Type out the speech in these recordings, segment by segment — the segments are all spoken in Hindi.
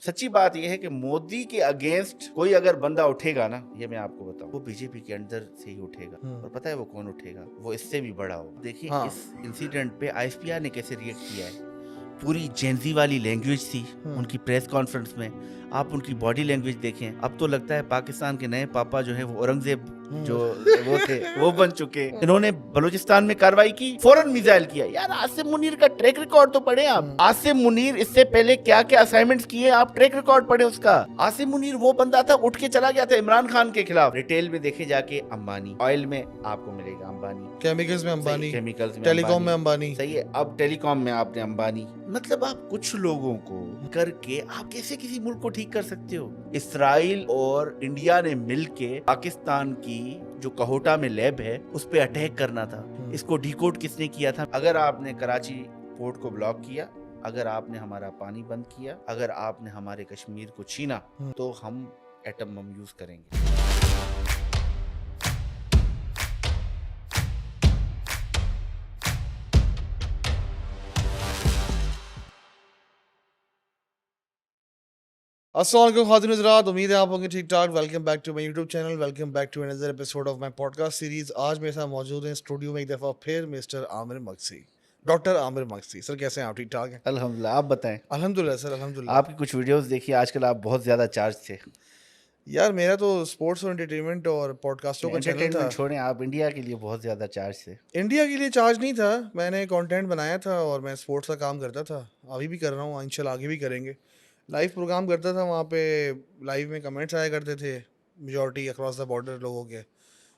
सच्ची बात यह है कि मोदी के अगेंस्ट कोई अगर बंदा उठेगा ना, ये मैं आपको बताऊं, वो बीजेपी के अंदर से ही उठेगा। और पता है वो कौन उठेगा? वो इससे भी बड़ा हो। देखिए हाँ। इस इंसिडेंट पे आईएसपीआर ने कैसे रिएक्ट किया है। पूरी जेंजी वाली लैंग्वेज थी उनकी प्रेस कॉन्फ्रेंस में। आप उनकी बॉडी लैंग्वेज देखें, अब तो लगता है पाकिस्तान के नए पापा जो है वो औरंगजेब जो वो थे वो बन चुके। इन्होंने बलूचिस्तान में कार्रवाई की, फौरन मिसाइल किया। यार आसिम मुनीर का ट्रैक रिकॉर्ड तो पढ़े आप। आसिम मुनीर इससे पहले क्या क्या असाइनमेंट्स किए, आप ट्रैक रिकॉर्ड पढ़े उसका। आसिम मुनीर वो बंदा था, उठ के चला गया था इमरान खान के खिलाफ। रिटेल में देखे जाके अंबानी, ऑयल में आपको मिलेगा अंबानी, केमिकल्स में अंबानी, केमिकल्स में टेलीकॉम में अंबानी। सही है, अब टेलीकॉम में आपने अंबानी। मतलब आप कुछ लोगों को करके आप कैसे किसी मुल्क को ठीक कर सकते हो? इसराइल और इंडिया ने मिलके पाकिस्तान की जो कहोटा में लैब है उस पे अटैक करना था। इसको डिकोड किसने किया था? अगर आपने कराची पोर्ट को ब्लॉक किया, अगर आपने हमारा पानी बंद किया, अगर आपने हमारे कश्मीर को छीना, तो हम एटम बम यूज करेंगे। अस्सलाम वालेकुम खातिन हज़रात, उम्मीद है आप होंगे ठीक ठाक। Welcome back to my YouTube channel, welcome back to another episode of my podcast series. आज मेरे साथ मौजूद हैं स्टूडियो में एक दफ़ा फिर mister Aamir Maksi, doctor Aamir Maksi. Sir कैसे हैं आप? ठीक ठाक हैं? अल्हम्दुलिल्लाह, आप बताएं। अल्हम्दुलिल्लाह सर, अल्हम्दुलिल्लाह। आपकी कुछ वीडियोस देखिए, आजकल आप बहुत ज्यादा चार्ज थे। यार मेरा तो स्पोर्ट्स और एंटरटेनमेंट और पॉडकास्टों का चैनल था। एंटरटेनमेंट छोड़ें, आप इंडिया के लिए बहुत ज्यादा चार्ज थे। इंडिया के लिए चार्ज नहीं था, मैंने कंटेंट बनाया था और मैं स्पोर्ट्स का काम करता था। अभी भी कर रहा हूँ, इंशाल्लाह आगे भी करेंगे। लाइव प्रोग्राम करता था, वहाँ पे लाइव में कमेंट्स आया करते थे मेजॉरिटी अक्रॉस द बॉर्डर लोगों के।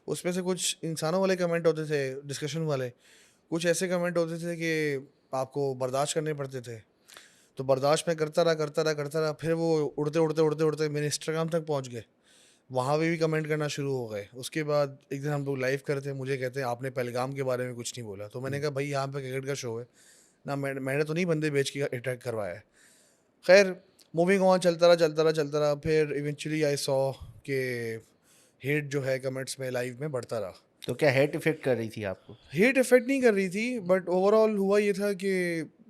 उसमें से कुछ इंसानों वाले कमेंट होते थे, डिस्कशन वाले। कुछ ऐसे कमेंट होते थे कि आपको बर्दाश्त करने पड़ते थे। तो बर्दाश्त मैं करता रहा। फिर वो उड़ते मेरे इंस्टाग्राम तक पहुँच गए। वहाँ पे भी कमेंट करना शुरू हो गए। उसके बाद एक दिन हम लोग लाइव कर थे, मुझे कहते हैं आपने पहलगाम के बारे में कुछ नहीं बोला। तो मैंने कहा भाई यहाँ पे क्रिकेट का शो है ना, मैंने तो नहीं बंदे बेच के अटैक करवाया है। खैर मूविंग ऑन, चलता रहा। फिर इवेंचुअली आई सॉ के हेट जो है कमेंट्स में लाइव में बढ़ता रहा। तो क्या हेट इफेक्ट कर रही थी आपको? हेट इफेक्ट नहीं कर रही थी, बट ओवरऑल हुआ ये था कि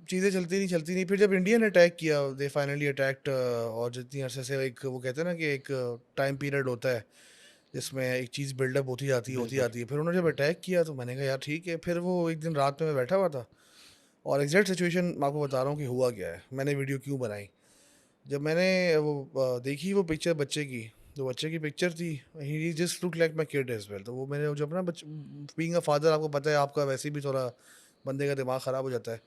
चीज़ें चलती नहीं। फिर जब इंडिया ने अटैक किया, दे फाइनली अटैक्ट, और जितनी अरसे से एक वो कहते हैं ना कि एक टाइम पीरियड होता है जिसमें एक चीज़ बिल्डअप होती जाती है। फिर उन्होंने जब अटैक किया तो मैंने कहा यार ठीक है। फिर वो एक दिन रात में मैं बैठा हुआ था और एग्जैक्ट सिचुएशन मैं आपको बता रहा हूँ कि हुआ क्या है, मैंने वीडियो क्यों बनाई। जब मैंने वो देखी वो पिक्चर बच्चे की, तो बच्चे की पिक्चर थी, he just look like my kid as well. तो वो मैंने जब ना बीइंग अ फादर, आपको पता है आपका वैसे भी थोड़ा बंदे का दिमाग ख़राब हो जाता है।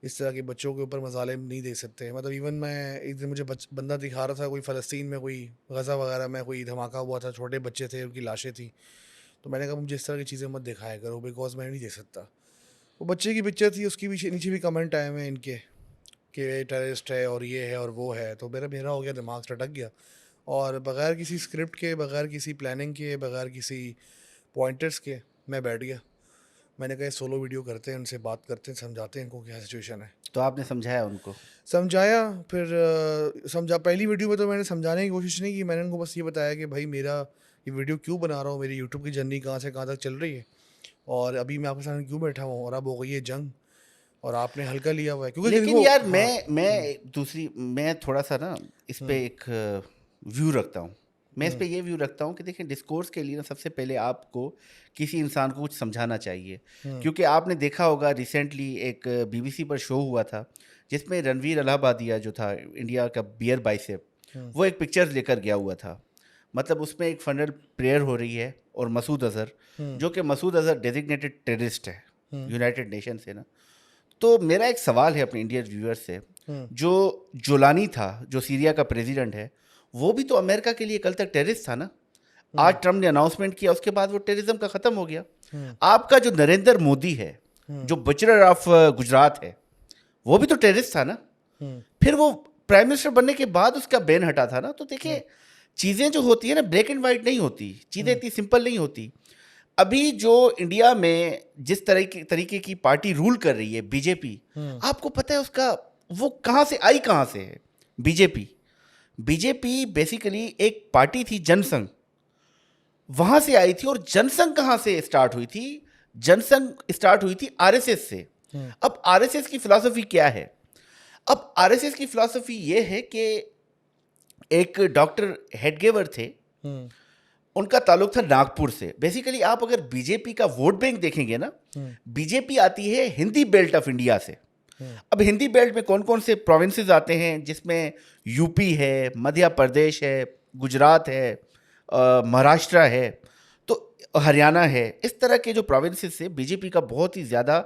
इस तरह के बच्चों के ऊपर मज़ालिम नहीं दे सकते। मतलब इवन मैं एक दिन मुझे बंदा दिखा रहा था, कोई फ़लस्तीन में कोई गज़ा वगैरह में कोई धमाका हुआ था, छोटे बच्चे थे, उनकी लाशें थी। तो मैंने कहा मुझे इस तरह की चीज़ें मत दिखाया करो, बिकॉज मैं नहीं दे सकता। वो बच्चे की पिक्चर थी, उसकी नीचे भी कमेंट आए हुए हैं इनके कि टेररिस्ट है और ये है और वो है। तो मेरा हो गया, दिमाग सटक गया। और बग़ैर किसी स्क्रिप्ट के, बग़ैर किसी प्लानिंग के, बग़ैर किसी पॉइंटर्स के मैं बैठ गया। मैंने कहा सोलो वीडियो करते हैं, उनसे बात करते हैं, समझाते हैं इनको क्या सिचुएशन है। तो आपने समझाया उनको? समझाया। फिर पहली वीडियो में तो मैंने समझाने की कोशिश नहीं की। मैंने उनको बस ये बताया कि भाई मेरा ये वीडियो क्यों बना रहा हूँ, मेरी यूट्यूब की जर्नी कहाँ से कहाँ तक चल रही है, और अभी मैं आपके सामने क्यों बैठा हूँ, और अब हो गई है जंग और आपने हल्का लिया हुआ है। क्योंकि लेकिन देखो, यार हाँ, मैं थोड़ा सा ना इस पे एक व्यू रखता हूँ। मैं इस पे ये व्यू रखता हूँ कि देखें, डिस्कोर्स के लिए ना सबसे पहले आपको किसी इंसान को कुछ समझाना चाहिए। क्योंकि आपने देखा होगा रिसेंटली एक बीबीसी पर शो हुआ था जिसमें रणवीर अलाहाबादिया जो था, इंडिया का बियर बाइसेप, वो एक पिक्चर लेकर गया हुआ था। मतलब उसमें एक फनल प्रेयर हो रही है और मसूद अजहर, जो कि मसूद अजहर डेजिग्नेटेड टेररिस्ट है यूनाइटेड नेशन से ना। तो मेरा एक सवाल है अपने इंडियन व्यूअर्स से, जो जोलानी था, जो सीरिया का प्रेसिडेंट है, वो भी तो अमेरिका के लिए कल तक टेररिस्ट था ना। आज ट्रम्प ने अनाउंसमेंट किया, उसके बाद वो टेररिज्म का खत्म हो गया। आपका जो नरेंद्र मोदी है, जो बचलर ऑफ गुजरात है, वो भी तो टेररिस्ट था ना। फिर वो प्राइम मिनिस्टर बनने के बाद उसका बैन हटा था ना। तो देखिए, चीज़ें जो होती है ना ब्लैक एंड वाइट नहीं होती, चीज़ें इतनी सिंपल नहीं होती। अभी जो इंडिया में जिस तरीके की पार्टी रूल कर रही है बीजेपी, आपको पता है उसका वो कहाँ से आई, कहाँ से है बीजेपी बेसिकली एक पार्टी थी, जनसंघ, वहां से आई थी। और जनसंघ कहाँ से स्टार्ट हुई थी? जनसंघ स्टार्ट हुई थी आरएसएस से। अब आरएसएस की फिलॉसफी क्या है? अब आरएसएस की फिलॉसफी ये है कि एक डॉक्टर हेडगेवर थे, उनका ताल्लुक था नागपुर से। बेसिकली आप अगर बीजेपी का वोट बैंक देखेंगे ना, बीजेपी आती है हिंदी बेल्ट ऑफ इंडिया से। अब हिंदी बेल्ट में कौन कौन से प्रोविंसेस आते हैं, जिसमें यूपी है, मध्य प्रदेश है, गुजरात है, महाराष्ट्र है, तो हरियाणा है। इस तरह के जो प्रोविंसेस से बीजेपी का बहुत ही ज़्यादा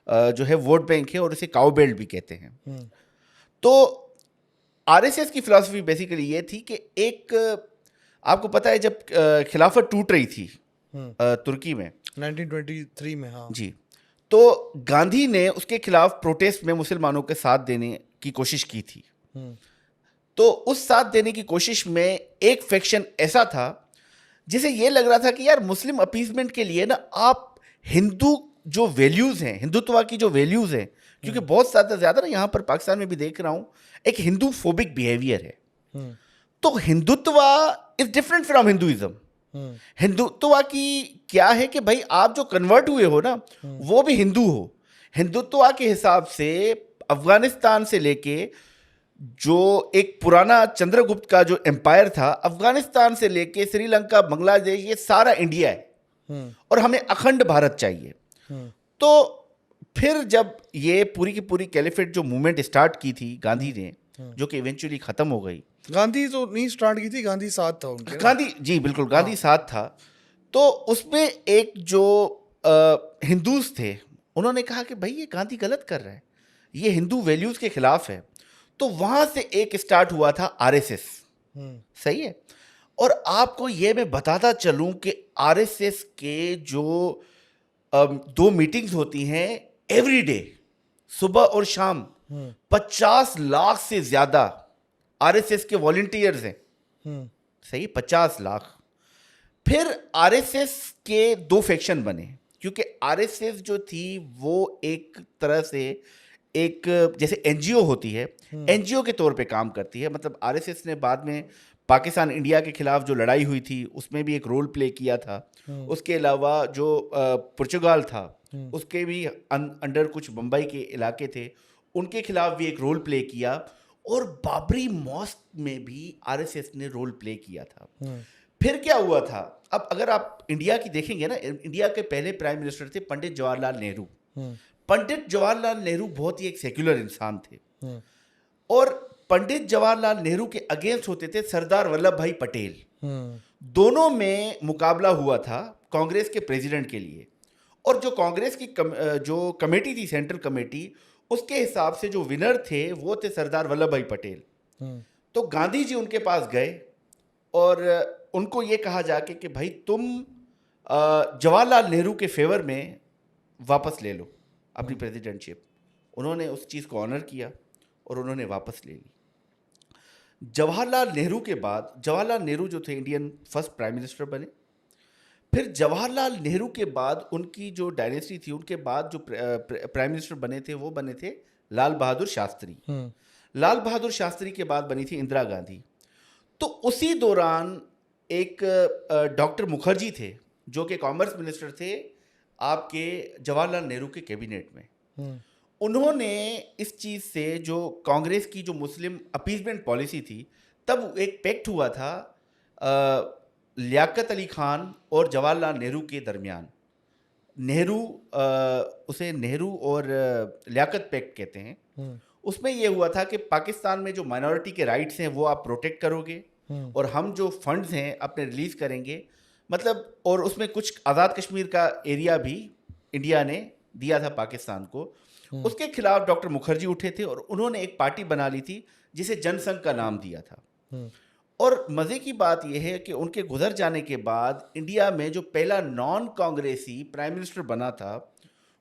जो है वोट बैंक है, और इसे काउ बेल्ट भी कहते हैं। तो आरएसएस की फिलॉसफी बेसिकली ये थी कि एक, आपको पता है जब खिलाफत टूट रही थी तुर्की में 1923 में, हाँ जी, तो गांधी ने उसके खिलाफ प्रोटेस्ट में मुसलमानों के साथ देने की कोशिश की थी। तो उस साथ देने की कोशिश में एक फैक्शन ऐसा था जिसे ये लग रहा था कि यार मुस्लिम अपीजमेंट के लिए ना आप हिंदू जो वैल्यूज हैं, हिंदुत्व की जो वैल्यूज हैं, क्योंकि बहुत ज़्यादा ना यहाँ पर पाकिस्तान में भी देख रहा हूँ एक हिंदू फोबिक बिहेवियर है। तो Hindutva is different from Hinduism. Hindutva की क्या है कि भाई आप जो कन्वर्ट हुए हो ना, वो भी हिंदू हो। हिंदुत्व के हिसाब से अफगानिस्तान से लेके जो एक पुराना चंद्रगुप्त का जो एम्पायर था, अफगानिस्तान से लेके श्रीलंका, बांग्लादेश, ये सारा इंडिया है, और हमें अखंड भारत चाहिए। तो फिर जब ये पूरी की पूरी कैलिफेट जो मूवमेंट स्टार्ट की थी गांधी ने, जो कि इवेंचुअली खत्म हो गई। गांधी तो नहीं स्टार्ट की थी, गांधी साथ था उनके। गांधी जी बिल्कुल, गांधी साथ था। तो उसमें एक जो हिंदूज थे, उन्होंने कहा कि भाई ये गांधी गलत कर रहा है, ये हिंदू वैल्यूज के खिलाफ है। तो वहां से एक स्टार्ट हुआ था आरएसएस। सही है। और आपको ये मैं बताता चलूं कि आरएसएस के जो 2 मीटिंग्स होती हैं एवरी डे, सुबह और शाम, 50 लाख से ज्यादा आरएसएस के वॉलंटियर्स हैं। सही, 50 लाख। फिर आरएसएस के 2 फैक्शन बने, क्योंकि आरएसएस जो थी वो एक तरह से एक जैसे एनजीओ होती है, एनजीओ के तौर पे काम करती है। मतलब आरएसएस ने बाद में पाकिस्तान इंडिया के खिलाफ जो लड़ाई हुई थी उसमें भी एक रोल प्ले किया था। उसके अलावा जो पुर्तगाल था उसके भी अंडर कुछ मुंबई के इलाके थे, उनके खिलाफ भी एक रोल प्ले किया। और बाबरी मॉस्क में भी आरएसएस ने रोल प्ले किया था। फिर क्या हुआ था, अब अगर आप इंडिया की देखेंगे ना, इंडिया के पहले प्राइम मिनिस्टर थे पंडित जवाहरलाल नेहरू। पंडित जवाहरलाल नेहरू बहुत ही एक सेक्युलर इंसान थे, और पंडित जवाहरलाल नेहरू के अगेंस्ट होते थे सरदार वल्लभ भाई पटेल। दोनों में मुकाबला हुआ था कांग्रेस के प्रेसिडेंट के लिए, और जो कांग्रेस की जो कमेटी थी, सेंट्रल कमेटी, उसके हिसाब से जो विनर थे वो थे सरदार वल्लभ भाई पटेल। तो गांधी जी उनके पास गए और उनको ये कहा जाके कि भाई तुम जवाहरलाल नेहरू के फेवर में वापस ले लो अपनी प्रेसिडेंटशिप। उन्होंने उस चीज़ को ऑनर किया और उन्होंने वापस ले ली। जवाहरलाल नेहरू के बाद, जवाहरलाल नेहरू जो थे इंडियन फर्स्ट प्राइम मिनिस्टर बने। फिर जवाहरलाल नेहरू के बाद उनकी जो डायनेस्टी थी, उनके बाद जो प्राइम मिनिस्टर बने थे वो बने थे लाल बहादुर शास्त्री। लाल बहादुर शास्त्री के बाद बनी थी इंदिरा गांधी। तो उसी दौरान एक डॉक्टर मुखर्जी थे जो कि कॉमर्स मिनिस्टर थे आपके जवाहरलाल नेहरू के कैबिनेट में। उन्होंने इस चीज़ से, जो कांग्रेस की जो मुस्लिम अपीजमेंट पॉलिसी थी, तब एक पैक्ट हुआ था लियाकत अली खान और जवाहरलाल नेहरू के दरमियान। उसे नेहरू और लियाकत पैक्ट कहते हैं। उसमें यह हुआ था कि पाकिस्तान में जो माइनॉरिटी के राइट्स हैं वो आप प्रोटेक्ट करोगे, और हम जो फंड्स हैं अपने रिलीज करेंगे। मतलब, और उसमें कुछ आज़ाद कश्मीर का एरिया भी इंडिया ने दिया था पाकिस्तान को। उसके खिलाफ डॉक्टर मुखर्जी उठे थे और उन्होंने एक पार्टी बना ली थी जिसे जनसंघ का नाम दिया था। और मज़े की बात यह है कि उनके गुजर जाने के बाद इंडिया में जो पहला नॉन कांग्रेसी प्राइम मिनिस्टर बना था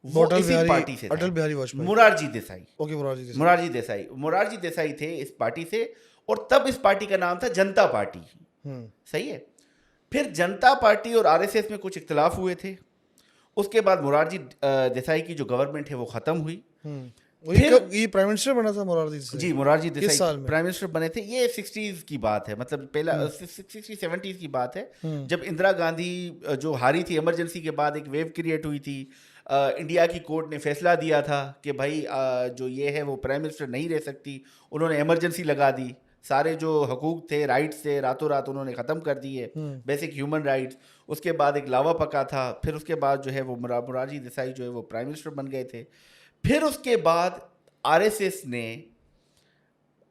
वो इसी पार्टी से अटल बिहारी वाजपेयी, मोरारजी देसाई। ओके, मोरारजी देसाई थे इस पार्टी से, और तब इस पार्टी का नाम था जनता पार्टी। सही है। फिर जनता पार्टी और आरएसएस में कुछ इख्तिलाफ हुए थे। उसके बाद मोरारजी देसाई की जो गवर्नमेंट है वो खत्म हुई। फिर ये प्राइम मिनिस्टर बना था मोरारजी देसाई। जी, मोरारजी देसाई प्राइम मिनिस्टर बने थे। ये 60s की बात है, मतलब पहला 60-70s की बात है, जब इंदिरा गांधी जो हारी थी, इमरजेंसी के बाद एक वेव क्रिएट हुई थी। इंडिया की कोर्ट ने फैसला दिया था कि भाई जो ये है वो प्राइम मिनिस्टर नहीं रह सकती। उन्होंने इमरजेंसी लगा दी। सारे जो हकूक थे, राइट्स थे, रातों रात उन्होंने ख़त्म कर दिए, बेसिक ह्यूमन राइट्स। उसके बाद एक लावा पका था, फिर उसके बाद जो है वो मोरारजी देसाई जो है वो प्राइम मिनिस्टर बन गए थे। फिर उसके बाद आरएसएस ने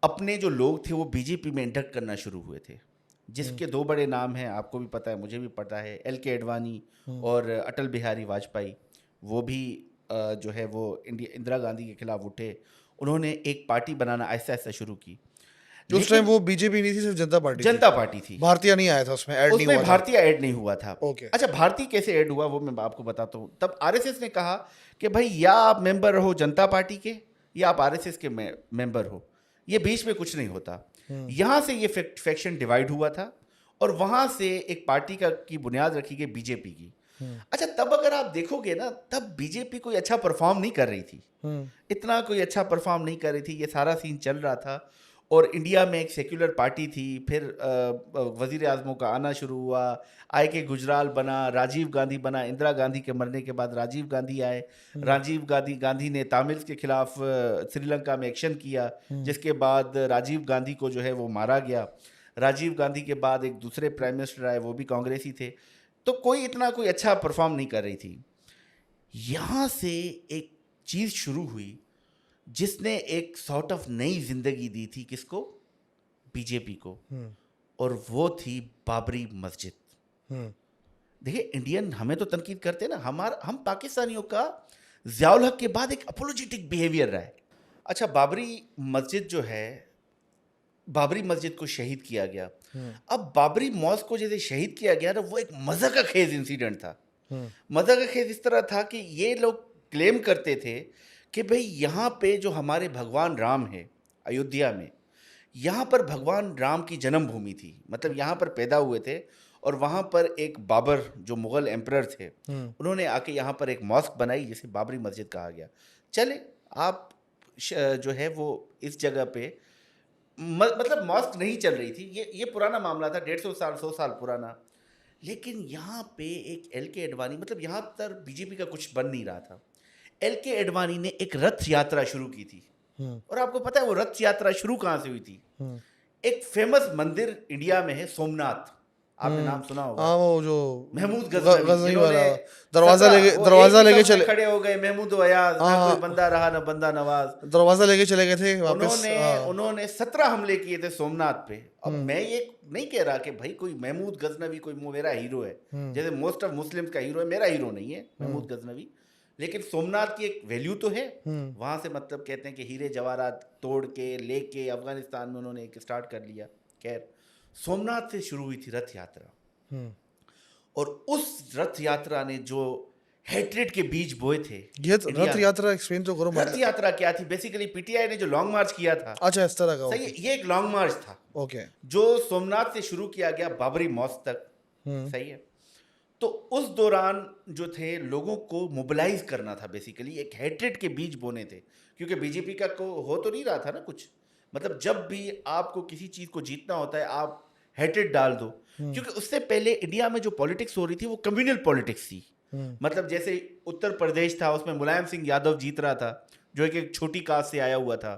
अपने जो लोग थे वो बीजेपी में इंडक्ट करना शुरू हुए थे, जिसके दो बड़े नाम हैं, आपको भी पता है, मुझे भी पता है, एल के अडवाणी और अटल बिहारी वाजपेयी। वो भी जो है वो इंदिरा गांधी के खिलाफ उठे, उन्होंने एक पार्टी बनाना आहिस्ता आहिस्ता शुरू की। उस टाइम वो बीजेपी नहीं थी, सिर्फ जनता पार्टी जनता पार्टी थी। भारतीय नहीं आया था उसमें, ऐड नहीं हुआ था। भारतीय ऐड नहीं हुआ था। ओके। अच्छा, भारतीय कैसे ऐड हुआ वो मैं आपको बताता हूँ। तब आरएसएस ने कहा कि भाई या आप मेंबर रहो जनता पार्टी के या आप आरएसएस के मेंबर हो, ये बीच में कुछ नहीं होता। यहाँ से ये फैक्शन डिवाइड हुआ था और वहाँ से एक पार्टी की बुनियाद रखी गई बीजेपी की। अच्छा, तब अगर आप देखोगे ना, तब बीजेपी कोई अच्छा परफॉर्म नहीं कर रही थी, इतना कोई अच्छा परफॉर्म नहीं कर रही थी, ये सारा सीन चल रहा था। और इंडिया में एक सेक्युलर पार्टी थी, फिर वजीर आज़मों का आना शुरू हुआ, आई के गुजराल बना, राजीव गांधी बना, इंदिरा गांधी के मरने के बाद राजीव गांधी आए। राजीव गांधी ने तमिल्स के खिलाफ श्रीलंका में एक्शन किया, जिसके बाद राजीव गांधी को जो है वो मारा गया। राजीव गांधी के बाद एक दूसरे प्राइम मिनिस्टर आए, वो भी कांग्रेसी थे। तो कोई अच्छा परफॉर्म नहीं कर रही थी। यहाँ से एक चीज़ शुरू हुई जिसने एक सॉर्ट ऑफ नई जिंदगी दी थी, किसको? बीजेपी को। और वो थी बाबरी मस्जिद। देखिए, इंडियन हमें तो तनकीद करते हैं ना, हम पाकिस्तानियों का ज़ियाउल हक के बाद एक अपोलोजेटिक बिहेवियर रहा है। अच्छा, बाबरी मस्जिद जो है, बाबरी मस्जिद को शहीद किया गया। अब बाबरी मॉस्क को जैसे शहीद किया गया ना, वो एक मज़ा का खेज इंसिडेंट था। मज़ा का खेज इस तरह था कि ये लोग क्लेम करते थे कि भाई यहाँ पे जो हमारे भगवान राम है अयोध्या में, यहाँ पर भगवान राम की जन्मभूमि थी, मतलब यहाँ पर पैदा हुए थे। और वहाँ पर एक बाबर जो मुग़ल एम्परर थे, उन्होंने आके यहाँ पर एक मॉस्क बनाई जिसे बाबरी मस्जिद कहा गया। चले, आप जो है वो इस जगह पे मतलब मॉस्क नहीं चल रही थी, ये पुराना मामला था, 150 साल 100 साल पुराना। लेकिन यहाँ पे एक एल के अडवाणी, मतलब यहाँ पर बीजेपी का कुछ बन नहीं रहा था। एल के अडवाणी ने एक रथ यात्रा शुरू की थी। और आपको पता है वो रथ यात्रा शुरू कहाँ से हुई थी? एक फेमस मंदिर इंडिया में है, सोमनाथ, आपने नाम सुना होगा। हाँ, वो जो महमूद गजनवी वाला दरवाजा लेके चले खड़े हो गए, महमूद अयाज, ना कोई बंदा रहा ना बंदा नवाज, दरवाजा लेके चले गए थे वापस। उन्होंने 17 हमले किए थे सोमनाथ पे। अब मैं ये नहीं कह रहा कि भाई कोई महमूद गजनवी कोई मेरा हीरो है, जैसे मोस्ट ऑफ मुस्लिम्स का हीरो है, मेरा हीरो नहीं है महमूद गजनवी। लेकिन सोमनाथ की एक वैल्यू तो है वहाँ से, मतलब कहते हैं कि हीरे जवाहरात तोड़ के लेके अफगानिस्तान में उन्होंने एक स्टार्ट कर लिया। खैर, सोमनाथ से शुरू हुई थी रथ यात्रा, और उस रथ यात्रा ने जो हेट्रेड के बीज बोए थे। ये रथ यात्रा एक्सप्लेन तो करो। रथ यात्रा क्या थी? बेसिकली पीटीआई ने जो लॉन्ग मार्च किया था। अच्छा, इस तरह का। सही, ये एक लॉन्ग मार्च था। ओके। जो सोमनाथ से शुरू किया गया बाबरी मॉस्क तक। सही है। तो उस दौरान जो थे, लोगों को मोबिलाइज करना था, बेसिकली एक हेट्रेड के बीज बोने थे, क्योंकि बीजेपी का को हो तो नहीं रहा था ना कुछ। मतलब जब भी आपको किसी चीज़ को जीतना होता है, आप हेट्रेड डाल दो। क्योंकि उससे पहले इंडिया में जो पॉलिटिक्स हो रही थी वो कम्युनल पॉलिटिक्स थी। मतलब जैसे उत्तर प्रदेश था, उसमें मुलायम सिंह यादव जीत रहा था, जो एक छोटी कास्ट से आया हुआ था।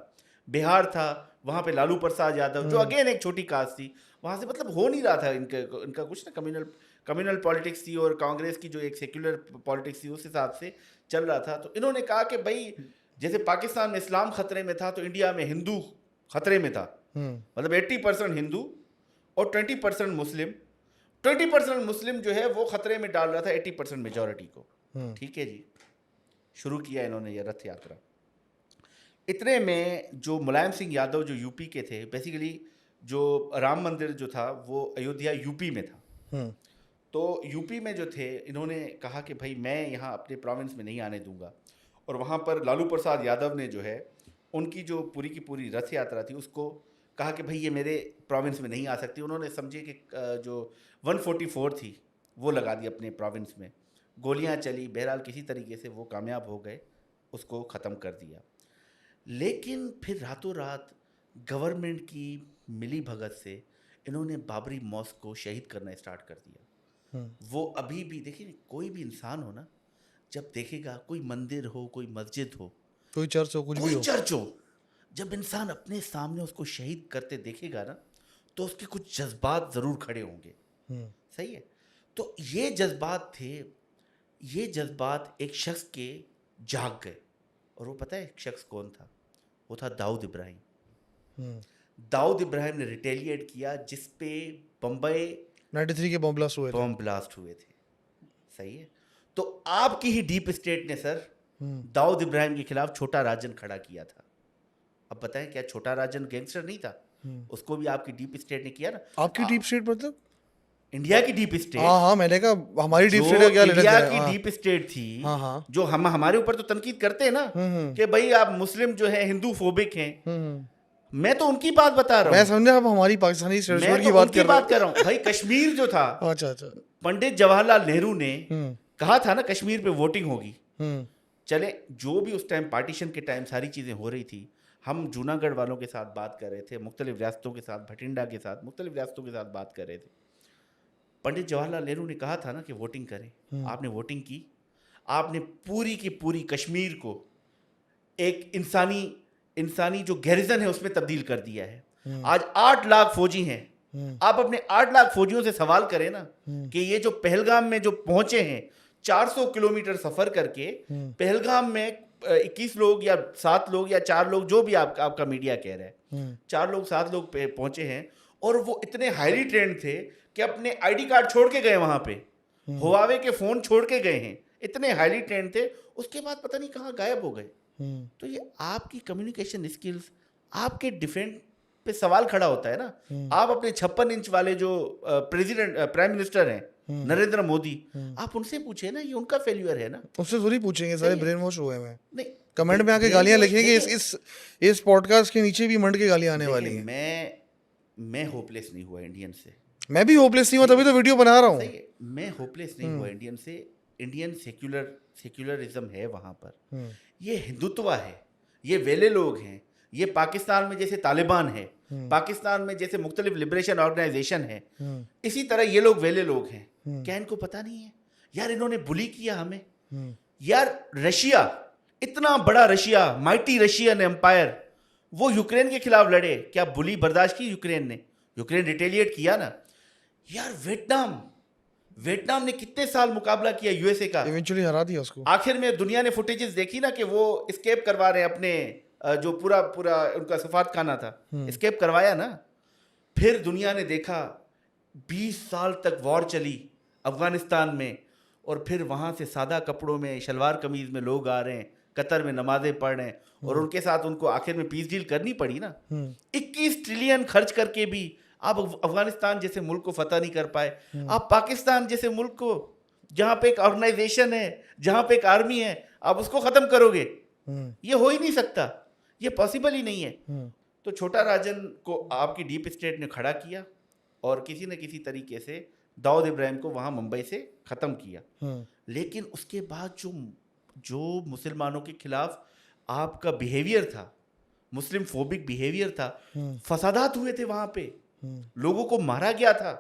बिहार था, वहाँ पे लालू प्रसाद यादव, जो अगेन एक छोटी कास्ट थी। वहाँ से मतलब हो नहीं रहा था इनका कुछ ना, कम्युनल पॉलिटिक्स थी, और कांग्रेस की जो एक सेक्युलर पॉलिटिक्स थी उस हिसाब से चल रहा था। तो इन्होंने कहा कि भाई जैसे पाकिस्तान में इस्लाम खतरे में था, तो इंडिया में हिंदू खतरे में था। मतलब 80% हिंदू और 20% मुस्लिम। 20% मुस्लिम जो है वो खतरे में डाल रहा था 80% मेजॉरिटी को। ठीक है जी, शुरू किया इन्होंने ये रथ यात्रा। इतने में जो मुलायम सिंह यादव जो यूपी के थे, बेसिकली जो राम मंदिर जो था वो अयोध्या यूपी में था। तो यूपी में जो थे, इन्होंने कहा कि भाई मैं यहाँ अपने प्रोविंस में नहीं आने दूंगा। और वहाँ पर लालू प्रसाद यादव ने जो है, उनकी जो पूरी की पूरी रथ यात्रा थी उसको कहा कि भाई ये मेरे प्रोविंस में नहीं आ सकती। उन्होंने समझे कि जो 144 थी वो लगा दी अपने प्रोविंस में। गोलियां चली, बहरहाल किसी तरीके से वो कामयाब हो गए, उसको ख़त्म कर दिया। लेकिन फिर रातों रात गवर्नमेंट की मिली भगत से इन्होंने बाबरी मॉस्क को शहीद करना स्टार्ट कर दिया। वो अभी भी देखिए, कोई भी इंसान हो ना, जब देखेगा कोई मंदिर हो, कोई मस्जिद हो, कोई चर्च हो, कुछ भी हो, चर्च हो, जब इंसान अपने सामने उसको शहीद करते देखेगा ना, तो उसके कुछ जज्बात ज़रूर खड़े होंगे। सही है। तो ये जज्बात थे, ये जज्बात एक शख्स के जाग गए, और वो पता है शख्स कौन था? वो था दाऊद इब्राहिम। दाऊद इब्राहिम ने रिटेलिएट किया, जिस पे बम्बई 93 के बॉम्ब ब्लास्ट हुए थे। बॉम्ब ब्लास्ट हुए थे। सही है। तो आपकी ही डीप स्टेट ने सर दाऊद इब्राहिम के खिलाफ छोटा राजन खड़ा किया था। अब बताएं, क्या छोटा राजन गैंगस्टर नहीं था? उसको भी आपकी डीप स्टेट ने किया ना। आपकी डीप स्टेट मतलब? इंडिया की डीप स्टेट। हाँ, मैंने कहा हमारी डीप स्टेट का क्या लेना इंडिया देना है? की हाँ, डीप स्टेट थी, हाँ। जो हम हमारे ऊपर तो तनकीद करते हैं ना कि भाई आप मुस्लिम जो है हिंदू फोबिक हैं। मैं तो उनकी बात बता रहा मैं हूँ। समझा आप हमारी पाकिस्तानी मैं स्टेट की तो बात उनकी कर बात रहे कर रहा हूँ भाई। कश्मीर जो था, हैं। अच्छा। पंडित जवाहरलाल नेहरू ने कहा था ना कश्मीर पे वोटिंग होगी। चले, जो भी उस टाइम पार्टीशन के टाइम सारी चीज़ें हो रही थी, हम जूनागढ़ वालों के साथ बात कर रहे थे, मुख्तलिफ रियासतों के साथ, भटिंडा के साथ, मुख्तलिफ रियासतों के साथ बात कर रहे थे। पंडित जवाहरलाल नेहरू ने कहा था ना कि वोटिंग करें। आपने वोटिंग की, आपने पूरी की पूरी कश्मीर को एक इंसानी जो गैरिजन है उसमें तब्दील कर दिया है। आज 8 लाख फौजी हैं। आप अपने 8 लाख फौजियों से सवाल करें ना कि ये जो पहलगाम में जो पहुंचे हैं, 400 किलोमीटर सफर करके पहलगाम में 21 लोग या 7 लोग या 4 लोग, जो भी आपका मीडिया कह रहा है, 4 लोग 7 लोग पहुंचे हैं, और वो इतने हाईली ट्रेंड थे कि अपने आईडी कार्ड छोड़ के गए वहां पे, हुआवे के फोन छोड़ के गए हैं, इतने हाईली ट्रेंड थे। उसके बाद पता नहीं कहाँ गायब हो गए। तो ये आपकी कम्युनिकेशन स्किल्स, आपके डिफेंस पे सवाल खड़ा होता है ना। आप अपने 56 इंच वाले जो प्राइम मिनिस्टर हैं नरेंद्र मोदी, आप उनसे पूछे ना, ये उनका फेल्यूर है ना। उससे थोड़ी पूछेंगे, सारे ब्रेन वॉश हुए हैं। नहीं, कमेंट में आके गालियां लिखेंगे, इस पॉडकास्ट के नीचे भी मंड के गालियां आने वाली हैं। मैं होपलेस नहीं हुआ इंडियन से। मैं भी होपलेस नहीं हुआ, तभी तो वीडियो बना रहा हूँ। सही है, मैं होपलेस नहीं हुआ इंडियन से। इंडियन सेक्युलरिज्म है वहां पर। ये हिंदुत्व है, ये वेले लोग हैं, ये पाकिस्तान में जैसे तालिबान है, पाकिस्तान में जैसे मुख्तलिफ लिबरेशन ऑर्गेनाइजेशन है, इसी तरह ये लोग वेले लोग हैं। क्या इनको पता नहीं है यार? इन्होंने बुली किया हमें यार। रशिया, इतना बड़ा रशिया, माइटी रशियन एम्पायर, वो यूक्रेन के खिलाफ लड़े, क्या बुली बर्दाश्त की यूक्रेन ने? यूक्रेन रिटेलिएट किया ना यार। वियतनाम ने कितने साल मुकाबला किया यूएसए का, इवेंचुअली हरा दिया उसको। आखिर में दुनिया ने फुटेजेस देखी ना कि वो एस्केप करवा रहे हैं अपने, जो पूरा उनका सफारतखाना था, एस्केप करवाया ना। फिर दुनिया ने देखा 20 साल तक वॉर चली अफगानिस्तान में, और फिर वहाँ से सादा कपड़ों में, शलवार कमीज में लोग आ रहे हैं, कतर में नमाजें पढ़ रहे हैं, और उनके साथ उनको आखिर में पीस डील करनी पड़ी ना। 21 ट्रिलियन खर्च करके भी आप अफगानिस्तान जैसे मुल्क को फतह नहीं कर पाए। आप पाकिस्तान जैसे मुल्क को, जहाँ पे एक ऑर्गेनाइजेशन है, जहाँ पे एक आर्मी है, आप उसको ख़त्म करोगे? ये हो ही नहीं सकता, ये पॉसिबल ही नहीं है। तो छोटा राजन को आपकी डीप स्टेट ने खड़ा किया, और किसी न किसी तरीके से दाऊद इब्राहिम को वहाँ मुंबई से ख़त्म किया। लेकिन उसके बाद जो मुसलमानों के खिलाफ आपका बिहेवियर था, मुस्लिम फोबिक बिहेवियर था, फसादात हुए थे वहाँ पे, लोगों को मारा गया था।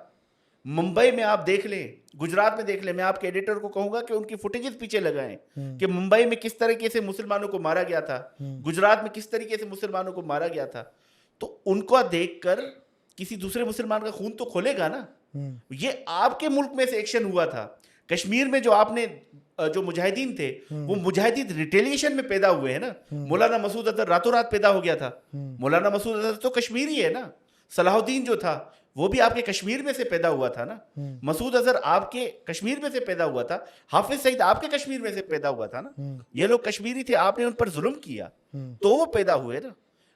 मुंबई में आप देख लें, गुजरात में देख लें। मैं आपके एडिटर को कहूंगा कि उनकी फुटेजेस पीछे लगाएं कि मुंबई में किस तरीके से मुसलमानों को मारा गया था, गुजरात में किस तरीके से मुसलमानों को मारा गया था। तो उनको देखकर किसी दूसरे मुसलमान का खून तो खोलेगा ना। ये आपके मुल्क में से एक्शन हुआ था। कश्मीर में जो आपने जो मुजाहिदीन थे, वो मुजाहिदीन रिटेलिएशन में पैदा हुए हैं ना। मौलाना मसूद अजहर रातों रात पैदा हो गया था। मौलाना मसूद अजहर तो कश्मीरी है ना। सलाहुद्दीन जो था वो भी आपके कश्मीर में से पैदा हुआ था ना। मसूद अजहर आपके कश्मीर में से पैदा हुआ था। हाफिज सईद आपके कश्मीर में से पैदा हुआ था ना। ये लोग कश्मीरी थे, आपने उन पर जुल्म किया तो वो पैदा हुए ना।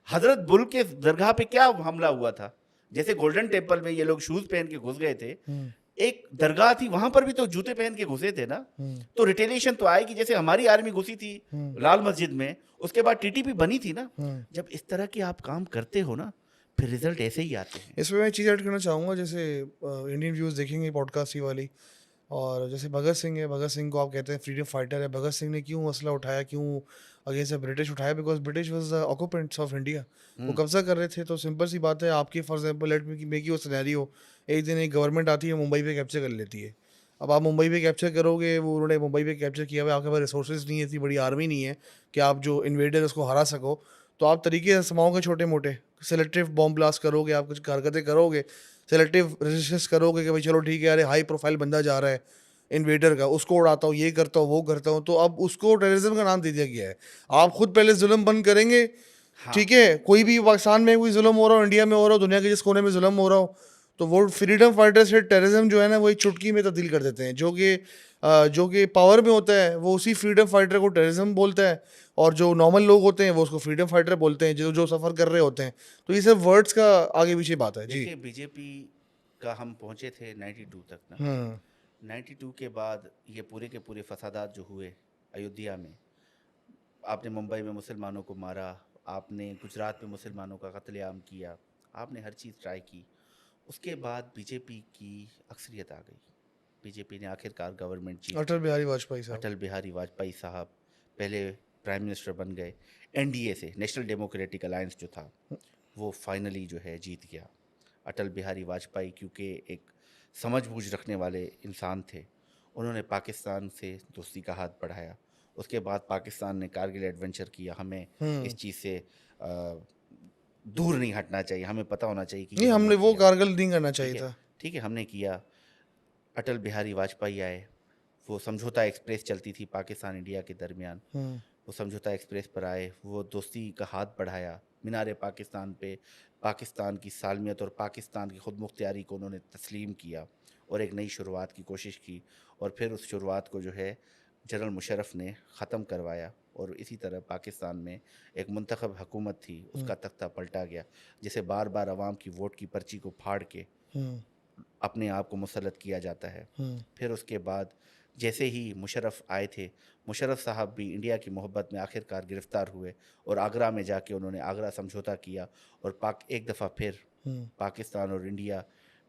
हजरत बुल के दरगाह पे क्या हमला हुआ था? जैसे गोल्डन टेम्पल में ये लोग शूज पहन के घुस गए थे, एक दरगाह थी वहां पर भी तो जूते पहन के घुसे थे ना। तो रिटेलिएशन तो आएगी। जैसे हमारी आर्मी घुसी थी लाल मस्जिद में, उसके बाद टीटीपी बनी थी ना। जब इस तरह के आप काम करते हो ना, फिर रिजल्ट ऐसे ही आते हैं। इसमें मैं चीज़ ऐड करना चाहूँगा, जैसे इंडियन व्यूज़ देखेंगे पॉडकास्ट ही वाली, और जैसे भगत सिंह है, भगत सिंह को आप कहते हैं फ्रीडम फाइटर है। भगत सिंह ने क्यों मसला उठाया, क्यों अगेंस्ट ब्रिटिश उठाया? Because British was the occupants of India. वो कब्जा कर रहे थे। तो सिंपल सी बात है, आपकी for example let me make you a scenario, एक दिन एक गवर्नमेंट आती है, मुंबई पे कैप्चर कर लेती है। अब आप मुंबई पे कैप्चर करोगे, वो उन्होंने मुंबई पे कैप्चर किया हुआ, आपके पास रिसोर्सेज नहीं है, इतनी बड़ी आर्मी नहीं है कि आप जो इन्वेडर उसको हरा सको। तो आप तरीके आजमाओगे छोटे मोटे, सेलेक्टिव बॉम्ब ब्लास्ट करोगे, आप कुछ हरकतें करोगे, सेलेक्टिव रेजिस्टेंस करोगे कि भाई चलो ठीक है, अरे हाई प्रोफाइल बंदा जा रहा है इन्वेडर का, उसको उड़ाता हूँ, ये करता हूँ, वो करता हूँ, तो अब उसको टेररिज्म का नाम दे दिया गया है। आप खुद पहले जुल्म बंद करेंगे, हाँ ठीक है, कोई भी पाकिस्तान में कोई जुल्म हो रहा हो, इंडिया में हो रहा हो, दुनिया के जिस कोने में जुल्म हो रहा हो, तो वो फ्रीडम फाइटर से टेररिज्म जो है ना वो एक चुटकी में तब्दील कर देते हैं। जो कि पावर में होता है वो उसी फ्रीडम फाइटर को टेररिज्म बोलता है, और जो नॉर्मल लोग होते हैं वो उसको फ्रीडम फाइटर बोलते हैं, जो जो सफ़र कर रहे होते हैं। तो ये सब वर्ड्स का आगे पीछे बात है जी। देखिए बीजेपी का हम पहुंचे थे 92 तक ना। हम्म 92 के बाद ये पूरे के पूरे फसादात जो हुए अयोध्या में, आपने मुंबई में मुसलमानों को मारा, आपने गुजरात में मुसलमानों का कत्लेआम किया, आपने हर चीज़ ट्राई की। उसके बाद बीजेपी की अक्सरियत आ गई, बीजेपी ने आखिरकार गवर्नमेंट जीत अटल ली। बिहारी वाजपेयी साहब। अटल बिहारी वाजपेयी साहब पहले प्राइम मिनिस्टर बन गए, एनडीए से, नेशनल डेमोक्रेटिक अलायंस जो था वो फाइनली जो है जीत गया। अटल बिहारी वाजपेयी क्योंकि एक समझ बूझ रखने वाले इंसान थे, उन्होंने पाकिस्तान से दोस्ती का हाथ बढ़ाया। उसके बाद पाकिस्तान ने कारगिल एडवेंचर किया, हमें इस चीज़ से दूर नहीं हटना चाहिए, हमें पता होना चाहिए कि ये नहीं, हमने वो किया। कारगिल नहीं करना ठीक चाहिए है, था। ठीक है, हमने किया। अटल बिहारी वाजपेयी आए, वो समझौता एक्सप्रेस चलती थी पाकिस्तान इंडिया के दरमियान, वो समझौता एक्सप्रेस पर आए, वो दोस्ती का हाथ बढ़ाया। मीनार पाकिस्तान पे पाकिस्तान की सालमियत और पाकिस्तान की खुद मुख्तियारी को उन्होंने तस्लीम किया और एक नई शुरुआत की कोशिश की, और फिर उस शुरुआत को जो है जनरल मुशर्रफ ने ख़त्म करवाया। और इसी तरह पाकिस्तान में एक मुंतखब हुकूमत थी, उसका तख्ता पलटा गया, जिसे बार बार आवाम की वोट की पर्ची को फाड़ के अपने आप को मुसल्लत किया जाता है। फिर उसके बाद जैसे ही मुशर्रफ आए थे, मुशर्रफ साहब भी इंडिया की मोहब्बत में आखिरकार गिरफ़्तार हुए और आगरा में जाके उन्होंने आगरा समझौता किया, और एक दफ़ा फिर पाकिस्तान और इंडिया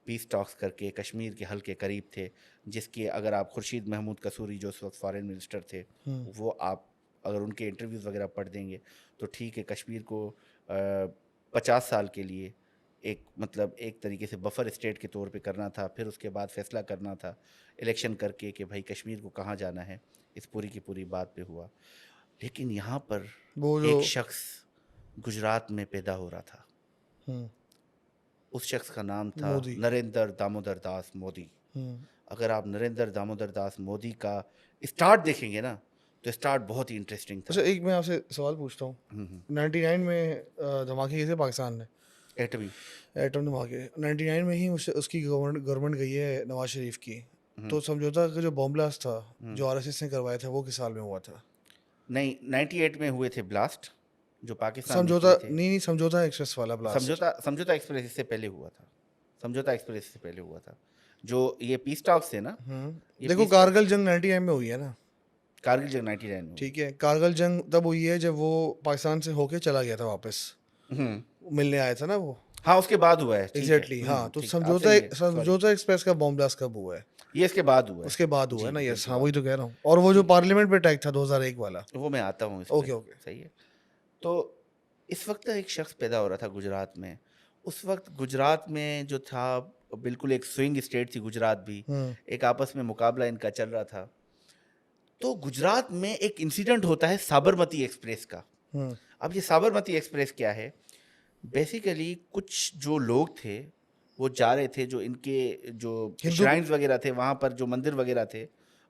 पीस टॉक्स करके कश्मीर के हल के करीब थे, जिसके अगर आप खुर्शीद महमूद कसूरी जो उस वक्त फॉरेन मिनिस्टर थे, वो आप अगर उनके इंटरव्यूज़ वगैरह पढ़ देंगे तो ठीक है, कश्मीर को 50 साल के लिए एक मतलब एक तरीके से बफर स्टेट के तौर पे करना था, फिर उसके बाद फैसला करना था इलेक्शन करके कि भाई कश्मीर को कहाँ जाना है। इस पूरी की पूरी बात पे हुआ, लेकिन यहाँ पर वो जो एक शख्स गुजरात में पैदा हो रहा था, उस शख्स का नाम था मोदी। नरेंद्र दामोदर दास मोदी। अगर आप नरेंद्र दामोदर दास मोदी का स्टार्ट देखेंगे ना, तो स्टार्ट बहुत ही इंटरेस्टिंग था। अच्छा, एक मैं आपसे सवाल पूछता हूँ। 99 में धमाके किए थे पाकिस्तान ने, एटमी एटम धमाके 99 में ही उसकी गवर्नमेंट गई है नवाज शरीफ की। तो समझौता का जो बॉम्ब ब्लास्ट था जो आरएसएस ने करवाया था, वो किस साल में हुआ था? नहीं, 98 में हुए थे ब्लास्ट जो पाकिस्तान ने समझौता किए थे। नहीं, समझौता एक्सप्रेस वाला ब्लास्ट। समझौता एक्सप्रेस इससे पहले हुआ था, समझौता एक्सप्रेस से पहले हुआ था। जो ये पीस टॉक्स थे ना, ये देखो, कारगिल जंग 99 में हुई है ना। कारगिल जंग 99 में हुई। ठीक है, कारगिल जंग तब हुई है जब वो पाकिस्तान से होके चला गया था वापस, मिलने आया था ना वो। हाँ, उसके बाद हुआ है। एग्जैक्टली, हाँ। तो ठीक, आप सही है, sorry। समझौता एक्सप्रेस का बॉम्ब ब्लास्ट कब हुआ है? ये इसके बाद हुआ है। उसके बाद हुआ जी, है ना, यस, बिल्कुल हाँ, बाद। वही तो कह रहा हूँ। और वो जो पार्लियामेंट पे अटैक था 2001 वाला, वो मैं आता हूँ इस पे। Okay okay. सही है। तो इस वक्त एक शख्स पैदा हो रहा था गुजरात में। उस वक्त गुजरात में जो था, बिल्कुल एक स्विंग स्टेट थी गुजरात भी, एक आपस में मुकाबला इनका चल रहा था। तो गुजरात में एक इंसिडेंट होता है साबरमती एक्सप्रेस का। अब ये साबरमती एक्सप्रेस क्या है, बेसिकली कुछ जो लोग थे वो जा रहे थे, जो इनके जो श्राइन्स वगैरह थे वहाँ पर, जो मंदिर वगैरह थे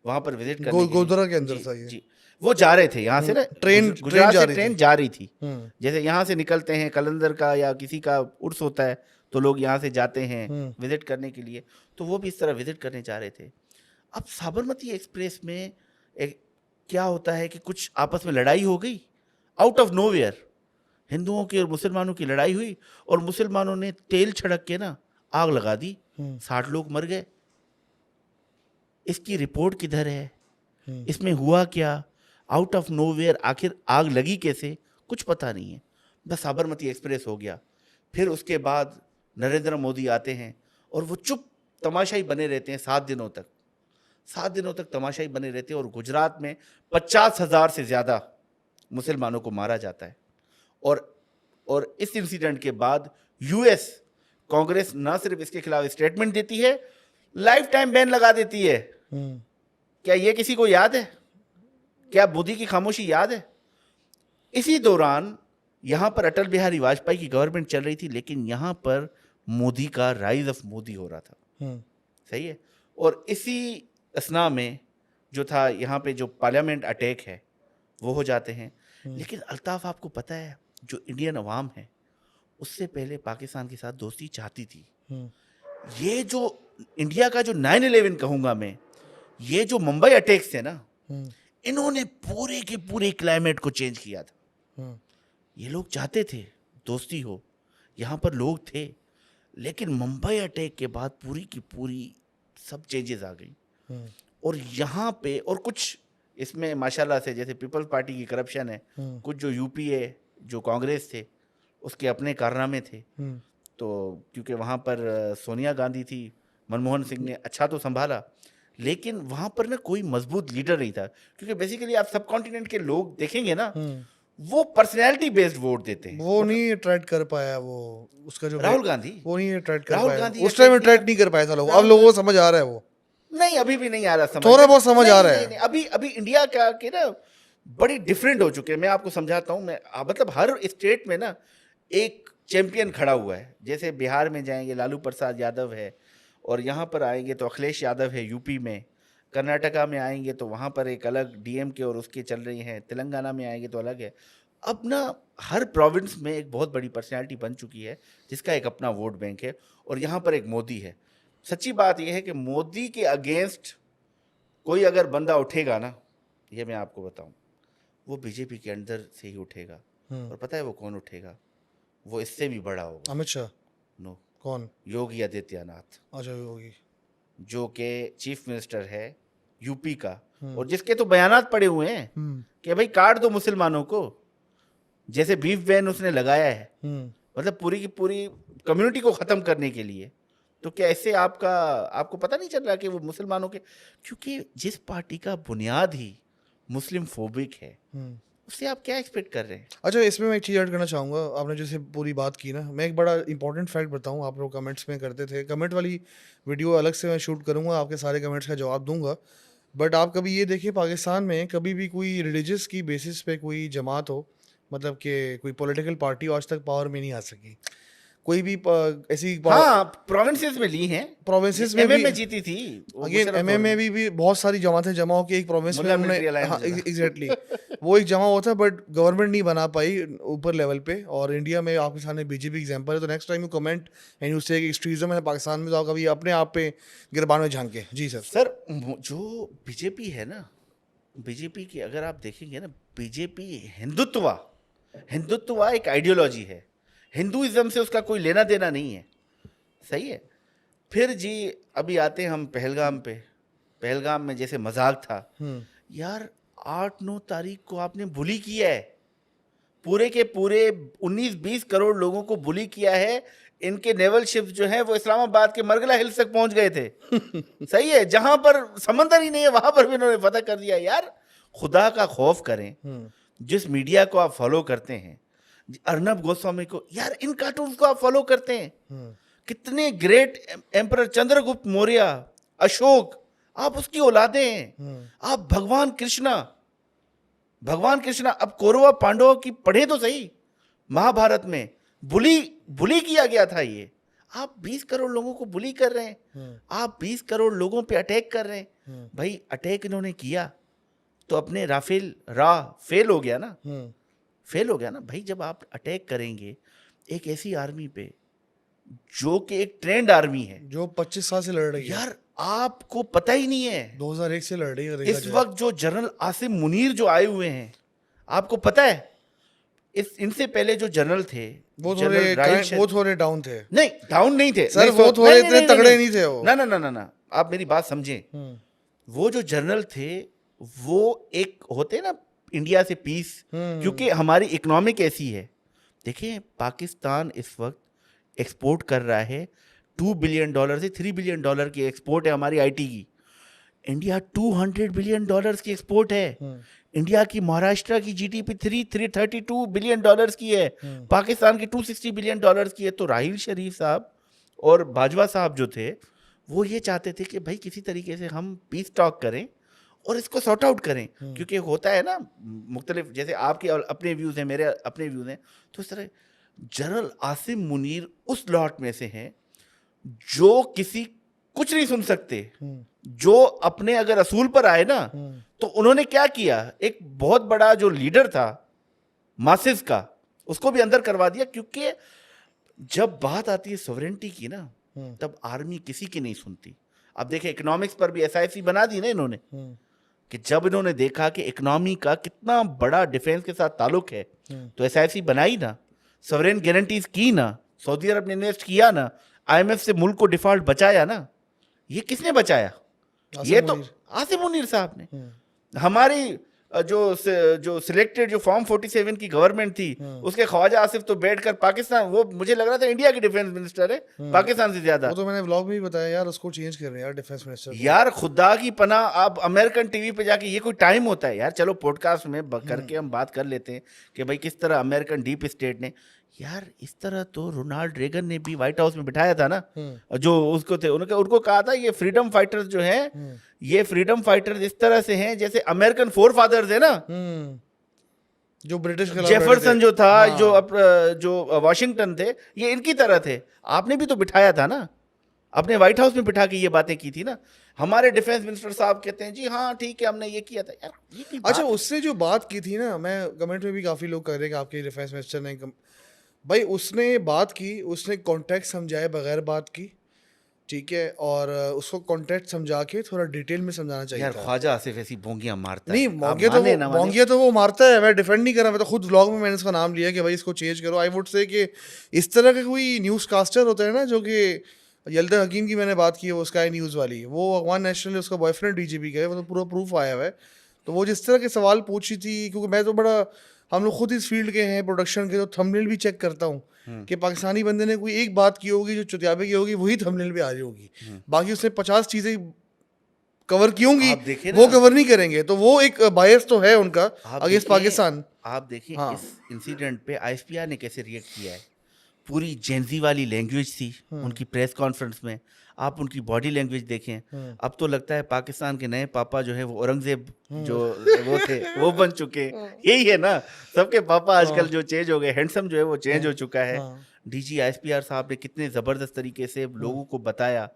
वहाँ पर विजिट करने के लिए, गोधरा के अंदर जी, था ये। जी, वो जा रहे थे यहाँ से ना, गुजरात से ट्रेन जा रही थी। जैसे यहाँ से निकलते हैं, कलंदर का या किसी का उर्स होता है तो लोग यहाँ से जाते हैं विजिट करने के लिए, तो वो भी इस तरह विजिट करने जा रहे थे। अब साबरमती एक्सप्रेस में एक क्या होता है कि कुछ आपस में लड़ाई हो गई, आउट ऑफ नोवेयर हिंदुओं की और मुसलमानों की लड़ाई हुई, और मुसलमानों ने तेल छिड़क के ना आग लगा दी, 60 लोग मर गए। इसकी रिपोर्ट किधर है, इसमें हुआ क्या, आउट ऑफ नोवेयर आखिर आग लगी कैसे, कुछ पता नहीं है। बस साबरमती एक्सप्रेस हो गया। फिर उसके बाद नरेंद्र मोदी आते हैं और वो चुप तमाशाई बने रहते हैं 7 दिनों तक। 7 दिनों तक तमाशाई बने रहते हैं, और गुजरात में 50,000 से ज़्यादा मुसलमानों को मारा जाता है। और इस इंसिडेंट के बाद यूएस कांग्रेस ना सिर्फ इसके खिलाफ स्टेटमेंट देती है, लाइफ टाइम बैन लगा देती है। क्या ये किसी को याद है? क्या मोदी की खामोशी याद है? इसी दौरान यहाँ पर अटल बिहारी वाजपेयी की गवर्नमेंट चल रही थी, लेकिन यहाँ पर मोदी का राइज ऑफ मोदी हो रहा था। सही है। और इसी असना में जो था, यहाँ पे जो पार्लियामेंट अटैक है वो हो जाते हैं। लेकिन अल्ताफ, आपको पता है जो इंडियन अवाम है उससे पहले पाकिस्तान के साथ दोस्ती चाहती थी। ये जो इंडिया का जो 9/11 कहूँगा मैं, ये जो मुंबई अटैक्स थे ना, इन्होंने पूरे के पूरे क्लाइमेट को चेंज किया था। ये लोग चाहते थे दोस्ती हो, यहाँ पर लोग थे, लेकिन मुंबई अटैक के बाद पूरी की पूरी सब चेंजेस आ गई। और यहाँ पे और कुछ इसमें माशाल्लाह से, जैसे पीपल्स पार्टी की करप्शन है, कुछ जो यूपीए जो कांग्रेस थे उसके अपने कारनामे थे। तो क्योंकि वहाँ पर सोनिया गांधी थी, मनमोहन सिंह ने अच्छा तो संभाला, लेकिन वहाँ पर ना कोई मजबूत लीडर नहीं था। क्योंकि बेसिकली आप सब कॉन्टिनेंट के लोग देखेंगे ना, वो पर्सनैलिटी बेस्ड वोट देते हैं। वो नहीं अट्रैक्ट कर पाया, वो उसका जो राहुल गांधी, वो नहीं अट्रैक्ट कर राहुल पाया, गांधी उस टाइम अट्रैक्ट नहीं कर पाया था लोग। अब लोगों को समझ आ रहा है, वो नहीं अभी भी नहीं आ रहा समझ, थोड़ा बहुत समझ आ रहा है। नहीं, अभी अभी इंडिया का के ना बड़ी डिफरेंट हो चुके हैं। मैं आपको समझाता हूँ। मैं मतलब हर स्टेट में ना एक चैंपियन खड़ा हुआ है। जैसे बिहार में जाएंगे लालू प्रसाद यादव है, और यहाँ पर आएंगे तो अखिलेश यादव है यूपी में। कर्नाटका में आएंगे तो वहाँ पर एक अलग डीएमके और उसके चल रही हैं। तेलंगाना में आएंगे तो अलग है। अब ना हर प्रोविंस में एक बहुत बड़ी पर्सनैलिटी बन चुकी है जिसका एक अपना वोट बैंक है, और यहाँ पर एक मोदी है। सच्ची बात यह है कि मोदी के अगेंस्ट कोई अगर बंदा उठेगा ना, ये मैं आपको बताऊं, वो बीजेपी के अंदर से ही उठेगा। और पता है वो कौन उठेगा? वो इससे भी बड़ा होगा। अमित शाह? नो। कौन? योगी आदित्यनाथ। अच्छा, योगी, जो के चीफ मिनिस्टर है यूपी का, और जिसके तो बयानात पड़े हुए हैं कि भाई काट दो मुसलमानों को, जैसे बीफ बैन उसने लगाया है, मतलब पूरी की पूरी कम्युनिटी को खत्म करने के लिए। तो क्या ऐसे आपको पता नहीं चल रहा कि वो मुसलमानों के, क्योंकि जिस पार्टी का बुनियाद ही मुस्लिम फोबिक है, उससे आप क्या एक्सपेक्ट कर रहे हैं? अच्छा, इसमें मैं एक चीज़ ऐड करना चाहूँगा। आपने जैसे पूरी बात की ना, मैं एक बड़ा इंपॉर्टेंट फैक्ट बताऊँ। आप लोग कमेंट्स में करते थे, कमेंट वाली वीडियो अलग से मैं शूट करूँगा, आपके सारे कमेंट्स का जवाब दूंगा। बट आप कभी ये देखिए, पाकिस्तान में कभी भी कोई रिलीजियस की बेसिस पे कोई जमात हो, मतलब कि कोई पॉलिटिकल पार्टी आज तक पावर में नहीं आ सकी। कोई भी ऐसी हाँ, प्रोविंसेस में ली हैं, प्रोविंसेस में एमएम भी में जीती थी। अगेन एमएम में भी बहुत सारी जमातें जमा होकर एक प्रोविंस में उन्होंने, हाँ एग्जैक्टली, वो एक जमा होता है, बट गवर्नमेंट नहीं बना पाई ऊपर लेवल पे। और इंडिया में आपके सामने बीजेपी एग्जांपल है। तो next time you comment and you से एक्सट्रीमिज्म है पाकिस्तान में, तो आप कभी अपने आप पे गिरबान में झांके। जी सर, जो बीजेपी है ना, बीजेपी की अगर आप देखेंगे ना, बीजेपी हिंदुत्व एक आइडियोलॉजी है। हिंदुइज्म से उसका कोई लेना देना नहीं है। सही है। फिर जी अभी आते हैं हम पहलगाम पे। पहलगाम में जैसे मजाक था यार, 8-9 तारीख को आपने बुली किया है, पूरे के पूरे 19-20 करोड़ लोगों को बुली किया है। इनके नेवल शिप्स जो हैं वो इस्लामाबाद के मरगला हिल्स तक पहुंच गए थे। सही है, जहां पर समंदर ही नहीं है वहां पर भी इन्होंने फतह कर दिया। यार खुदा का खौफ करें। जिस मीडिया को आप फॉलो करते हैं, अर्नब गोस्वामी को, यार इन कार्टून्स को आप फॉलो करते हैं, कितने ग्रेट एम्परर चंद्रगुप्त मौर्य, अशोक, आप उसकी औलादे हैं। आप भगवान कृष्णा, अब कौरव पांडवों की पढ़े तो सही, महाभारत में बुली किया गया था। ये आप 20 करोड़ लोगों को बुली कर रहे हैं, आप 20 करोड़ लोगों पे अटैक कर रहे हैं। भाई अटैक इन्होंने किया तो अपने फेल हो गया ना भाई। जब आप अटैक करेंगे एक ऐसी आर्मी पे जो कि एक ट्रेंड आर्मी है, जो 25 साल से लड़ रही है, यार आपको पता ही नहीं है 2001 से लड़ रही है इस वक्त। जो जनरल आसिम मुनीर जो आए हुए हैं, आपको पता है इनसे पहले जो जनरल थे वो थोड़े डाउन थे। नहीं, डाउन नहीं थे सर, वो थोड़े इतने तगड़े नहीं थे वो। ना, आप मेरी बात समझें। वो जो जनरल थे वो एक होते ना इंडिया से पीस, क्योंकि हमारी इकोनॉमिक ऐसी है। देखिए पाकिस्तान इस वक्त एक्सपोर्ट कर रहा है $2 बिलियन से $3 बिलियन की एक्सपोर्ट है हमारी आईटी की। इंडिया $200 बिलियन की एक्सपोर्ट है। इंडिया की महाराष्ट्र की जीडीपी 332 बिलियन डॉलर्स की है, पाकिस्तान की 260 बिलियन डॉलर्स की है। तो राहिल शरीफ साहब और बाजवा साहब जो थे वो ये चाहते थे कि भाई किसी तरीके से हम पीस टॉक करें और इसको सॉर्ट आउट करें, क्योंकि होता है ना मुख्तलिफ, जैसे आपके अपने व्यूज़ हैं, मेरे अपने व्यूज़ हैं, तो इस तरह जनरल आसिम मुनीर उस लॉट में से हैं जो किसी कुछ नहीं सुन सकते, जो अपने अगर असूल पर आए ना, तो उन्होंने क्या किया, एक बहुत बड़ा जो लीडर था मासिस का, उसको भी अंदर करवा दिया, क्योंकि जब बात आती है सॉवरेनिटी की ना, तब आर्मी किसी की नहीं सुनती। अब देखें, इकोनॉमिक्स पर भी एसआईसी बना दी ना इन्होंने, कि जब इन्होंने देखा कि इकोनॉमी का कितना बड़ा डिफेंस के साथ ताल्लुक है, तो एसआईसी बनाई ना, सॉवरेन गारंटीज की ना, सऊदी अरब ने इन्वेस्ट किया ना, आईएमएफ से मुल्क को डिफॉल्ट बचाया ना। ये किसने बचाया? ये तो आसिम मुनीर साहब ने। हमारी जो सिलेक्टेड जो फॉर्म 47 की गवर्नमेंट थी, उसके ख्वाजा आसिफ तो बैठकर पाकिस्तान, वो मुझे लग रहा था इंडिया के डिफेंस मिनिस्टर है पाकिस्तान से ज्यादा। वो तो मैंने व्लॉग में भी बताया यार, उसको चेंज कर रहे हैं यार डिफेंस मिनिस्टर। यार खुदा की पनाह, आप अमेरिकन टीवी पे जाके, ये कोई टाइम होता है यार? चलो पॉडकास्ट में करके हम बात कर लेते हैं कि भाई किस तरह अमेरिकन डीप स्टेट ने, यार इस तरह तो रोनाल्ड रेगन ने भी व्हाइट हाउस में बिठाया था ना, जो उसको थे, उनको कहा था ये फ्रीडम फाइटर्स जो हैं, ये फ्रीडम फाइटर्स इस तरह से हैं जैसे अमेरिकन फोर फादर्स है ना, जो ब्रिटिश जेफरसन जो था, जो वाशिंगटन थे, ये इनकी तरह थे। आपने भी तो बिठाया था ना, अपने व्हाइट हाउस में बिठा के ये बातें की थी ना। हमारे डिफेंस मिनिस्टर साहब कहते हैं जी हाँ ठीक है हमने ये किया था। यार ये अच्छा, उसने जो बात की थी ना, मैं कमेंट में भी काफी लोग कह रहे हैं कि आपके डिफेंस मिनिस्टर ने भाई उसने बात की, उसने कॉन्टेक्स्ट समझाए बगैर बात की, ठीक है, और उसको कॉन्टेक्स्ट समझा के थोड़ा डिटेल में समझाना चाहिए यार। ख्वाजा आसिफ ऐसी बोंगियां मारता नहीं, है। मोंगिया तो वो मारता है, मैं डिफेंड नहीं कर रहा, मैं तो खुद व्लॉग में मैंने इसका नाम लिया कि भाई इसको चेंज करो। आई वुड से कि इस तरह का कोई न्यूज़ कास्टर होता है ना, जो कि यल्दा हकीम की मैंने बात की है, वो स्काई न्यूज़ वाली, वो अगवान नेशनल, उसका बॉयफ्रेंड डीजीपी का है, वो तो पूरा प्रूफ आया हुआ है। तो वो जिस तरह के सवाल पूछी थी, क्योंकि मैं तो बड़ा, हम लोग खुद इस फील्ड के हैं प्रोडक्शन के, तो थंबनेल भी चेक करता हूँ कि पाकिस्तानी बंदे ने कोई एक बात की होगी जो चुतियाबे की होगी, वही थंबनेल पे आ रही होगी, बाकी उसने 50 चीज़ें कवर की होंगी, वो कवर नहीं करेंगे। तो वो एक बायस तो है उनका अगेंस्ट पाकिस्तान। आप देखिए इस इंसिडेंट पे आईएसपीआर ने कैसे रिएक्ट किया है। पूरी जेंजी वाली लैंग्वेज थी उनकी प्रेस कॉन्फ्रेंस में, आप उनकी बॉडी लैंग्वेज देखें। अब तो लगता है पाकिस्तान के नए पापा जो है वो औरंगजेब जो वो थे वो बन चुके। यही है ना, सबके पापा आजकल जो चेंज हो गए, हैंडसम जो है वो चेंज हो चुका है। डीजी आईएसपीआर साहब ने कितने ज़बरदस्त तरीके से लोगों को बताया,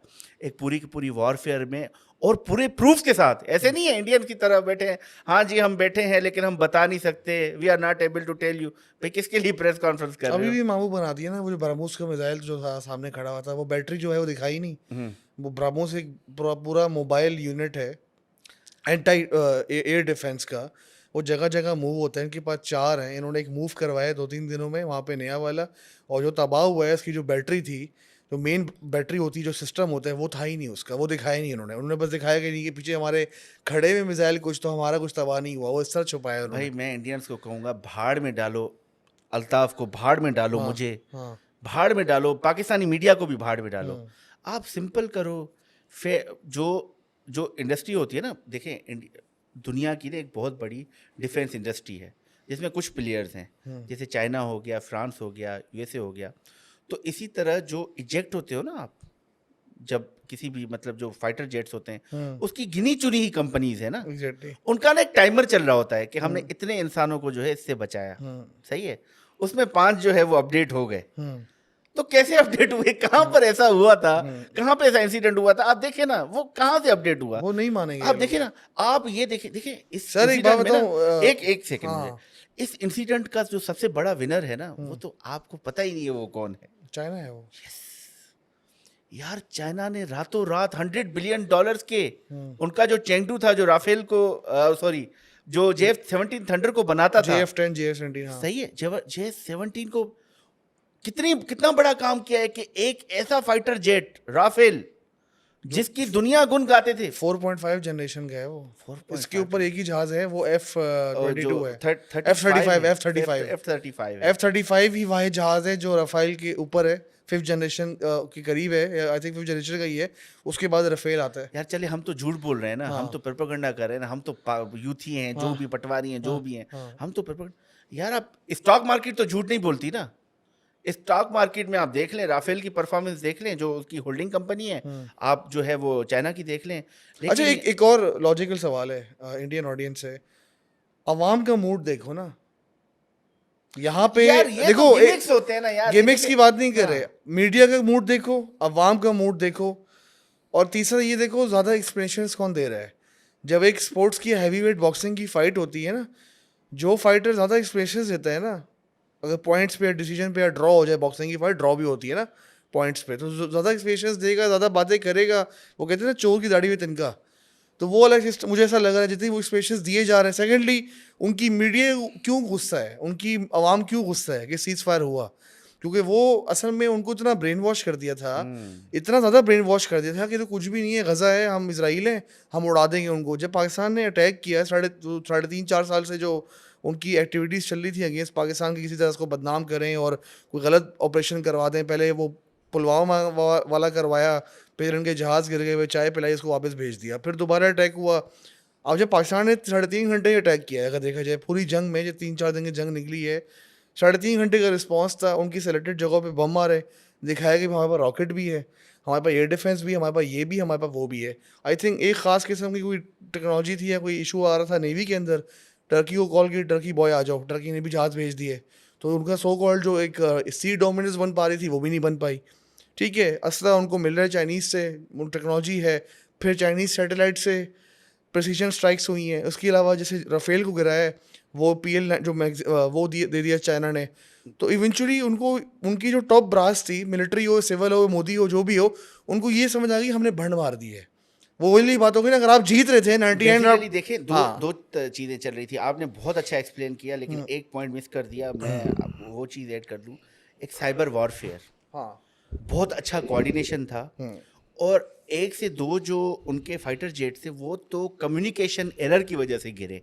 एक पूरी की पूरी वॉरफेयर में, और पूरे प्रूफ के साथ। ऐसे नहीं है इंडियन की तरह बैठे हैं, हाँ जी हम बैठे हैं लेकिन हम बता नहीं सकते, we are not able to tell you. भाई किसके लिए प्रेस कॉन्फ्रेंस कर रहे हो? अभी भी मामू बना दिया ना, वो जो ब्रह्मोस का मिसाइल जो था सामने खड़ा हुआ था, वो बैटरी जो है वो दिखाई नहीं। वो ब्रह्मोस एक पूरा मोबाइल यूनिट है एंटी एयर डिफेंस का, वो जगह जगह मूव होता है। इनके पास 4 हैं, इन्होंने एक मूव करवाया 2-3 दिनों में वहाँ पे नया वाला, और जो तबाह हुआ है इसकी जो बैटरी थी, जो मेन बैटरी होती है, जो सिस्टम होता है, वो था ही नहीं उसका, वो दिखाया नहीं उन्होंने बस दिखाया कि नहीं कि पीछे हमारे खड़े में मिसाइल कुछ, तो हमारा कुछ तबाह नहीं हुआ, वो इस तरह छुपाया उन्होंने। भाई मैं इंडियंस को कहूँगा भाड़ में डालो, अल्ताफ को भाड़ में डालो, मुझे भाड़ में डालो, पाकिस्तानी मीडिया को भी भाड़ में डालो। आप सिंपल करो, जो इंडस्ट्री होती है ना, देखें दुनिया की ना एक बहुत बड़ी डिफेंस इंडस्ट्री है जिसमें कुछ प्लेयर्स हैं, जैसे चाइना हो गया, फ्रांस हो गया, यूएसए हो गया। तो इसी तरह जो इजेक्ट होते हो ना आप, जब किसी भी मतलब जो फाइटर जेट्स होते हैं, उसकी गिनी चुनी ही कंपनीज है ना, उनका ना एक टाइमर चल रहा होता है कि हमने इतने इंसानों को जो है इससे बचाया, सही है, उसमें 5 जो है वो अपडेट हो गए। तो कैसे अपडेट हुए, कहाँ पर ऐसा हुआ था, कहाँ पे ऐसा इंसिडेंट हुआ था, आप देखिए ना वो कहाँ से अपडेट हुआ, वो नहीं मानेंगे आप देखिए ना, आप ये देखिए इस सर एक बात बताऊं, एक सेकंड मुझे, इस इंसिडेंट का जो सबसे बड़ा विनर है ना, वो तो आपको पता ही नहीं है वो कौन है। चाइना है वो। यार चाइना ने रातों रात $100 बिलियन के उनका जो चेंगडू था, जो राफेल को सॉरी जो JF-17 थंडर को बनाता था, JF-10 JF-17 सही है, JF-17 को कितना बड़ा काम किया है कि एक ऐसा फाइटर जेट राफेल जिसकी दुनिया गुन गाते थे, 4.5 जनरेशन का है वो। इसके ऊपर एक ही जहाज है, वो F-22 है, F-35 ही वह जहाज है जो राफेल के ऊपर है, 5th जनरेशन के करीब है, आई थिंक 5th जनरेशन का ही है, उसके बाद राफेल आता है। यार चले हम तो झूठ बोल रहे हैं ना, हम तो प्रोपेगेंडा कर रहे हैं ना, हम तो यूथी हैं, जो भी पटवारी हैं, जो भी हैं, हम तो प्रोपेगेंडा। यार अब स्टॉक मार्केट तो झूठ नहीं बोलती ना, स्टॉक मार्केट में आप देख लें, राफेल की परफॉर्मेंस देख लें, जो उसकी होल्डिंग कंपनी है, आप जो है वो चाइना की देख लें। अच्छा, लेकिन एक और लॉजिकल सवाल है इंडियन ऑडियंस से, अवाम का मूड देखो ना यहाँ पे। यार ये देखो, तो गिमिक्स होते हैं ना यार, गिमिक्स देखिए की बात नहीं कर हाँ। रहे, मीडिया का मूड देखो, अवाम का मूड देखो, और तीसरा ये देखो ज़्यादा एक्सप्लेनेशंस कौन दे रहा है। जब एक स्पोर्ट्स की हैवीवेट बॉक्सिंग की फाइट होती है ना, जो फाइटर ज़्यादा एक्सप्लेनेशंस देता है ना, अगर पॉइंट्स पे या डिसीजन पे या ड्रॉ हो जाए, बॉक्सिंग की फाइट ड्रॉ भी होती है ना पॉइंट्स पे, तो ज़्यादा एक्सप्लेनेशंस देगा, ज़्यादा बातें करेगा, वो कहते हैं ना चोर की दाढ़ी में तिनका, तो वो अलग सिस्टम मुझे ऐसा लग रहा है जितनी वो एक्सप्रेशंस दिए जा रहे हैं। सेकेंडली, उनकी मीडिया क्यों गुस्सा है, उनकी आवाम क्यों गुस्सा है कि सीज फायर हुआ, क्योंकि वो असल में उनको इतना ब्रेन वॉश कर दिया था, इतना ज़्यादा ब्रेन वॉश कर दिया था कि तो कुछ भी नहीं है, गज़ा है, हम इसराइल हैं, हम उड़ा देंगे उनको। जब पाकिस्तान ने अटैक किया 3.5-4 साल से जो उनकी एक्टिविटीज़ चल रही थी अगेंस्ट पाकिस्तान की, किसी तरह उसको बदनाम करें और कोई गलत ऑपरेशन करवा दें, पहले वो पुलवामा वाला करवाया, फिर इनके जहाज़ गिर गए, वे चाय पिलाई, इसको वापस भेज दिया, फिर दोबारा अटैक हुआ। अब जब पाकिस्तान ने 3.5 घंटे अटैक किया है, अगर देखा जाए पूरी जंग में, जो 3-4 दिन की जंग निकली है, 3.5 घंटे का रिस्पॉन्स था, उनकी सेलेक्टेड जगहों पे बम मारे, दिखाया कि हमारे पास रॉकेट भी है, हमारे पास एयर डिफेंस भी है, हमारे पास ये भी है, हमारे पास वो भी है। आई थिंक एक ख़ास किस्म की कोई टेक्नोलॉजी थी या कोई इशू आ रहा था नेवी के अंदर, टर्की को कॉल की, टर्की बॉय आ जाओ, टर्की ने भी जहाज़ भेज दिए, तो उनका सो कॉल्ड जो एक सी डोमिनेंस बन पा रही थी वो भी नहीं बन पाई। ठीक है, असला उनको मिल रहा है चाइनीज़ से, टेक्नोलॉजी है, फिर चाइनीज़ सैटेलाइट से प्रेसिजन स्ट्राइक्स हुई हैं। उसके अलावा जैसे राफेल को गिराया है, वो PL जो वो दे दिया चाइना ने, तो इवेंचुअली उनको, उनकी जो टॉप ब्रास थी, मिलिट्री हो, सिविल हो, मोदी हो, जो भी हो, उनको ये समझ आ गई हमने भंड मार दी है। वो वही बात हो गई ना, अगर आप जीत रहे थे 99 बेसिकली देखिए दो हाँ दो चीज़ें चल रही थी, आपने बहुत अच्छा एक्सप्लेन किया, लेकिन एक पॉइंट मिस कर दिया, मैं आपको वो चीज़ ऐड कर दूं। एक साइबर वॉरफेयर, हाँ बहुत अच्छा कोऑर्डिनेशन था, और 1 से 2 जो उनके फाइटर जेट थे वो तो कम्युनिकेशन एरर की वजह से गिरे।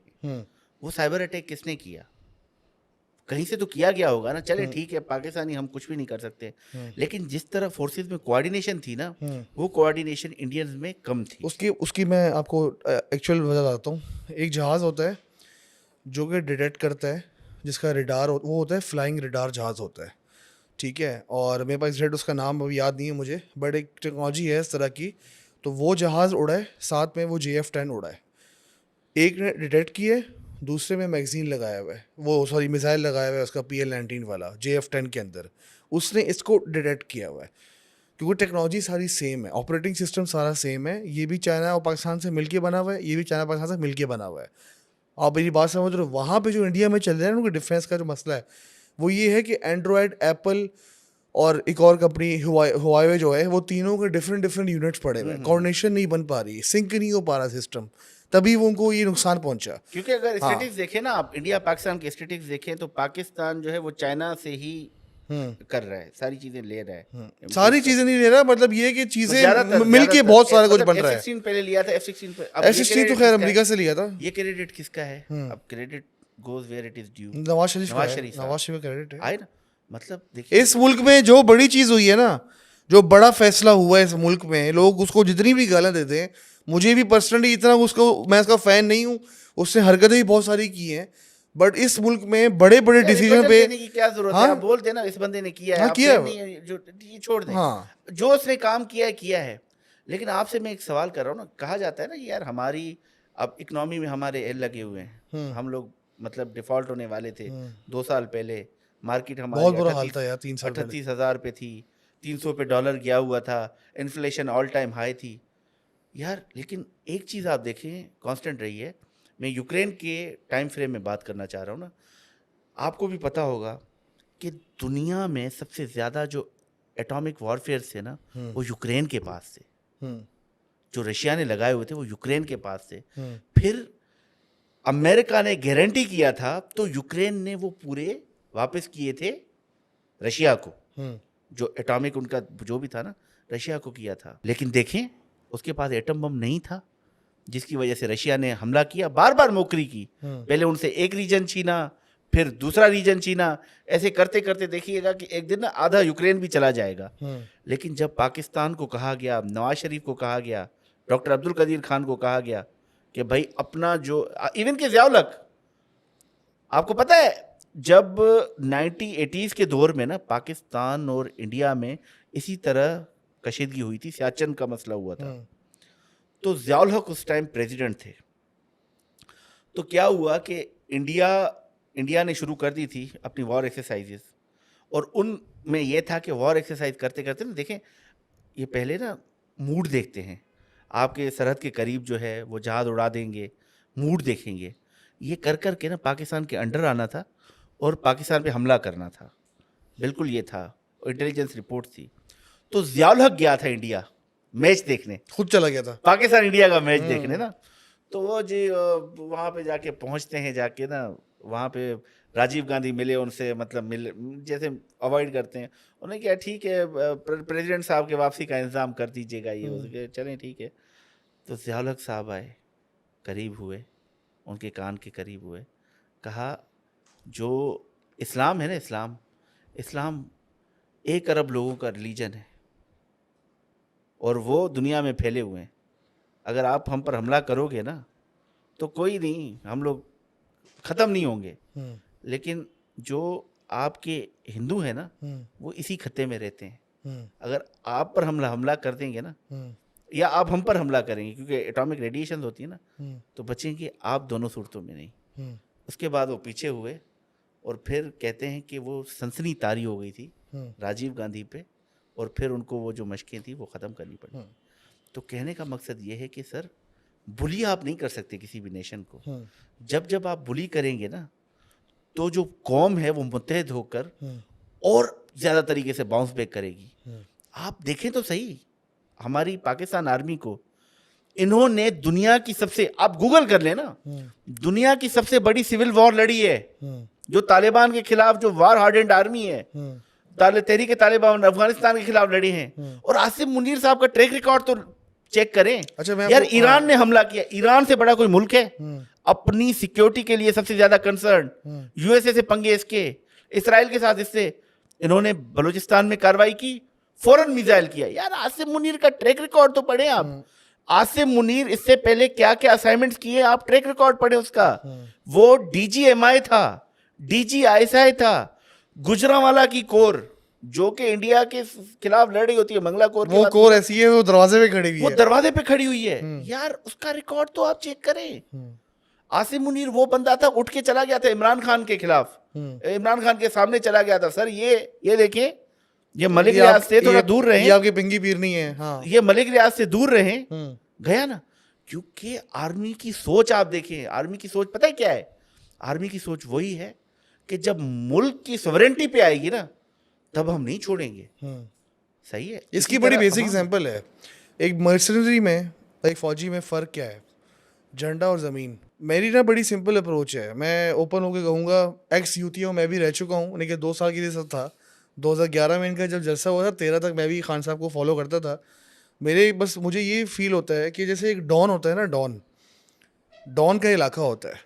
वो साइबर अटैक किसने किया? कहीं से तो किया गया होगा ना। चले ठीक है, पाकिस्तानी हम कुछ भी नहीं कर सकते, लेकिन जिस तरह फोर्सेस में कोऑर्डिनेशन थी ना, वो कोऑर्डिनेशन इंडियंस में कम थी। उसकी मैं आपको एक्चुअल वजह बताता हूँ। एक जहाज़ होता है जो कि डिटेक्ट करता है, जिसका रिडार वो होता है, फ्लाइंग रिडार जहाज़ होता है, ठीक है, और मेरे पास एग्जैक्ट उसका नाम अभी याद नहीं है मुझे, बट एक टेक्नोलॉजी है इस तरह की। तो वो जहाज़ उड़ा है, साथ में वो JF-10 उड़ा है, एक ने डिटेक्ट किया है, दूसरे में मैगजीन लगाया हुआ है, वो सॉरी मिसाइल लगाया हुआ है उसका PL-19 वाला JF-10 के अंदर, उसने इसको डिटेक्ट किया हुआ है, क्योंकि टेक्नोलॉजी सारी सेम है, ऑपरेटिंग सिस्टम सारा सेम है, ये भी चाइना और पाकिस्तान से मिलके बना हुआ है, ये भी चाइना पाकिस्तान से मिलके बना हुआ है। आप मेरी बात समझ रहे हो? वहाँ पे जो इंडिया में चल रहा है ना, उनके डिफेंस का जो मसला है वो ये है कि एंड्रॉयड, एप्पल और एक और कंपनी हुआवे जो है, वो तीनों के डिफरेंट यूनिट्स पड़े हुए हैं, कोऑर्डिनेशन नहीं बन पा रही, सिंक नहीं हो पा रहा सिस्टम, तभी वो उनको ये नुकसान पहुंचा। क्योंकि अगर स्टेटिक्स देखें ना, आप इंडिया पाकिस्तान के स्टेटिक्स देखें, तो पाकिस्तान जो है वो चाइना से ही कर रहा है, सारी चीजें ले रहा है। सारी चीजें नहीं ले रहा, मतलब ये कि चीजें ज्यादातर मिलके बहुत सारा कुछ बन रहा है। F-16 पहले लिया था, F-16 पे, अब F-16 तो खैर अमेरिका से लिया था। ये क्रेडिट किसका है? अब credit goes where it is due, Nawaz Sharif का है, शरीफ नवाज शरीफ का क्रेडिट है। आए ना, मतलब देखिए इस मुल्क में जो बड़ी चीज हुई है ना, जो बड़ा फैसला हुआ है इस मुल्क में, लोग उसको जितनी भी गालियां देते हैं, मुझे भी पर्सनली इतना उसको, मैं उसका फैन नहीं हूँ, उसने हरकतें भी बहुत सारी की हैं, बट इस मुल्क में बड़े बड़े डिसीजन पे देने की क्या जरूरत है? आप बोल देना इस बंदे ने किया है, हाँ, आप किया नहीं है, जो ये छोड़ दें, हाँ, जो उसने काम किया है। लेकिन आपसे मैं एक सवाल कर रहा हूँ ना, कहा जाता है ना कि यार हमारी अब इकोनॉमी में हमारे एल लगे हुए हैं, हम लोग मतलब डिफॉल्ट होने वाले थे 2 साल पहले, मार्केट बहुत हमारी बुरा हाल था यार 3 साल पहले। 38,000 पे थी, 300 पे डॉलर गया हुआ था, इन्फ्लेशन ऑल टाइम हाई थी यार। लेकिन एक चीज़ आप देखें कांस्टेंट रही है, मैं यूक्रेन के टाइम फ्रेम में बात करना चाह रहा हूँ ना, आपको भी पता होगा कि दुनिया में सबसे ज़्यादा जो एटॉमिक वॉरफेयर थे ना, वो यूक्रेन के पास थे, जो रशिया ने लगाए हुए थे वो यूक्रेन के पास थे। फिर अमेरिका ने गारंटी किया था, तो यूक्रेन ने वो पूरे वापस किए थे रशिया को, जो एटॉमिक उनका जो भी था ना, रशिया को किया था। लेकिन देखें उसके पास एटम बम नहीं था, जिसकी वजह से रशिया ने हमला किया, बार बार मौकरी की, पहले उनसे एक रीजन छीना, फिर दूसरा रीजन छीना, ऐसे करते करते देखिएगा कि एक दिन ना आधा यूक्रेन भी चला जाएगा। लेकिन जब पाकिस्तान को कहा गया, नवाज शरीफ को कहा गया, डॉक्टर अब्दुल कदीर खान को कहा गया कि भाई अपना जो, इवन के ज़ियाउल हक, आपको पता है जब 1980s के दौर में ना पाकिस्तान और इंडिया में इसी तरह कशीदगी हुई थी, सियाचिन का मसला हुआ था, तो ज़ियाउल हक उस टाइम प्रेसिडेंट थे। तो क्या हुआ कि इंडिया ने शुरू कर दी थी अपनी वॉर एक्सरसाइजेस, और उनमें यह था कि वॉर एक्सरसाइज करते करते ना, देखें ये पहले ना मूड देखते हैं, आपके सरहद के करीब जो है वो जहाज़ उड़ा देंगे, मूड देखेंगे, ये कर कर के ना पाकिस्तान के अंडर आना था और पाकिस्तान पे हमला करना था, बिल्कुल ये था, इंटेलिजेंस रिपोर्ट थी। तो ज़ियाउल हक गया था इंडिया मैच देखने, खुद चला गया था पाकिस्तान इंडिया का मैच देखने ना। तो वो जी वहाँ पे जाके पहुँचते हैं, जाके ना वहाँ पे राजीव गांधी मिले उनसे, मतलब मिले जैसे अवॉइड करते हैं, उन्होंने कहा ठीक है प्रेसिडेंट साहब के वापसी का इंतज़ाम कर दीजिएगा, ये उसके चलें ठीक है। तो ज़ियाउल हक साहब आए, करीब हुए, उनके कान के करीब हुए, कहा जो इस्लाम है ना, इस्लाम 1 अरब लोगों का रिलीजन है और वो दुनिया में फैले हुए हैं, अगर आप हम पर हमला करोगे ना तो कोई नहीं, हम लोग ख़त्म नहीं होंगे, लेकिन जो आपके हिंदू हैं ना वो इसी खत्ते में रहते हैं, अगर आप पर हमला कर देंगे ना, या आप हम पर हमला करेंगे, क्योंकि एटॉमिक रेडिएशन होती है ना, तो बचेंगे आप दोनों सूरतों में नहीं। उसके बाद वो पीछे हुए और फिर कहते हैं कि वो सनसनी तारी हो गई थी राजीव गांधी पे, और फिर उनको वो जो मशकें थी वो ख़त्म करनी पड़ी। तो कहने का मकसद ये है कि सर, बुली आप नहीं कर सकते किसी भी नेशन को। जब आप बुली करेंगे ना, तो जो कौम है वो मुत्तहद होकर और ज़्यादा तरीके से बाउंस बैक करेगी। आप देखें तो सही, हमारी पाकिस्तान आर्मी को इन्होंने दुनिया की सबसे, आप गूगल कर लेना, दुनिया की सबसे बड़ी सिविल वॉर लड़ी है, जो तालिबान के खिलाफ, जो वार हार्डेंड आर्मी है, तहरीक तालिबान अफगानिस्तान के खिलाफ लड़ी हैं। और आसिम मुनीर साहब का ट्रैक रिकॉर्ड तो चेक करें। अच्छा, यार ईरान ने हमला किया, ईरान से बड़ा कोई मुल्क है? अपनी सिक्योरिटी के लिए सबसे ज्यादा कंसर्न, यूएसए से पंगे इसके, इसराइल के साथ इससे, इन्होंने बलूचिस्तान में कार्रवाई की, फौरन मिसाइल किया। यार आसिम मुनीर का ट्रैक रिकॉर्ड तो पढ़े आप, आसिम मुनीर इससे पहले क्या क्या असाइनमेंट्स किए आप ट्रैक रिकॉर्ड पढ़े उसका। वो डीजीएमआई था, डीजीआईएसआई था, गुजरांवाला की कोर जो कि इंडिया के खिलाफ लड़ रही होती है, मंगला कोर, वो कोर ऐसी है वो दरवाजे पे खड़ी हुई है, वो दरवाजे पे खड़ी हुई है। यार उसका रिकॉर्ड तो आप चेक करें। आसिम मुनीर वो बंदा था, उठ के चला गया था इमरान खान के खिलाफ, इमरान खान के सामने चला गया था। सर ये देखें, ये मलिक रियाज से थोड़ा दूर रहे, ये आपके पिंगी पीर नहीं है। हाँ, ये मलिक रियाज से दूर रहे, गया ना, क्योंकि आर्मी की सोच आप देखें, आर्मी की सोच पता है क्या है? आर्मी की सोच वही है कि जब मुल्क की सॉवरेनिटी पे आएगी ना, तब हम नहीं छोड़ेंगे। सही है। इसकी बड़ी बेसिक एग्जांपल है, एक मर्सनरी में, एक फौजी में फ़र्क क्या है? झंडा और ज़मीन। मेरी ना बड़ी सिंपल अप्रोच है, मैं ओपन होकर कहूँगा, एक्स यूथी हूँ, मैं भी रह चुका हूँ, लेकिन 2 साल के लिए सब था। 2011 में इनका जब जलसा हुआ था, 13 तक मैं भी खान साहब को फॉलो करता था। मुझे ये फील होता है कि जैसे एक डॉन होता है ना, डॉन का इलाका होता है,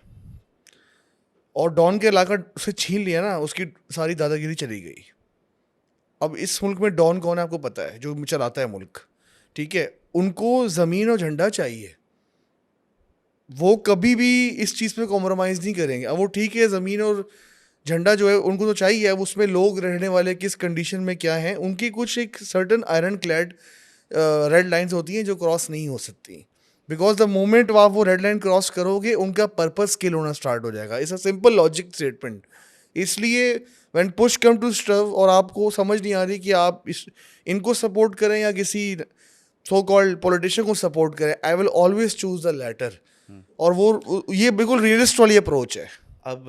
और डॉन का इलाका उसे छीन लिया ना, उसकी सारी दादागिरी चली गई। अब इस मुल्क में डॉन कौन है आपको पता है, जो चलाता है मुल्क, ठीक है? उनको ज़मीन और झंडा चाहिए, वो कभी भी इस चीज़ पे कॉम्प्रोमाइज़ नहीं करेंगे। अब वो ठीक है, ज़मीन और झंडा जो है उनको तो चाहिए, अब उसमें लोग रहने वाले किस कंडीशन में क्या हैं, उनकी कुछ एक certain iron clad red lines होती हैं जो क्रॉस नहीं हो सकती, बिकॉज द मोमेंट आप वो रेड लाइन क्रॉस करोगे, उनका पर्पस किल होना स्टार्ट हो जाएगा। It's a simple logic statement. इसलिए when push come to shove और आपको समझ नहीं आ रही कि आप इनको सपोर्ट करें या किसी सो कॉल्ड पॉलिटिशियन को सपोर्ट करें, I will always choose the latter. और वो ये बिल्कुल रियलिस्ट वाली अप्रोच है। अब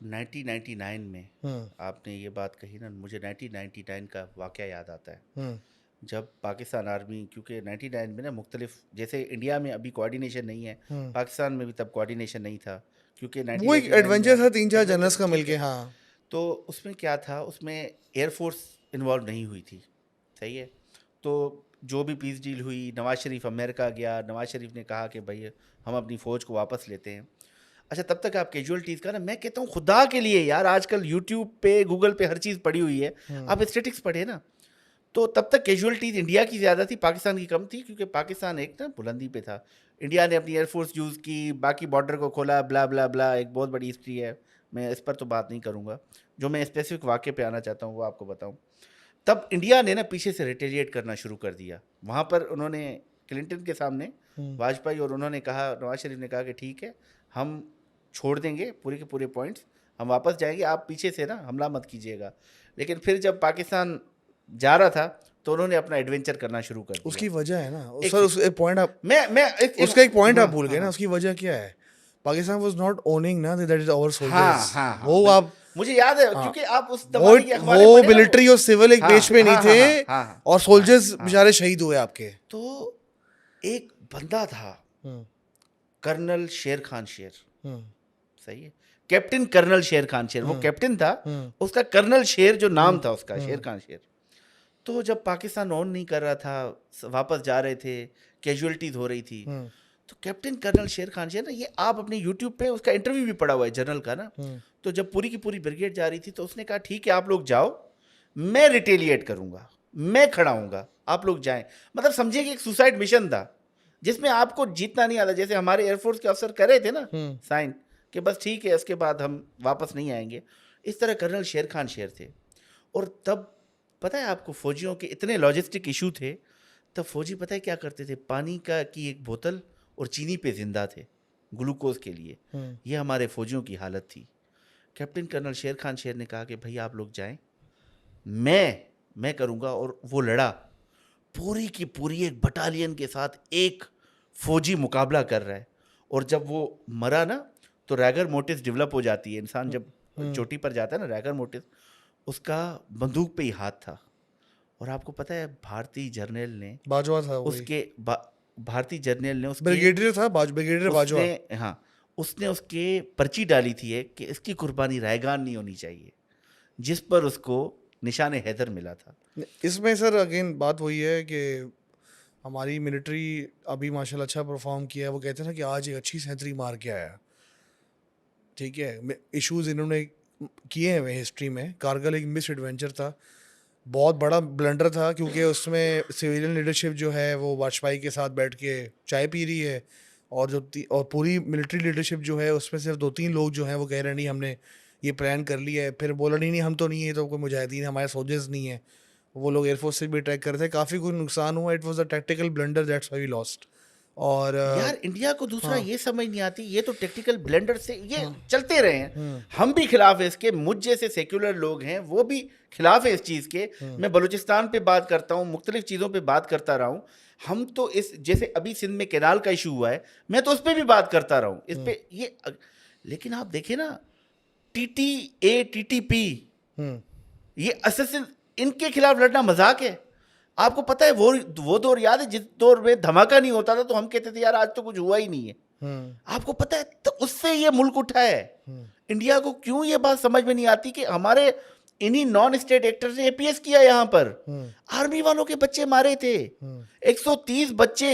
1999 में आपने ये बात कही ना, मुझे 1999 का वाकया याद आता है, जब पाकिस्तान आर्मी, क्योंकि 99 में ना मुख्तलिफ, जैसे इंडिया में अभी कोऑर्डिनेशन नहीं है, पाकिस्तान में भी तब कोऑर्डिनेशन नहीं था, क्योंकि वो एक एडवेंचर था 3-4 जनरल्स का मिलके। हाँ, तो उसमें क्या था, उसमें एयरफोर्स इन्वॉल्व नहीं हुई थी, सही है। तो जो भी पीस डील हुई, नवाज शरीफ अमेरिका गया, नवाज शरीफ ने कहा कि भाई हम अपनी फ़ौज को वापस लेते हैं। अच्छा, तब तक आप कैजुअलिटीज़ का ना, मैं कहता हूँ खुदा के लिए यार, आजकल यूट्यूब पे, गूगल पे हर चीज़ पड़ी हुई है, आप स्टेटिक्स पढ़े ना, तो तब तक कैजुअलिटीज़ इंडिया की ज़्यादा थी, पाकिस्तान की कम थी, क्योंकि पाकिस्तान एक ना बुलंदी पे था। इंडिया ने अपनी एयरफोर्स यूज़ की, बाकी बॉर्डर को खोला, ब्ला ब्ला ब्ला, एक बहुत बड़ी हिस्ट्री है, मैं इस पर तो बात नहीं करूँगा। जो मैं स्पेसिफिक वाक़े पे आना चाहता हूँ वो आपको बताऊँ। तब इंडिया ने ना पीछे से रिटेलिएट करना शुरू कर दिया। वहाँ पर उन्होंने क्लिंटन के सामने वाजपेयी और उन्होंने कहा, नवाज शरीफ ने कहा कि ठीक है, हम छोड़ देंगे पूरे के पूरे पॉइंट्स, हम वापस जाएंगे, आप पीछे से ना हमला मत कीजिएगा। लेकिन फिर जब पाकिस्तान जा रहा था तो उन्होंने अपना एडवेंचर करना शुरू कर दिया। उसकी वजह है ना एक सर, उस एक पॉइंट आप उसका एक पॉइंट हाँ, आप भूल गए हाँ, ना, उसकी वजह क्या है? पाकिस्तान वाज नॉट ओनिंग ना दैट इज आवर हाँ, सोल्जर्स। हाँ, हाँ, वो आप मुझे याद है हाँ, क्योंकि आप उस जमाने की अखबारें वो पढ़े ना, मिलिट्री और सिविल एक हाँ, पेज पे नहीं हाँ, थे, हाँ, हाँ, हाँ, और सोल्जर्स हाँ, बेचारे शहीद हुए आपके। तो एक बंदा था हम्म, कर्नल शेर खान शेर, हम्म, सही है, कैप्टन कर्नल शेर खान शेर, वो कैप्टन था, उसका कर्नल शेर जो नाम था उसका, शेर खान शेर। तो जब पाकिस्तान ऑन नहीं कर रहा था, वापस जा रहे थे, कैजुअलिटीज हो रही थी, तो कैप्टन कर्नल शेर खान शेर ना, ये आप अपने यूट्यूब पे उसका इंटरव्यू भी पड़ा हुआ है जनरल का ना। तो जब पूरी की पूरी ब्रिगेड जा रही थी तो उसने कहा ठीक है आप लोग जाओ, मैं रिटेलिएट करूंगा, मैं खड़ा हूंगा, आप लोग जाएं। मतलब समझिए कि एक सुसाइड मिशन था जिसमें आपको जीतना नहीं आता, जैसे हमारे एयरफोर्स के अफसर कर रहे थे ना साइन कि बस ठीक है उसके बाद हम वापस नहीं आएंगे, इस तरह कर्नल शेर खान शेर थे। और तब पता है आपको, फौजियों के इतने लॉजिस्टिक इशू थे, तब फौजी पता है क्या करते थे, पानी का की एक बोतल और चीनी पे जिंदा थे ग्लूकोज के लिए। ये हमारे फौजियों की हालत थी। कैप्टन कर्नल शेर खान शेर ने कहा कि भाई आप लोग जाएं, मैं करूंगा। और वो लड़ा, पूरी की पूरी एक बटालियन के साथ एक फौजी मुकाबला कर रहा है। और जब वो मरा ना तो रैगर मोटिस डेवलप हो जाती है, इंसान जब चोटी पर जाता है ना, रैगर मोटिस, उसका बंदूक पे ही हाथ था। और आपको पता है भारतीय जर्नल ने बाजवा था उसके भारतीय जर्नल ने उसके ब्रिगेडियर था, ब्रिगेडियर बाजवा। हाँ, उसने उसके पर्ची डाली थी कि इसकी कुर्बानी रायगान नहीं होनी चाहिए, जिस पर उसको निशान हैदर मिला था। इसमें सर अगेन बात वही है कि हमारी मिलिट्री अभी माशाल्लाह अच्छा परफॉर्म किया है। वो कहते हैं ना कि आज एक अच्छी सेंचुरी मार के आया, ठीक है। इश्यूज इन्होंने किए हैं हिस्ट्री में। कारगिल एक मिस एडवेंचर था, बहुत बड़ा ब्लंडर था, क्योंकि उसमें सिविलियन लीडरशिप जो है वो वाजपेयी के साथ बैठ के चाय पी रही है, और और पूरी मिलिट्री लीडरशिप जो है उसमें सिर्फ 2-3 लोग जो हैं वो कह रहे हैं नहीं हमने ये प्लान कर लिया है। फिर बोला नहीं हम तो नहीं है, तो कोई मुजाहिदीन हमारे सोल्जर्स नहीं है। वो लोग एयरफोर्स से भी अटैक कर रहे थे, काफ़ी कुछ नुकसान हुआ। It was a tactical blunder, that's why we lost. और यार इंडिया को दूसरा ये समझ नहीं आती, ये तो टेक्निकल ब्लेंडर से ये चलते रहे हैं, हम भी खिलाफ है इसके, मुझ जैसे सेक्युलर लोग हैं वो भी खिलाफ है इस चीज़ के। मैं बलूचिस्तान पे बात करता हूँ, मुख्तलिफ चीज़ों पे बात करता रहा हूँ। हम तो इस जैसे अभी सिंध में कैनाल का इशू हुआ है, मैं तो उस पर भी बात करता रहा हूँ इस पे ये। लेकिन आप देखें ना, TTA TTP ये असेसिन, इनके खिलाफ लड़ना मजाक है। आपको पता है वो दौर याद है जिस दौर में धमाका नहीं होता था तो हम कहते थे यार आज तो कुछ हुआ ही नहीं है। आपको पता है तो उससे ये मुल्क उठा है। इंडिया को क्यों ये बात समझ में नहीं आती कि हमारे इन्हीं नॉन स्टेट एक्टर्स ने APS किया यहाँ पर, आर्मी वालों के बच्चे मारे थे, 130 बच्चे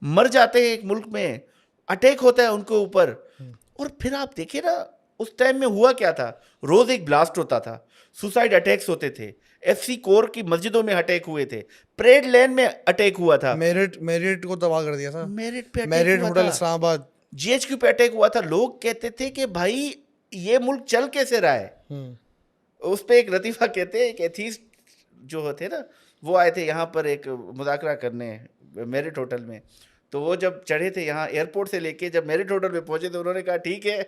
मर जाते हैं एक मुल्क में, अटैक होता है उनके ऊपर। और फिर आप देखिए ना उस टाइम में हुआ क्या था, रोज एक ब्लास्ट होता था, सुसाइड अटैक्स होते थे, FC कोर की मस्जिदों में अटैक हुए थे, परेड लेन में अटैक हुआ था, मेरिट को तबाह कर दिया था, मेरिट पे मेरिट अटैक होटल हुआ था, इस्लामाबाद, GHQ पे अटैक हुआ था। लोग कहते थे कि भाई ये मुल्क चल कैसे रहा है। उस पे एक लतीफ़ा कहते हैं, एक एथीस्ट जो होते ना वो आए थे यहाँ पर एक मुज़ाकरा करने मेरिट होटल में। तो वो जब चढ़े थे यहाँ एयरपोर्ट से लेके, जब मेरिट होटल में पहुंचे तो उन्होंने कहा ठीक है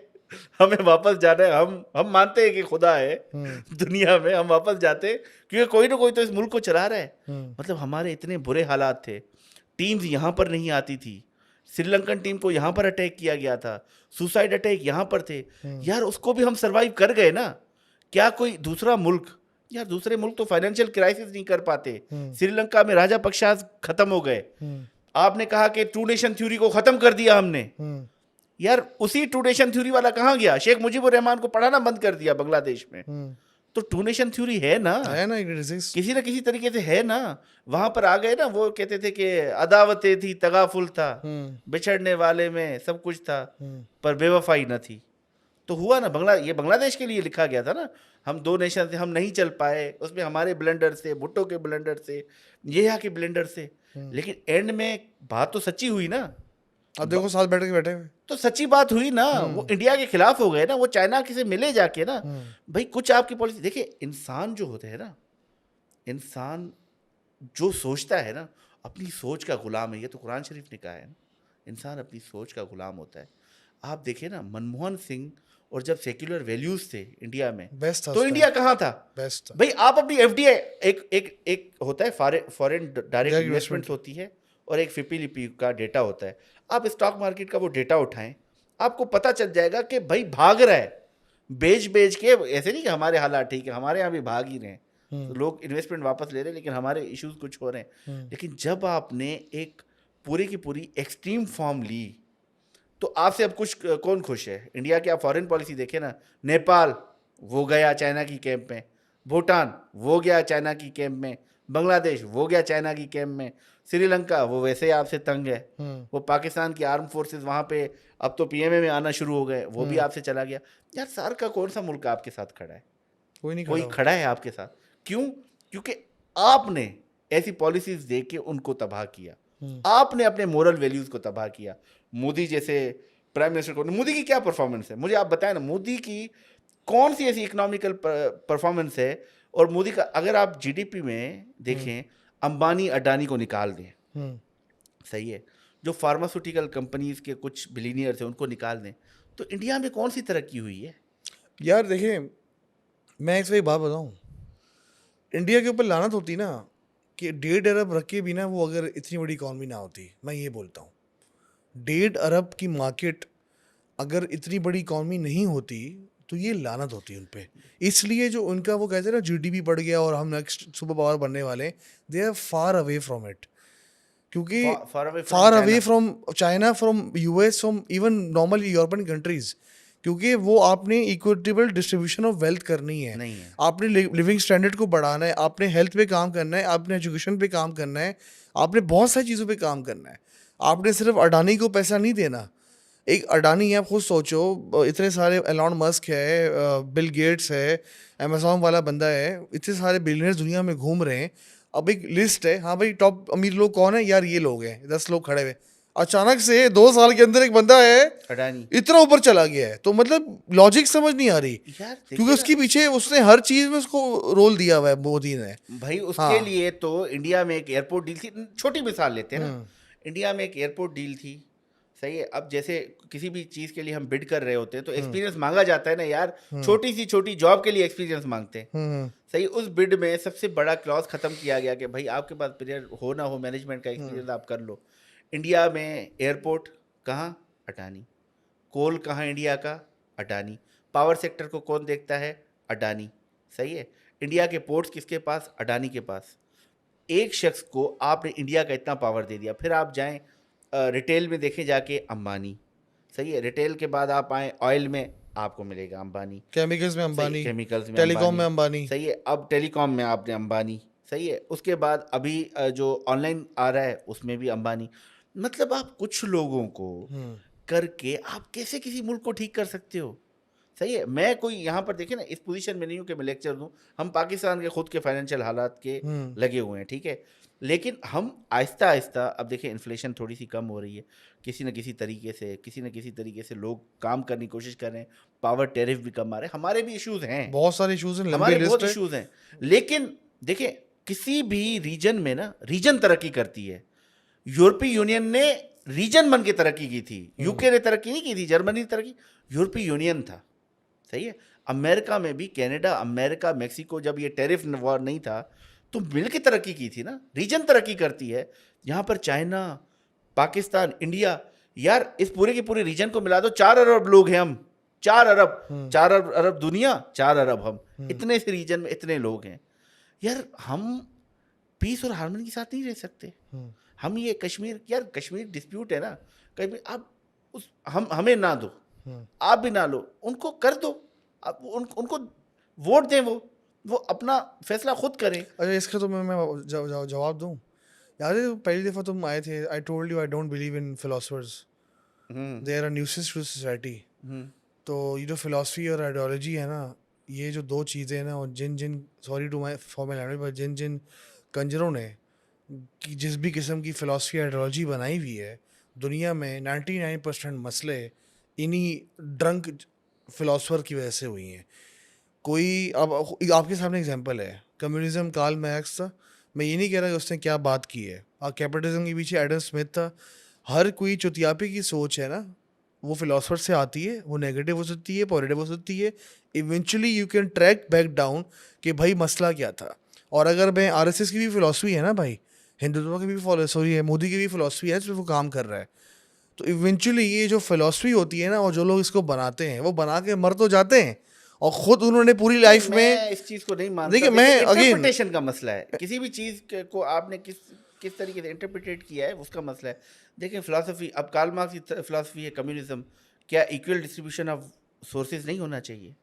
हमें वापस जाना है, हम मानते हैं कि खुदा है दुनिया में, हम वापस जाते हैं क्योंकि कोई ना कोई तो इस मुल्क को चला रहा है। मतलब हमारे इतने बुरे हालात थे, टीम्स यहाँ पर नहीं आती थी, श्रीलंकन टीम को यहाँ पर अटैक किया गया था, सुसाइड अटैक यहाँ पर थे यार, उसको भी हम सरवाइव कर गए ना। क्या कोई दूसरा मुल्क, यार दूसरे मुल्क तो फाइनेंशियल क्राइसिस नहीं कर पाते। श्रीलंका में राजापक्षा खत्म हो गए, आपने कहा कि टू नेशन थ्योरी को खत्म कर दिया हमने, यार उसी टू नेशन थ्योरी वाला कहाँ गया, शेख मुजीबुर रहमान को पढ़ाना बंद कर दिया बांग्लादेश में। तो टू नेशन थ्योरी है ना किसी ना किसी तरीके से है ना, वहां पर आ गए ना। वो कहते थे कि अदावतें थी, तगाफुल था, बिछड़ने वाले में सब कुछ था पर बेवफाई न थी। तो हुआ ना, ये बांग्लादेश के लिए लिखा गया था ना, हम 2 नेशन थे, हम नहीं चल पाए, उसमें हमारे ब्लेंडर से, भुट्टो के ब्लेंडर से, ये यहाँ के ब्लेंडर से। लेकिन एंड में बात तो सच्ची हुई ना, अब देखो साथ बैठ के बैठे हुए। तो सच्ची बात हुई ना, वो इंडिया के खिलाफ हो गए ना, वो चाइना के से मिले जाके ना। भाई कुछ आपकी पॉलिसी देखिए, इंसान जो होते हैं ना, इंसान जो सोचता है ना, अपनी सोच का गुलाम है। ये तो कुरान शरीफ ने कहा है ना, इंसान अपनी सोच का गुलाम होता है। आप देखिए ना, मनमोहन सिंह और जब सेक्युलर वैल्यूज थे इंडिया में, बेस्ट था तो उस इंडिया टाइम, कहाँ था? बेस्ट था। भाई आप अपनी एफडीआई, एक होता है foreign direct direct investments investment. होती है, और एक फिपीलिपी का डेटा होता है। आप स्टॉक मार्केट का वो डेटा उठाएं, आपको पता चल जाएगा कि भाई भाग रहा है, बेच बेच के। ऐसे नहीं कि हमारे हालात ठीक है, हमारे यहाँ भी भाग ही रहे हैं, तो लोग इन्वेस्टमेंट वापस ले रहे हैं, लेकिन हमारे इश्यूज कुछ हो रहे हैं। लेकिन जब आपने एक पूरी की पूरी एक्सट्रीम फॉर्म ली, तो आपसे अब कुछ कौन खुश है? इंडिया की आप फॉरेन पॉलिसी देखें ना, नेपाल वो गया चाइना की कैंप में, भूटान वो गया चाइना की कैंप में, बांग्लादेश वो गया चाइना की कैंप में, श्रीलंका वो वैसे ही आपसे तंग है, वो पाकिस्तान की आर्म फोर्सेस वहाँ पे अब तो पीएमए में आना शुरू हो गए, वो भी आपसे चला गया। यार सार्क का कौन सा मुल्क आपके साथ खड़ा है? कोई नहीं कोई खड़ा खड़ा है आपके साथ? क्यों? क्योंकि आपने ऐसी पॉलिसीज दे के उनको तबाह किया, आपने अपने मोरल वैल्यूज को तबाह किया। मोदी जैसे प्राइम मिनिस्टर को, मोदी की क्या परफॉर्मेंस है मुझे आप बताएं ना, मोदी की कौन सी ऐसी इकोनॉमिकल परफॉर्मेंस है? और मोदी का अगर आप जीडीपी में देखें, अंबानी अडानी को निकाल दें, सही है, जो फार्मास्यूटिकल कंपनीज के कुछ बिलीनियर्स हैं उनको निकाल दें, तो इंडिया में कौन सी तरक्की हुई है? यार देखिए, मैं एक बात बताऊं, इंडिया के ऊपर लानत होती ना कि 1.5 अरब रख के भी ना वो अगर इतनी बड़ी इकॉनमी ना होती। मैं ये बोलता हूँ 1.5 अरब की मार्केट अगर इतनी बड़ी इकॉनमी नहीं होती तो ये लानत होती उन पे। इसलिए जो उनका वो कहते हैं ना जीडीपी बढ़ गया और हम नेक्स्ट सुपर पावर बनने वाले, they are far away from it. क्योंकि far away from China, from US, from even normal European countries. क्योंकि वो आपने इक्विटेबल डिस्ट्रीब्यूशन ऑफ वेल्थ करनी है, नहीं है। आपने लिविंग स्टैंडर्ड को बढ़ाना है, आपने हेल्थ पे काम करना है, आपने एजुकेशन पे काम करना है, आपने बहुत सारी चीज़ों पे काम करना है। आपने सिर्फ अडानी को पैसा नहीं देना। एक अडानी है, आप खुद सोचो, इतने सारे एलॉन मस्क है, बिल गेट्स है, अमेजोन वाला बंदा है, इतने सारे बिलियनर्स दुनिया में घूम रहे हैं। अब एक लिस्ट है, हाँ भाई टॉप अमीर लोग कौन है यार, ये लोग हैं, 10 लोग खड़े हुए। अचानक से 2 साल के अंदर एक बंदा है अडानी इतना ऊपर चला गया है, तो मतलब लॉजिक समझ नहीं आ रही। यार क्योंकि उसके पीछे उसने हर चीज में उसको रोल दिया हुआ है मोदी ने। भाई उसके हाँ। लिए तो इंडिया में एक एयरपोर्ट डील थी, छोटी मिसाल लेते हैं ना, इंडिया में एक एयरपोर्ट डील थी, सही है। अब जैसे किसी भी चीज के लिए हम बिड कर रहे होते हैं तो एक्सपीरियंस मांगा जाता है ना यार, छोटी सी छोटी जॉब के लिए एक्सपीरियंस मांगते हैं, सही। उस बिड में सबसे बड़ा क्लॉज खत्म किया गया कि भाई आपके पास पीरियड हो ना हो, मैनेजमेंट का एक्सपीरियंस आप कर लो। इंडिया में एयरपोर्ट कहाँ? अडानी। कोल कहाँ इंडिया का? अडानी। पावर सेक्टर को कौन देखता है? अडानी, सही है। इंडिया के पोर्ट्स किसके पास? अडानी के पास। एक शख्स को आपने इंडिया का इतना पावर दे दिया। फिर आप जाएं रिटेल में देखें जाके, अंबानी, सही है। रिटेल के बाद आप आए ऑयल में, आपको मिलेगा अंबानी, केमिकल्स में अंबानी, केमिकल्स में टेलीकॉम में अंबानी, सही है। अब टेलीकॉम में आपने अंबानी, सही है। उसके बाद अभी जो ऑनलाइन आ रहा है उसमें भी अंबानी। मतलब आप कुछ लोगों को करके आप कैसे किसी मुल्क को ठीक कर सकते हो? सही है। मैं कोई यहाँ पर देखे ना इस पोजीशन में नहीं हूँ कि मैं लेक्चर दूँ, हम पाकिस्तान के खुद के फाइनेंशियल हालात के लगे हुए हैं, ठीक है। लेकिन हम आहिस्ता आहिस्ता, अब देखिए इन्फ्लेशन थोड़ी सी कम हो रही है, किसी न किसी तरीके से लोग काम करने की कोशिश कर रहे हैं, पावर टैरिफ भी कम आ रहे हैं, हमारे भी इश्यूज हैं, बहुत सारे इश्यूज हैं, लंबी हमारे बहुत लिस्ट है। इश्यूज हैं। लेकिन देखिए किसी भी रीजन में ना, रीजन तरक्की करती है। यूरोपीय यूनियन ने रीजन बन के तरक्की की थी, यूके ने तरक्की नहीं की थी, जर्मनी ने तरक्की, यूरोपीय यूनियन था, सही है। अमेरिका में भी, कनाडा, अमेरिका, मेक्सिको, जब ये टैरिफ वॉर नहीं था तो मिल के तरक्की की थी ना, रीजन तरक्की करती है। यहाँ पर चाइना, पाकिस्तान, इंडिया, यार इस पूरे के पूरे रीजन को मिला दो, 4 अरब लोग हैं हम, 4 अरब, 4 अरब दुनिया, 4 अरब हम, इतने से रीजन में इतने लोग हैं। यार हम पीस और हार्मनी के साथ नहीं रह सकते। हम ये कश्मीर, यार कश्मीर डिस्प्यूट है ना, कहीं आप हमें ना दो, आप भी ना लो, उनको कर दो, आप उनको वोट दें, वो अपना फैसला खुद करें। अच्छा इसका तो मैं जवाब दूं। यार पहली दफा तुम आए थे, I told you I don't believe in philosophers, they are a nuisance to society. तो ये जो फिलोसफी और आइडियोलॉजी है ना, ये जो दो चीज़ें हैं ना, और जिन जिन, sorry to my for my language, पर जिन जिन कंजरों ने कि जिस भी किस्म की फ़िलासफ़ी आइडियोलॉजी बनाई हुई है, दुनिया में 99% मसले इन्हीं ड्रंक फिलोसफर की वजह से हुई हैं। कोई अब आपके सामने एग्जांपल है, कम्युनिज्म कार्ल मार्क्स था। मैं ये नहीं कह रहा कि उसने क्या बात की है, और कैपिटलिज्म के पीछे एडम स्मिथ था। हर कोई चुतियापे की सोच है ना, वो फिलोसफर से आती है, वो नेगेटिव हो सकती है, पॉजिटिव हो सकती है। Eventually you can track back down कि भाई मसला क्या था। और अगर मैं आरएसएस की भी फिलोसफी है ना भाई, हिंदुत्व की भी फिलोसफी है, मोदी की भी फिलोसफी है, जिस पे वो काम कर रहा है, तो इवेंचुअली ये जो फिलोसफी होती है ना, और जो लोग इसको बनाते हैं वो बना के मर तो जाते हैं, और खुद उन्होंने पूरी लाइफ में, मैं इस चीज को नहीं मानता। देखिए देखिए, मैं अगेन, इंटरप्रिटेशन का मसला है। किसी भी चीज को आपने किस तरीके से इंटरप्रिटेट किया है, उसका मसला है। देखिए, फिलोसफी, अब कार्ल मार्क्स की फिलोसफी है कम्युनिज्म, क्या इक्वल डिस्ट्रीब्यूशन ऑफ सोर्सेज नहीं होना चाहिए?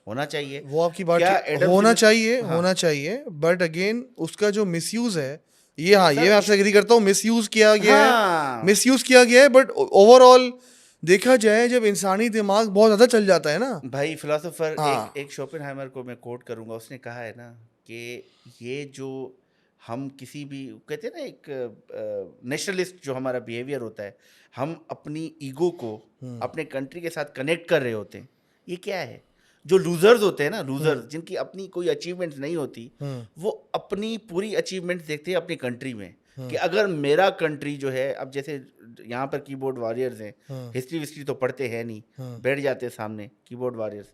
होना चाहिए। वो आपकी बात क्या ठीक, एडम होना स्मिथ, चाहिए, हाँ होना चाहिए, बट अगेन उसका जो मिसयूज है, ये, हाँ, ये सर, मैं आपसे एग्री करता हूँ, मिसयूज किया गया है, हाँ मिसयूज किया गया है, बट ओवरऑल देखा जाए, जब इंसानी दिमाग बहुत ज़्यादा चल जाता है ना, भाई, फिलोसोफर, एक हाँ, एक शोपेनहाइमर को मैं कोट करूंगा, उसने कहा है ना कि ये जो हम किसी भी, कहते हैं ना, एक नेशनलिस्ट जो हमारा बिहेवियर होता है, हम अपनी ईगो को अपने कंट्री के साथ कनेक्ट कर रहे होते हैं। ये क्या है? जो लूजर्स होते हैं ना, लूजर्स जिनकी अपनी कोई अचीवमेंट्स नहीं होती, वो अपनी पूरी अचीवमेंट्स देखते हैं अपनी कंट्री में, कि अगर मेरा कंट्री जो है, अब जैसे यहाँ पर कीबोर्ड वॉरियर्स हैं, हिस्ट्री विस्ट्री तो पढ़ते हैं नहीं, बैठ जाते हैं सामने कीबोर्ड वॉरियर्स,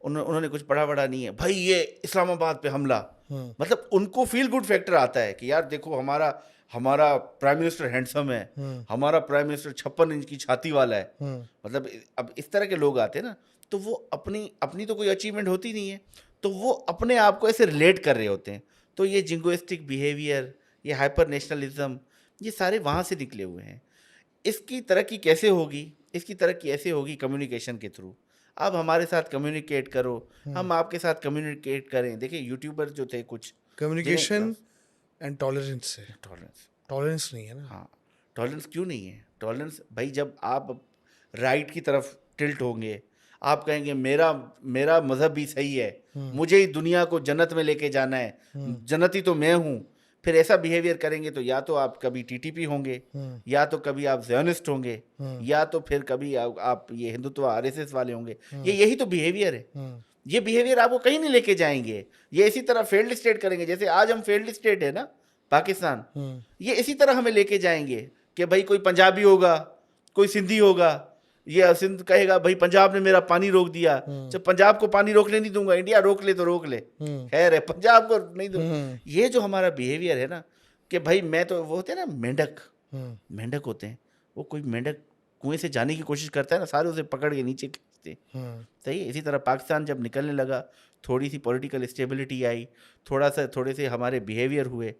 उन्होंने कुछ पढ़ा पढ़ा नहीं है, भाई ये इस्लामाबाद पे हमला, मतलब उनको फील गुड फैक्टर आता है कि यार देखो, हमारा हमारा प्राइम मिनिस्टर हैंडसम है, हमारा प्राइम मिनिस्टर 56 इंच की छाती वाला है, मतलब अब इस तरह के लोग आते हैं ना, तो वो अपनी अपनी तो कोई अचीवमेंट होती नहीं है, तो वो अपने आप को ऐसे रिलेट कर रहे होते हैं। तो ये जिंगोइस्टिक बिहेवियर, ये हाइपर नेशनलिज्म, ये सारे वहाँ से निकले हुए हैं। इसकी तरक्की कैसे होगी? इसकी तरक्की ऐसे होगी कम्युनिकेशन के थ्रू। आप हमारे साथ कम्युनिकेट करो, हम आपके साथ कम्युनिकेट करें। देखिए, यूट्यूबर जो थे कुछ, कम्युनिकेशन एंड टॉलरेंस से, टॉलरेंस, टॉलरेंस नहीं है ना, हाँ, टॉलरेंस क्यों नहीं है? टॉलरेंस भाई, जब आप राइट की तरफ टिल्ट होंगे, आप कहेंगे मेरा मेरा मज़हब भी सही है, मुझे ही दुनिया को जन्नत में लेके जाना है, जन्नती तो मैं हूँ, फिर ऐसा बिहेवियर करेंगे तो या तो आप कभी टीटीपी होंगे, या तो कभी आप ज़ियोनिस्ट होंगे, या तो फिर कभी आप ये हिंदुत्व आरएसएस वाले होंगे। यही तो बिहेवियर है। ये बिहेवियर आपको कहीं नहीं लेके जाएंगे। ये इसी तरह फेल्ड स्टेट करेंगे, जैसे आज हम फेल्ड स्टेट है ना पाकिस्तान, ये इसी तरह हमें लेके जाएंगे कि भाई कोई पंजाबी होगा, कोई सिंधी होगा, ये सिंध कहेगा भाई पंजाब ने मेरा पानी रोक दिया, जब पंजाब को पानी रोकने नहीं दूंगा, इंडिया रोक ले तो रोक ले, खैर है, पंजाब को नहीं दूंगा। ये जो हमारा बिहेवियर है ना, कि भाई मैं तो, वो होते हैं ना मेंढक, मेंढक होते हैं, वो कोई मेंढक कुएं से जाने की कोशिश करता है ना, सारे उसे पकड़ के नीचे खींचते। सही है। इसी तरह पाकिस्तान जब निकलने लगा, थोड़ी सी पॉलिटिकल स्टेबिलिटी आई, थोड़े से हमारे बिहेवियर हुए,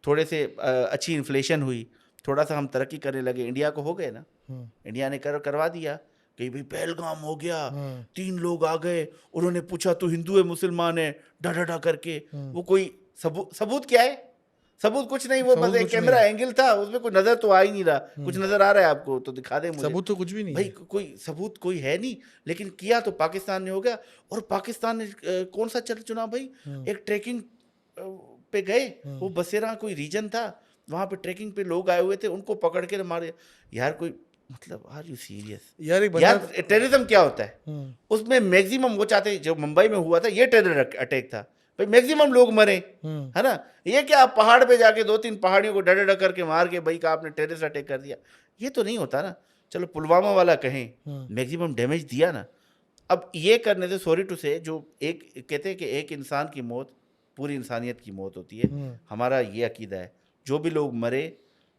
थोड़े से अच्छी इन्फ्लेशन हुई, थोड़ा सा हम तरक्की करने लगे, इंडिया को हो गए ना, इंडिया ने करवा दिया कि भाई पहलगाम हो गया, 3 लोग आ गए, उन्होंने पूछा तू हिंदू है मुसलमान है, डा डा डा करके, वो कोई सबूत क्या है? सबूत कुछ नहीं, वो बस एक कैमरा एंगल था, उसमें कोई नजर तो आ ही नहीं रहा। कुछ नजर आ रहा है आपको तो दिखा दे मुझे। सबूत तो कुछ भी नहीं भाई है। कोई सबूत कोई है नहीं, लेकिन किया तो पाकिस्तान ने हो गया। और पाकिस्तान ने कौन सा चुना भाई? एक ट्रैकिंग पे गए, वो बसेरा कोई रीजन था, वहां पे ट्रैकिंग पे लोग आए हुए थे, उनको पकड़ के मारे। यार कोई, मतलब आर यू सीरियस? यार एक यार बंदा, टेररिज्म क्या होता है? उसमें मैक्सिमम वो चाहते, जो मुंबई में हुआ था ये टेरर अटैक था भाई, मैक्सिमम लोग मरे, है ना। ये क्या आप पहाड़ पे जाके 2-3 पहाड़ियों को डर करके मार के भाई का आपने टेररिस्ट अटैक कर दिया? ये तो नहीं होता ना। चलो पुलवामा वाला कहें, मैक्सिमम डैमेज दिया ना। अब ये करने से, सॉरी टू से, जो एक कहते हैं कि एक इंसान की मौत पूरी इंसानियत की मौत होती है, हमारा ये अकीदा है। जो भी लोग मरे,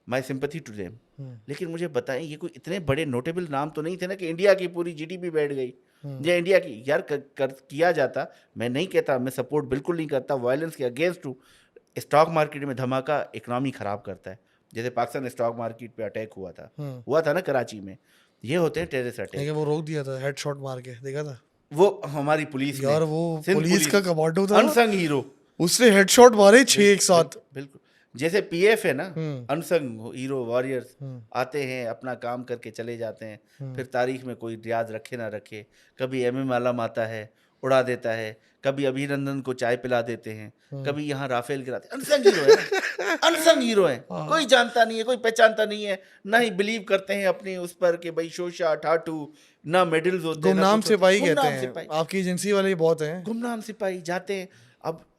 माई सिंपैथी टू देम। लेकिन मुझे बताएं, ये कोई इतने बड़े नोटेबल नाम तो नहीं थे ना कि इंडिया की पूरी जीडीपी बैठ गई, या इंडिया की, यार किया जाता। मैं नहीं कहता, मैं सपोर्ट बिल्कुल नहीं करता वायलेंस के अगेंस्ट हूँ। स्टॉक मार्केट में धमाका इकोनॉमी खराब करता है, जैसे पाकिस्तान स्टॉक मार्केट पे अटैक हुआ था ना कराची में। ये होते हैं टेररिस्ट अटैक। वो रोक दिया था, हेडशॉट मार के, देखा था वो हमारी पुलिस यार, ने, वो सिंध पुलिस का कमांडो था, अनसंग हीरो, उसने हेडशॉट मारे 6 एक साथ। बिल्कुल। जैसे पीएफ है ना, अनसंग हीरो वॉरियर्स आते हैं, अपना काम करके चले जाते हैं, फिर तारीख में कोई रियाज रखे ना रखे, कभी एमएम आलम आता है, उड़ा देता है, कभी अभिनंदन को चाय पिला देते हैं, कभी यहाँ राफेल गिराते हैं। अनसंग हीरो है, अनसंग हीरो है, कोई जानता नहीं है, कोई पहचानता नहीं है, ना ही बिलीव करते हैं अपनी उस पर कि भाई शोशा ठाटू, ना मेडल्स होते हैं, ना गुमनाम कुछ होता सिपाही है। कहते गुमनाम हैं, सिपाही, आपकी एजेंसी वाले बहुत हैं। गुमनाम सिपाही जाते हैं।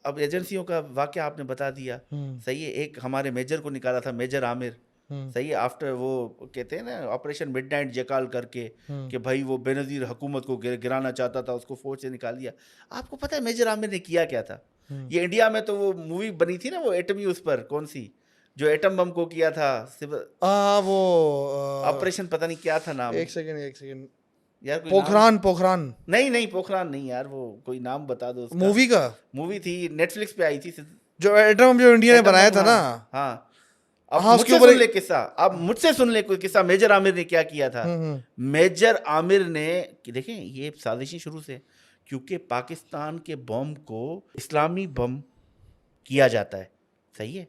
अब एजेंसियों का वाकया आपने बता दिया, सही है। एक हमारे मेजर को निकाला था, मेजर आमिर, सही है, आफ्टर वो कहते हैं ना ऑपरेशन मिडनाइट जकाल करके, कि भाई वो बेनजीर हुकूमत को गिराना चाहता था, उसको फौज से निकाल दिया। आपको पता है मेजर आमिर ने किया क्या था? ये इंडिया में तो वो मूवी बनी थी ना, वो एटमी, उस पर कौन सी, जो एटम बम को किया था, वो ऑपरेशन पता नहीं क्या था नाम एक सेकंड यार, कोई पोखरान नहीं पोखरान नहीं यार, वो कोई नाम बता दो उसका। मूवी थी, नेटफ्लिक्स पे आई थी, जो एटम जो इंडिया ने बनाया था ना। हाँ, अब मुझसे सुन ले किस्सा, अब मुझसे सुन ले कोई किस्सा, मेजर आमिर ने क्या किया था। मेजर आमिर ने, देखें ये साजिशी शुरू से, क्योंकि पाकिस्तान के बम को इस्लामी बम किया जाता है, सही है।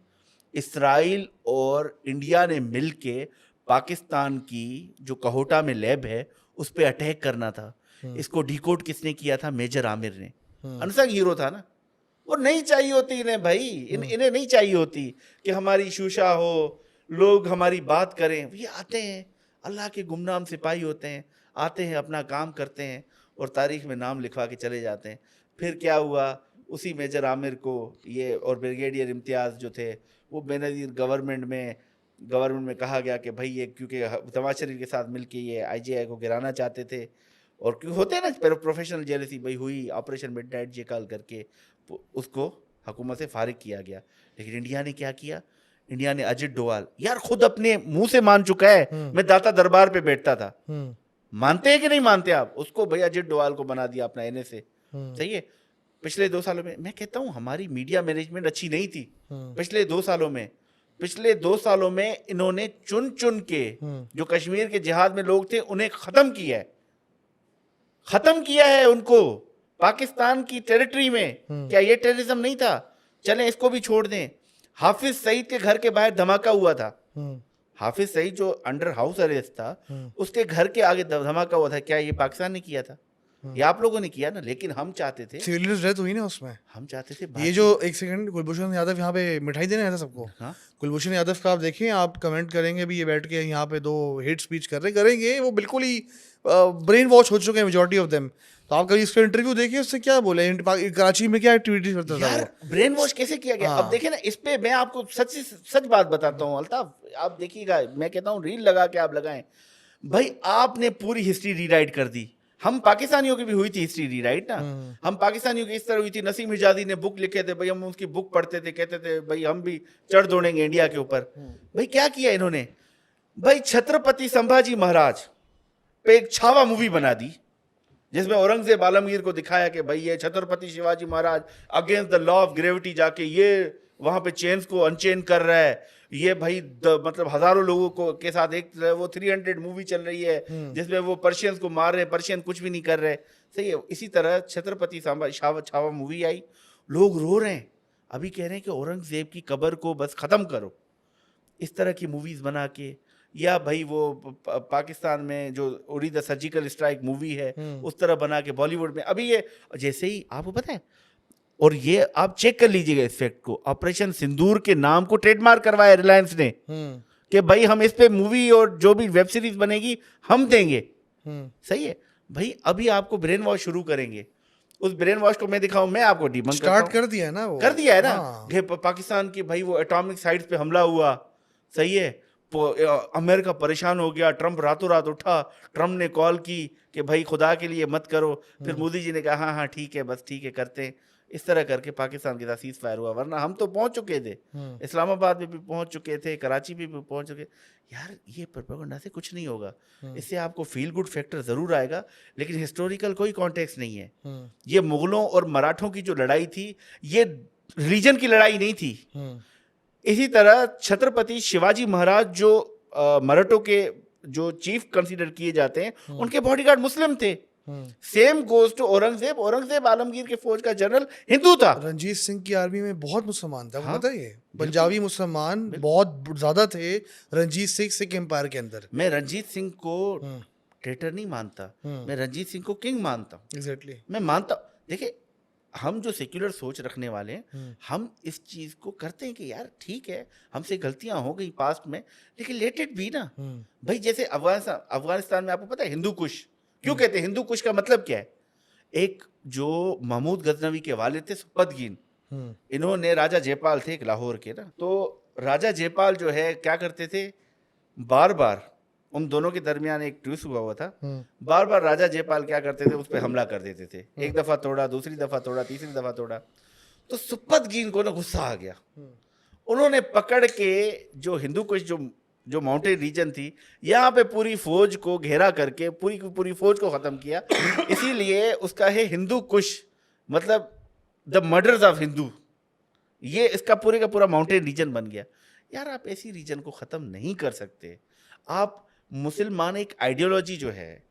इसराइल और इंडिया ने मिलके पाकिस्तान की जो कहोटा में लैब है उस पे अटैक करना था। इसको डिकोड किसने किया था? मेजर आमिर ने। अनसंग हीरो था ना। वो नहीं चाहिए होती इन्हें भाई, इन्हें नहीं चाहिए होती कि हमारी शूशा हो, लोग हमारी बात करें। ये आते हैं, अल्लाह के गुमनाम सिपाही होते हैं, आते हैं, अपना काम करते हैं और तारीख में नाम लिखवा के चले जाते हैं। फिर क्या हुआ, उसी मेजर आमिर को ये और ब्रिगेडियर इम्तियाज़ जो थे, वो बेनज़ीर गवर्नमेंट में कहा गया कि भाई ये क्योंकि नवाज शरीफ के साथ मिलके ये IGI को गिराना चाहते थे, और क्यों होते हैं ना प्रोफेशनल जेलसी भाई हुई, ऑपरेशन मिडनाइट जकाल करके उसको हुकूमत से फारिग किया गया। लेकिन इंडिया ने क्या किया? इंडिया ने अजित डोवाल, यार खुद अपने मुंह से मान चुका है, मैं दाता दरबार पे बैठता था। मानते हैं कि नहीं मानते आप उसको? भाई अजित डोवाल को बना दिया अपना NSA, सही है। पिछले 2 सालों में, मैं कहता हूँ हमारी मीडिया मैनेजमेंट अच्छी नहीं थी। पिछले 2 सालों में इन्होंने चुन चुन के जो कश्मीर के जिहाद में लोग थे उन्हें खत्म किया है उनको पाकिस्तान की टेरिटरी में। क्या ये टेररिज्म नहीं था? चलें इसको भी छोड़ दें। हाफिज सईद के घर के बाहर धमाका हुआ था। हाफिज सईद जो अंडर हाउस अरेस्ट था, उसके घर के आगे धमाका हुआ था। क्या ये पाकिस्तान ने किया था? ये आप लोगों ने किया ना। लेकिन हम चाहते थे, सिविलियंस डेथ हुई ना उसमें, हम चाहते थे ये जो एक सेकंड कुलभूषण यादव यहाँ पे मिठाई देने आया था सबको। हाँ? कुलभूषण यादव का आप देखें, आप कमेंट करेंगे भी, ये बैठ के यहाँ पे 2 हेट स्पीच करेंगे, वो बिल्कुल ही ब्रेन वॉश हो चुके हैं मेजॉरिटी ऑफ देम। तो आप कभी इसका इंटरव्यू देखिए, उससे क्या बोले, कराची में क्या एक्टिविटीज करता था यार, ब्रेन वॉश कैसे किया गया। अब देखिए ना, इस पे मैं आपको सच बात बताता हूँ अल्ताफ, आप देखिएगा, मैं कहता हूँ रील लगा के आप लगाएं भाई, आपने पूरी हिस्ट्री रीराइट कर दी। हम पाकिस्तानियों की भी हुई थी हिस्ट्री रीराइट ना। हम पाकिस्तानियों की इस तरह हुई थी, नसीम हिजाजी ने बुक लिखे थे भाई, हम उसकी बुक पढ़ते थे, कहते थे भाई हम भी चढ़ दौड़ेंगे इंडिया के ऊपर। भाई क्या किया इन्होंने? भाई छत्रपति संभाजी महाराज पे एक छावा मूवी बना दी, जिसमें औरंगजेब आलमगीर को दिखाया कि भाई ये Chhatrapati Shivaji Maharaj against the law of gravity जाके ये वहां पे चेन्स को अनचेन कर रहा है। ये भाई मतलब हजारों लोगों को के साथ एक वो 300 मूवी चल रही है, जिसमें वो पर्शियंस को मार रहे, पर्शियन कुछ भी नहीं कर रहे, सही है। इसी तरह छत्रपति छावा मूवी आई, लोग रो रहे हैं, अभी कह रहे हैं कि औरंगजेब की कब्र को बस खत्म करो। इस तरह की मूवीज बना के, या भाई वो पाकिस्तान में जो उड़ी द सर्जिकल स्ट्राइक मूवी है उस तरह बना के बॉलीवुड में अभी ये, जैसे ही आपको पता है, और ये आप चेक कर लीजिएगा इस फैक्ट को, ऑपरेशन सिंदूर के नाम को ट्रेडमार्क करवाया रिलायंस ने कि भाई हम इस पे मूवी और जो भी वेब सीरीज बनेगी हम देंगे, सही है। भाई अभी आपको ब्रेन वॉश शुरू करेंगे, उस ब्रेन वॉश को मैं दिखाऊं, मैं आपको डिबंक स्टार्ट कर दिया है ना, वो कर दिया है ना। पाकिस्तान की भाई वो एटॉमिक साइट्स पे हमला हुआ, सही है। अमेरिका परेशान हो गया, ट्रम्प रातों रात उठा, ट्रम्प ने कॉल की कि भाई खुदा के लिए मत करो, फिर मोदी जी ने कहा हाँ ठीक है, बस ठीक है करते हैं। इस तरह करके पाकिस्तान के साथ सीज फायर हुआ, वरना हम तो पहुंच चुके थे, इस्लामाबाद में भी पहुंच चुके थे, कराची में भी पहुंच चुके। यार ये प्रोपेगेंडा से कुछ नहीं होगा, इससे आपको फील गुड फैक्टर जरूर आएगा, लेकिन हिस्टोरिकल कोई कॉन्टेक्स्ट नहीं है। ये मुगलों और मराठों की जो लड़ाई थी, ये रिलीजन की लड़ाई नहीं थी। इसी तरह छत्रपति शिवाजी महाराज जो मराठों के जो चीफ कंसीडर किए जाते हैं, उनके बॉडीगार्ड मुस्लिम थे। Same goes to Aurangzeb Alamgir के फौज का जनरल हिंदू था। रंजीत सिंह की आर्मी में बहुत मुसलमान था, हाँ? पता है, पंजाबी मुसलमान बहुत ज्यादा थे रंजीत सिख एम्पायर के अंदर। मैं रंजीत सिंह को ट्रेटर नहीं मानता, मैं रंजीत सिंह को किंग मानता हूँ। एग्जैक्टली मैं मानता, देखिए, हम जो सेक्युलर सोच रखने वाले हैं, हम्म, हम इस चीज़ को करते हैं कि यार ठीक है, हमसे गलतियां हो गई पास्ट में, लेकिन लेट इट बी ना। हम्म, भाई जैसे अफगानिस्तान अफगानिस्तान में आपको पता है हिंदू कुश क्यों हम्म, कहते हैं? हिंदू कुश का मतलब क्या है? एक जो महमूद गजनवी के वालिद थे सुपतगीन, हम्म, इन्होंने, राजा जयपाल थे एक लाहौर के ना, तो राजा जयपाल जो है क्या करते थे, बार बार उन दोनों के दरमियान एक ट्रूस हुआ था, हम्म, बार बार राजा जयपाल क्या करते थे, उस पर हमला कर देते थे, हम्म, एक दफा तोड़ा, दूसरी दफा तोड़ा, तीसरी दफा तोड़ा। तो सुपतगीन को ना गुस्सा आ गया, हम्म, उन्होंने पकड़ के जो हिंदू कुछ जो जो माउंटेन रीजन थी, यहाँ पे पूरी फौज को घेरा करके पूरी की पूरी फौज को खत्म किया। इसीलिए उसका है हिंदू कुश, मतलब द मर्डर्स ऑफ हिंदू। ये इसका पूरे का पूरा माउंटेन रीजन बन गया। यार आप ऐसी रीजन को ख़त्म नहीं कर सकते। आप मुसलमान एक आइडियोलॉजी जो है,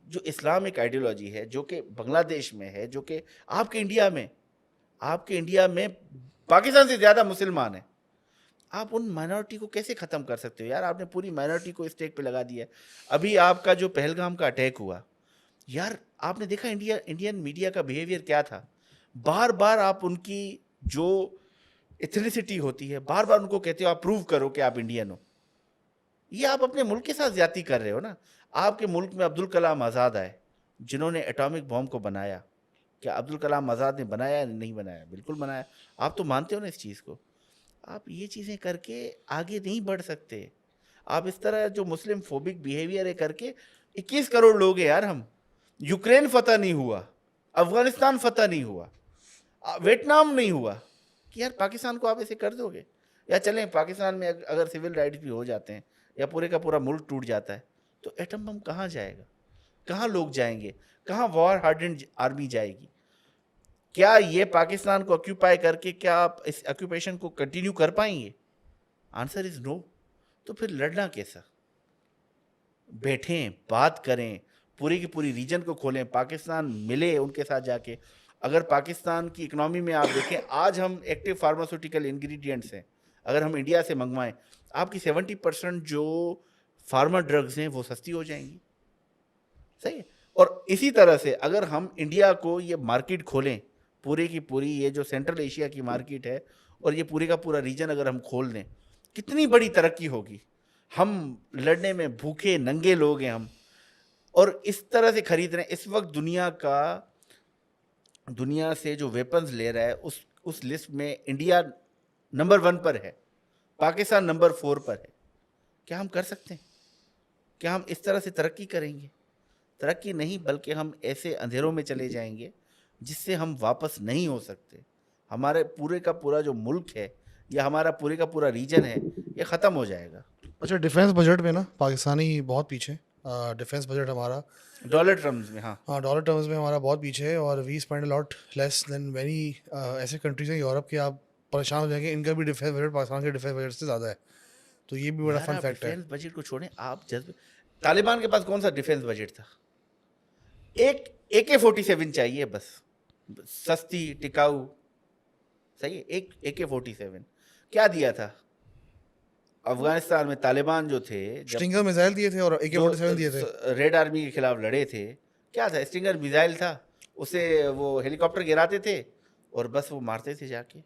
जो इस्लाम एक आइडियोलॉजी है, जो कि बांग्लादेश में है, जो कि आपके इंडिया में पाकिस्तान से ज़्यादा मुसलमान है। आप उन माइनॉरिटी को कैसे ख़त्म कर सकते हो यार? आपने पूरी माइनॉरिटी को स्टेक पे लगा दिया है। अभी आपका जो पहलगाम का अटैक हुआ, यार आपने देखा इंडियन मीडिया का बिहेवियर क्या था? बार बार आप उनकी जो एथनिसिटी होती है, बार बार उनको कहते हो आप प्रूव करो कि आप इंडियन हो। ये आप अपने मुल्क के साथ ज्यादती कर रहे हो ना। आपके मुल्क में अब्दुल कलाम आज़ाद आए, जिन्होंने एटॉमिक बॉम्ब को बनाया। क्या अब्दुल कलाम आज़ाद ने बनाया या नहीं बनाया? बिल्कुल बनाया। आप तो मानते हो ना इस चीज़ को। आप ये चीज़ें करके आगे नहीं बढ़ सकते। आप इस तरह जो मुस्लिम फोबिक बिहेवियर है करके, 21 करोड़ लोग हैं यार हम। यूक्रेन फतह नहीं हुआ, अफगानिस्तान फतह नहीं हुआ, वियतनाम नहीं हुआ, कि यार पाकिस्तान को आप ऐसे कर दोगे? या चलें पाकिस्तान में अगर सिविल राइट्स भी हो जाते हैं या पूरे का पूरा मुल्क टूट जाता है, तो एटम बम कहाँ जाएगा? कहाँ लोग जाएंगे? कहाँ वॉर हार्डेंड आर्मी जाएगी? क्या ये पाकिस्तान को ऑक्यूपाई करके क्या आप इस ऑक्यूपेशन को कंटिन्यू कर पाएंगे? Answer is no. तो फिर लड़ना कैसा? बैठें, बात करें, पूरी की पूरी रीजन को खोलें, पाकिस्तान मिले उनके साथ जाके। अगर पाकिस्तान की इकोनॉमी में आप देखें, आज हम एक्टिव फार्मास्यूटिकल इंग्रेडिएंट्स हैं, अगर हम इंडिया से मंगवाएं, आपकी 70% जो फार्मा ड्रग्स हैं वो सस्ती हो जाएंगी। सही है। और इसी तरह से अगर हम इंडिया को ये मार्केट खोलें, पूरी की पूरी ये जो सेंट्रल एशिया की मार्केट है और ये पूरे का पूरा रीजन अगर हम खोल दें, कितनी बड़ी तरक्की होगी। हम लड़ने में भूखे नंगे लोग हैं हम, और इस तरह से खरीद रहे हैं। इस वक्त दुनिया से जो वेपन्स ले रहा है, उस लिस्ट में इंडिया नंबर 1 पर है, पाकिस्तान नंबर 4 पर है। क्या हम कर सकते हैं? क्या हम इस तरह से तरक्की करेंगे? तरक्की नहीं, बल्कि हम ऐसे अंधेरों में चले जाएंगे जिससे हम वापस नहीं हो सकते। हमारे पूरे का पूरा जो मुल्क है या हमारा पूरे का पूरा रीजन है, ये ख़त्म हो जाएगा। अच्छा, डिफेंस बजट में ना पाकिस्तानी बहुत पीछे। डिफेंस बजट हमारा, डॉलर टर्म्स में, हाँ। हाँ, डॉलर टर्म्स में हमारा बहुत पीछे है, और we spend lot less than many ऐसे कंट्रीज हैं यूरोप के। आप परेशान हो जाएंगे, इनका भी डिफेंस बजट पाकिस्तान के डिफेंस बजट से ज़्यादा है। तो ये भी बड़ा यार फन आप फैक्ट है। डिफेंस बजट को छोड़ें, आप जज्बे, तालिबान के पास कौन सा डिफेंस बजट था? एक AK-47 चाहिए बस, सस्ती टिकाऊ। सही है, एक AK-47 क्या दिया था अफगानिस्तान में? तालिबान जो थे, जब स्टिंगर मिसाइल दिए थे और जो AK-47 दिए थे। रेड आर्मी के खिलाफ लड़े थे, क्या था? स्टिंगर मिसाइल था, उसे वो हेलीकॉप्टर गिराते थे और बस वो मारते थे जाके।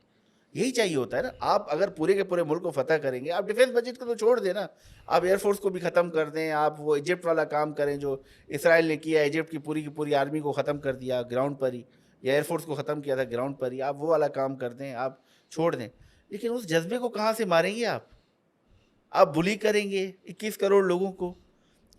यही चाहिए होता है ना। आप अगर पूरे के पूरे मुल्क को फतह करेंगे, आप डिफेंस बजट को तो छोड़ दें ना, आप एयरफोर्स को भी ख़त्म कर दें, आप वो इजिप्ट वाला काम करें जो इसराइल ने किया, इजिप्ट की पूरी आर्मी को ख़त्म कर दिया ग्राउंड पर ही, या एयरफोर्स को ख़त्म किया था ग्राउंड पर ही, आप वो वाला काम कर दें, आप छोड़ दें। लेकिन उस जज्बे को कहाँ से मारेंगे आप बुली करेंगे 21 करोड़ लोगों को।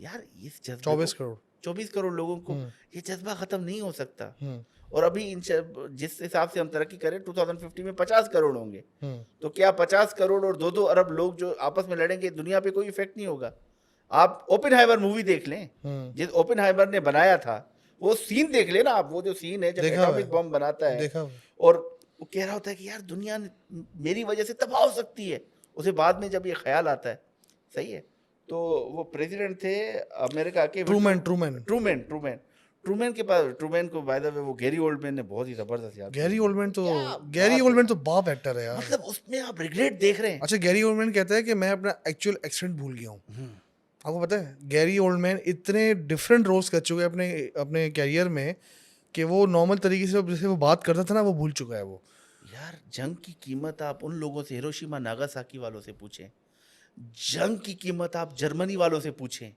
यार इस जज्बे 24 को, करोड़ 24 करोड़ लोगों को, हम्म, ये जज्बा ख़त्म नहीं हो सकता। हम्म, और अभी जिस हिसाब से हम तरक्की करें, 2050 में 50 करोड़ होंगे। हम्म, तो क्या 50 करोड़ और 2-2 अरब लोग जो आपस में लड़ेंगे, दुनिया पे कोई इफेक्ट नहीं होगा? आप ओपेनहाइमर मूवी देख लें, हम्म। जिस ओपेनहाइमर ने बनाया था, वो सीन देख लेना आप, वो जो सीन है जब देखा हुआ एटॉमिक बम बनाता है, है देखा हुआ है। और वो कह रहा होता है कि यार दुनिया मेरी वजह से तबाह हो सकती है, उसे बाद में जब ये ख्याल आता है। सही है। तो वो प्रेसिडेंट थे अमेरिका के, Truman Truman Truman Truman Truman के पास, ट्रूमैन को बाय द वे वो गैरी ओल्डमैन ने बहुत ही जबरदस्त याद गैरी दिया। ओल्डमैन तो क्या गैरी बात ओल्डमैन है, तो बाप एक्टर है यार। मतलब उसमें आप रिग्रेट देख रहे हैं। अच्छा, गैरी ओल्डमैन कहता है कि मैं अपना एक्चुअल एक्सेंट भूल गया हूँ। आपको पता है, गैरी ओल्डमैन इतने डिफरेंट रोल्स कर चुके हैं अपने अपने कैरियर में कि वो नॉर्मल तरीके से जैसे वो बात करता था ना, वो भूल चुका है वो। यार जंग की कीमत आप उन लोगों से, हिरोशिमा नागासाकी वालों से पूछें, जंग की कीमत आप जर्मनी वालों से पूछें,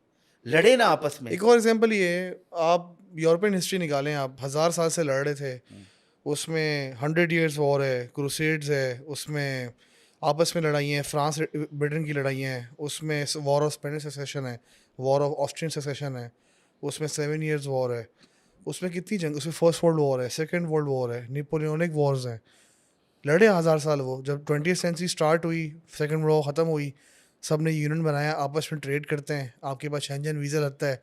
लड़े ना आपस में। एक और एग्जांपल ये है, आप यूरोपियन हिस्ट्री निकालें, आप 1000 साल से लड़ रहे थे, उसमें 100 years वॉर है, क्रूसेड्स है, उसमें आपस में लड़ाई हैं, फ्रांस ब्रिटेन की लड़ाई हैं, उसमें वॉर ऑफ स्पेनिश सेसेशन है, वॉर ऑफ ऑस्ट्रियन सेसेशन है, उसमें 7 years वॉर है, उसमें कितनी जंग, उसमें फर्स्ट वर्ल्ड वॉर है, सेकेंड वर्ल्ड वॉर है, नेपोलियनिक वॉर्स हैं, लड़े 1000 साल वो। जब 20th century स्टार्ट हुई, सेकेंड वर्ल्ड वॉर ख़त्म हुई, सब ने यूनियन बनाया, आपस में ट्रेड करते हैं, आपके पास शेंजन वीज़ा लगता है,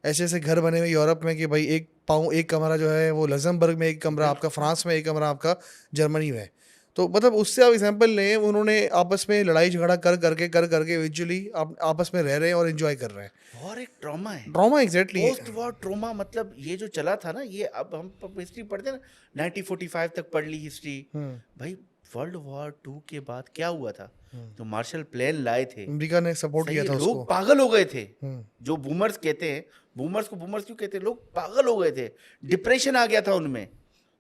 ऐसे ऐसे घर बने हुए यूरोप में कि भाई एक पाँव एक कमरा जो है वो लग्जमबर्ग में, एक कमरा आपका फ्रांस में, एक कमरा आपका जर्मनी में। तो मतलब उससे आप एग्जांपल लें, उन्होंने आपस में लड़ाई झगड़ा कर करके इवेंचुअली आप आपस में रह रहे हैं और एंजॉय कर रहे हैं। वॉर एक ट्रॉमा है, drama exactly. Post war trauma. मतलब ये जो चला था ना, ये अब हम हिस्ट्री पढ़ते हैं ना, 1945 तक पढ़ ली हिस्ट्री भाई। वर्ल्ड वॉर 2 के बाद क्या हुआ था? जो मार्शल प्लान लाए थे, अमेरिका ने सपोर्ट सही किया है, था उसको। लोग पागल हो गए थे। जो बूमर्स कहते हैं, बूमर्स को बूमर्स क्यों कहते हैं, लोग पागल हो गए थे, डिप्रेशन आ गया था उनमें।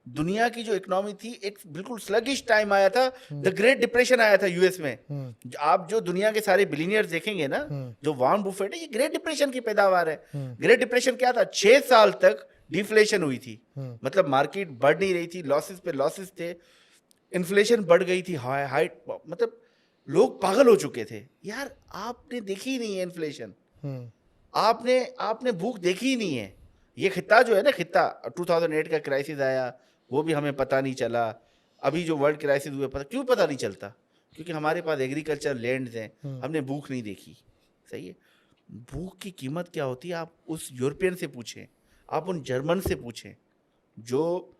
दुनिया की जो इकोनॉमी थी, एक बिल्कुल स्लगिश टाइम आया था, द ग्रेट डिप्रेशन आया था यूएस में। आप जो दुनिया के सारे बिलियनियर्स देखेंगे ना, जो वॉरेन बुफेट है, ये ग्रेट डिप्रेशन की पैदावार है। ग्रेट डिप्रेशन क्या था? 6 साल तक डिफ्लेशन हुई थी, मतलब मार्केट बढ़ नहीं रही थी, लॉसेस पे लॉसेस थे, इन्फ्लेशन बढ़ गई थी, हाई, मतलब लोग पागल हो चुके थे। यार आपने देखी ही नहीं है इन्फ्लेशन, आपने आपने भूख देखी ही नहीं है। ये खित्ता जो है ना, खित्ता 2008 का क्राइसिस आया, वो भी हमें पता नहीं चला। अभी जो वर्ल्ड क्राइसिस हुए, क्यों पता नहीं चलता? क्योंकि हमारे पास एग्रीकल्चर लैंड्स हैं, हमने भूख नहीं देखी। सही है। भूख की कीमत क्या होती है, आप उस यूरोपियन से पूछें, आप उन जर्मन से पूछें, जो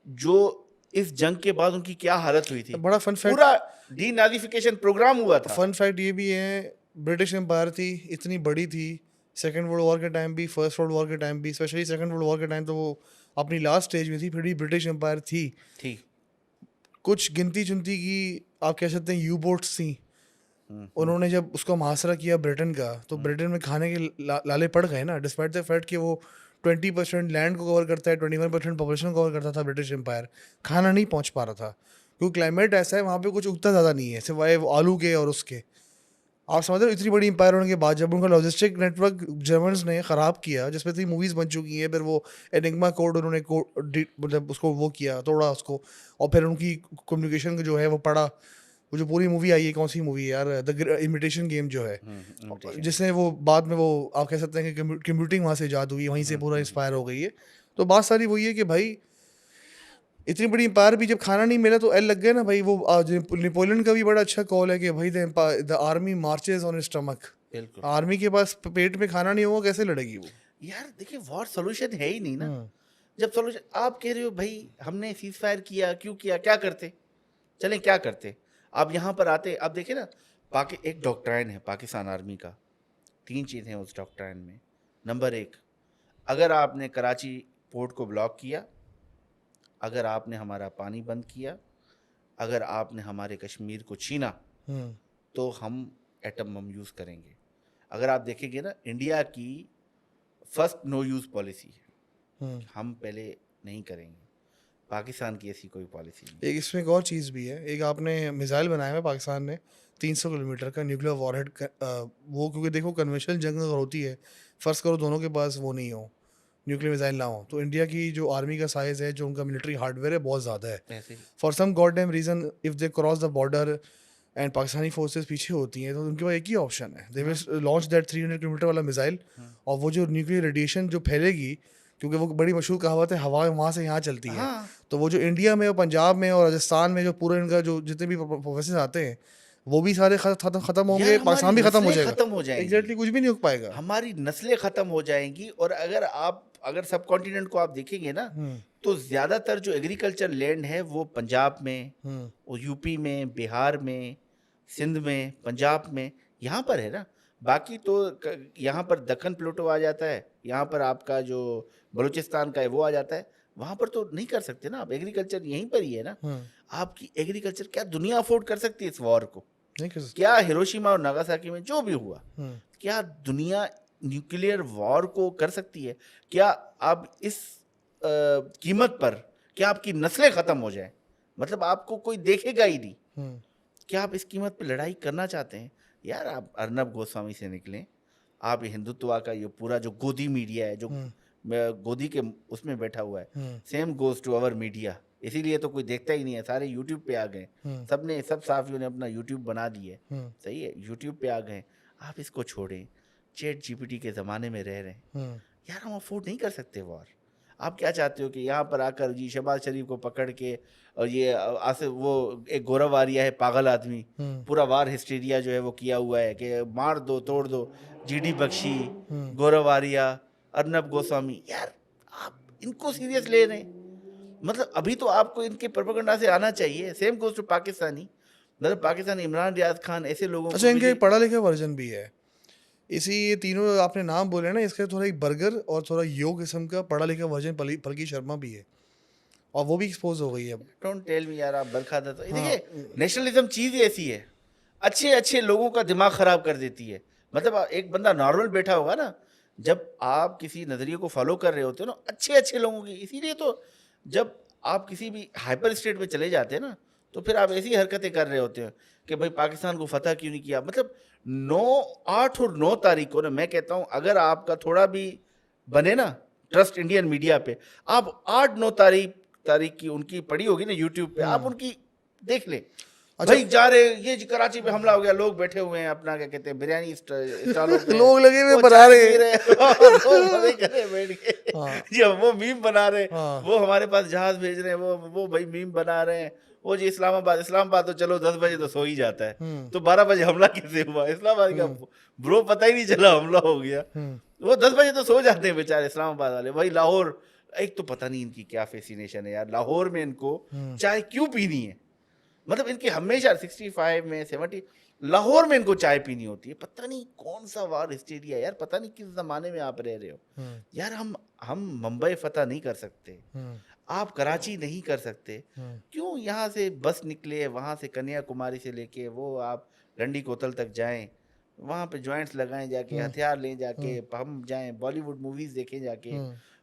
जो इस जंग के बाद उनकी क्या हालत हुई थी। बड़ा फन फैक्ट, पूरा डीनाजिफिकेशन प्रोग्राम हुआ था। फन फैक्ट ये भी है, ब्रिटिश एम्पायर थी, इतनी बड़ी थी, सेकेंड वर्ल्ड वॉर के टाइम भी, फर्स्ट वर्ल्ड वॉर के टाइम भी, स्पेशली सेकेंड वर्ल्ड वॉर के टाइम तो वो अपनी लास्ट स्टेज में थी, फिर भी ब्रिटिश एम्पायर थी। कुछ गिनती चुनती की आप कह सकते हैं यू बोट्स थी। उन्होंने जब उसका मुहासरा किया ब्रिटेन का, तो ब्रिटेन में खाने के लाले पड़ गए ना, डिस्पाइट द फैक्ट कि वो 20% लैंड को कवर करता है, 21% पॉपुलेशन कवर करता था ब्रिटिश एम्पायर, खाना नहीं पहुंच पा रहा था क्योंकि क्लाइमेट ऐसा है वहाँ पे, कुछ उगता ज़्यादा नहीं है सिवाय वो आलू के और उसके। आप समझ रहे हो, इतनी बड़ी एम्पायर होने के बाद जब उनका लॉजिस्टिक नेटवर्क जर्मन्स ने ख़राब किया, जिसमें इतनी मूवीज़ बन चुकी हैं, फिर वो एनिग्मा कोड उन्होंने मतलब उसको वो किया, तोड़ा उसको, और फिर उनकी कम्युनिकेशन जो है वो पड़ा। वो जो पूरी मूवी आई है, कौन सी मूवी है यार, द इमिटेशन गेम जो है, जिसने वो बाद में वो आप कह सकते हैं कि कंप्यूटिंग वहाँ से ईजाद हुई, वहीं से पूरा इंस्पायर हो गई है। तो बात सारी वही है कि भाई इतनी बड़ी एम्पायर भी जब खाना नहीं मिला तो एल लग गया ना भाई। वो नेपोलियन का भी बड़ा अच्छा कॉल है कि भाई the army marches on stomach. बिल्कुल, आर्मी के पास पेट में खाना नहीं होगा, कैसे लड़ेगी वो? यार देखिए, वॉर सोल्यूशन है ही नहीं ना। जब सोल्यूशन आप कह रहे हो भाई हमने सीज फायर किया, क्यों किया, क्या करते, चलें क्या करते, आप यहाँ पर आते। आप देखिए ना, एक डॉक्ट्राइन है पाकिस्तान आर्मी का, 3 चीज़ें हैं उस डॉक्ट्राइन में। नंबर 1, अगर आपने कराची पोर्ट को ब्लॉक किया, अगर आपने हमारा पानी बंद किया, अगर आपने हमारे कश्मीर को छीना, तो हम एटम बम यूज़ करेंगे। अगर आप देखेंगे ना, इंडिया की फर्स्ट नो यूज़ पॉलिसी है, हम पहले नहीं करेंगे। पाकिस्तान की ऐसी कोई पॉलिसी नहीं। एक इसमें एक और चीज़ भी है, एक आपने मिसाइल बनाया है पाकिस्तान ने 300 किलोमीटर का न्यूक्लियर वॉरहेड, वो क्योंकि देखो कन्वेंशनल जंग अगर होती है, फ़र्ज़ करो दोनों के पास वो नहीं हो, न्यूक्लियर मिसाइल ना हो, तो इंडिया की जो आर्मी का साइज़ है, जो उनका मिलिट्री हार्डवेयर है, बहुत ज़्यादा है। ऐसे for some god damn reason if they cross the border and Pakistani forces पीछे होती हैं, तो उनके पास एक ही ऑप्शन है, they will launch that 300 kilometre वाला मिसाइल, और वो जो न्यूक्लियर रेडिएशन जो फैलेगी, क्योंकि वो बड़ी मशहूर कहावत है हवा वहाँ से यहाँ चलती है, तो वो जो इंडिया में और पंजाब में और राजस्थान में जो पूरा इनका जो जितने भी प्रोफेसर आते हैं, वो भी सारे खत्म होंगे, पाकिस्तान भी खत्म हो जाएगा, खत्म हो जाएंगे। एग्जैक्टली कुछ भी नहीं हो पाएगा, हमारी नस्लें खत्म हो जाएंगी। और अगर सब कॉन्टिनेंट को आप देखेंगे ना, तो ज्यादातर जो एग्रीकल्चर लैंड है वो पंजाब में, वो यूपी में, बिहार में, सिंध में, पंजाब में, यहाँ पर है ना। बाकी तो यहाँ पर दक्कन प्लेटो आ जाता है, यहाँ पर आपका जो बलूचिस्तान का है वो आ जाता है, वहाँ पर तो नहीं कर सकते ना आप। एग्रीकल्चर यहीं पर ही है ना। आपकी एग्रीकल्चर क्या दुनिया अफोर्ड कर सकती है इस वॉर को? नहीं कर सकते। क्या हिरोशिमा और नागासाकी में जो भी हुआ, क्या दुनिया न्यूक्लियर वॉर को कर सकती है? क्या अब इस कीमत पर कि आपकी नस्लें खत्म हो जाए, मतलब आपको कोई देखेगा ही नहीं, क्या आप इस कीमत पे लड़ाई करना चाहते हैं? यार आप अर्नब गोस्वामी से निकलें, आप ये हिंदुत्व का ये पूरा जो गोदी मीडिया है, जो गोदी के उसमें बैठा हुआ है, same goes to our media, इसीलिए तो कोई देखता ही नहीं है, सारे यूट्यूब पे आ गए, सब साफियों ने अपना यूट्यूब बना दी है, सही है, यूट्यूब पे आ गए। आप इसको छोड़ें, चैट जीपीटी के ज़माने में रह रहे हैं, यार हम अफोर्ड नहीं कर सकते वॉर। आप क्या चाहते हो कि यहाँ पर आकर जी शहबाज शरीफ को पकड़ के और ये आसे वो एक गौरव आर्या है पागल आदमी, पूरा वार हिस्टीरिया जो है वो किया हुआ है कि मार दो तोड़ दो, जीडी बख्शी, गौरव आर्या, अर्नब गोस्वामी, यार आप इनको सीरियस ले रहे हैं? मतलब अभी तो आपको इनके प्रोपेगेंडा से आना चाहिए। सेम गोज टू पाकिस्तानी, मतलब पाकिस्तान इमरान रियाज खान ऐसे लोगों अच्छा, इनका एक पढ़ा लिखा वर्जन भी है। इसी ये तीनों आपने नाम बोले ना, इसका थोड़ा एक बर्गर और थोड़ा यो किस्म का पढ़ा लिखा वर्जन पलकी शर्मा भी है, और वो भी एक्सपोज हो गई है अब। डोंट टेल मी यार, आप बरखा दत्त, देखिए नेशनलिज्म चीज ही ऐसी है, अच्छे अच्छे लोगों का दिमाग खराब कर देती है। मतलब एक बंदा नॉर्मल बैठा होगा ना, जब आप किसी नजरिए को फॉलो कर रहे होते हो ना, अच्छे अच्छे लोगों की, इसीलिए तो जब आप किसी भी हाइपर स्टेट में चले जाते हैं ना, तो फिर आप ऐसी हरकतें कर रहे होते हो कि भाई पाकिस्तान को फतह क्यों नहीं किया। मतलब 8 और 9 तारीख को ना, मैं कहता हूँ अगर आपका थोड़ा भी बने ना ट्रस्ट इंडियन मीडिया पे, आप 8-9 तारीख की उनकी पड़ी होगी ना यूट्यूब पे, आप उनकी देख लें। अच्छा, भाई जा रहे, ये कराची पे हमला हो गया, लोग बैठे हुए हैं अपना क्या कहते हैं बिरयानी स्टॉलों पे, लोग लगे हुए वो बना चाय रहे पी रहे हैं, वो मजे कर रहे हैं बैठ के, हाँ, जब वो मीम बना रहे हैं, हाँ, वो हमारे पास जहाज भेज रहे हैं, वो भाई मीम बना रहे हैं। वो जी इस्लामाबाद तो चलो 10 बजे तो सो ही जाता है, तो 12 बजे हमला कैसे हुआ इस्लामाबाद का, ब्रो पता ही नहीं चला हमला हो गया। वो 10 बजे तो सो जाते हैं बेचारे इस्लामाबाद वाले। वही लाहौर, एक तो पता नहीं इनकी क्या फैसिनेशन है यार, लाहौर में इनको चाय क्यों पीनी है, मतलब इनकी हमेशा 65 में 70 लाहौर में इनको चाय पीनी होती है। पता नहीं कौन सा वार हिस्टीरिया यार, पता नहीं किस जमाने में आप रह रहे हो यार। हम मुंबई फतह नहीं कर सकते, आप कराची नहीं कर सकते, क्यों यहाँ से बस निकले, वहाँ से कन्याकुमारी से लेके वो आप डंडी कोतल तक जाएं, वहाँ पे जॉइंट्स लगाएं जाके, हथियार लें जाके, हम जाएं बॉलीवुड मूवीज देखें जाके,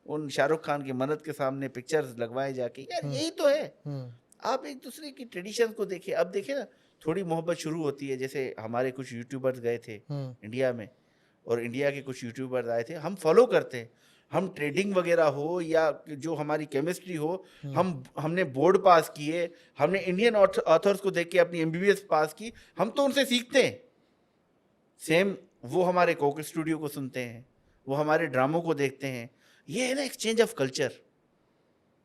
उन शाहरुख खान की मन्नत के सामने पिक्चर्स लगवाएं जाके, यार यही तो है। आप एक दूसरे की ट्रेडिशंस को देखिए। अब देखिए ना, थोड़ी मोहब्बत शुरू होती है, जैसे हमारे कुछ यूट्यूबर्स गए थे इंडिया में, और इंडिया के कुछ यूट्यूबर्स आए थे, हम फॉलो करते हैं, हम ट्रेडिंग वगैरह हो या जो हमारी केमिस्ट्री हो, हमने बोर्ड पास किए, हमने इंडियन ऑथर्स को देख के अपनी एमबीबीएस पास की, हम तो उनसे सीखते हैं। सेम वो हमारे कोक स्टूडियो को सुनते हैं, वो हमारे ड्रामों को देखते हैं, ये है ना एक्सचेंज ऑफ कल्चर।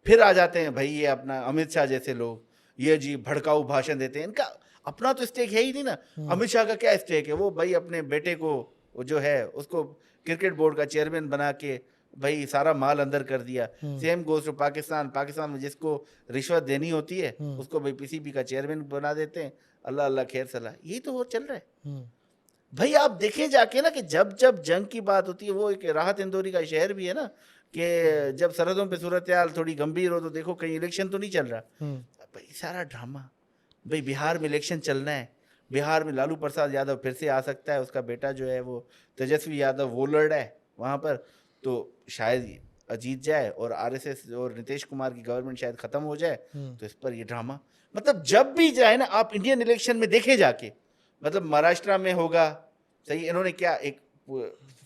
फिर आ जाते हैं भाई ये अपना अमित शाह जैसे लोग, ये जी भड़काऊ भाषण देते हैं, इनका अपना तो स्टेक है ही नहीं ना। अमित शाह का क्या स्टेक है, वो भाई अपने बेटे को जो है उसको क्रिकेट बोर्ड का चेयरमैन बना के भाई सारा माल अंदर कर दिया। सेम गोज टू पाकिस्तान में जिसको रिश्वत देनी होती है उसको भाई पीसीबी का चेयरमैन बना देते हैं। अल्लाह अल्लाह खैर सलाह, यही तो वो चल रहा है भाई। आप देखें जाके ना कि जब जब जंग की बात होती है, वो एक राहत इंदौरी का शहर भी है ना, कि जब सरहदों पे सूरत हाल थोड़ी गंभीर हो तो देखो कहीं इलेक्शन तो नहीं चल रहा। भाई सारा ड्रामा, भाई बिहार में इलेक्शन चलना है, बिहार में लालू प्रसाद यादव फिर से आ सकता है, उसका बेटा जो है वो तेजस्वी यादव वो लड़ है वहाँ पर, तो शायद जीत जाए और आरएसएस और नीतीश कुमार की गवर्नमेंट शायद खत्म हो जाए। तो इस पर ये ड्रामा, मतलब जब भी जाए ना आप इंडियन इलेक्शन में देखे जाके, मतलब महाराष्ट्र में होगा, सही, इन्होंने क्या, एक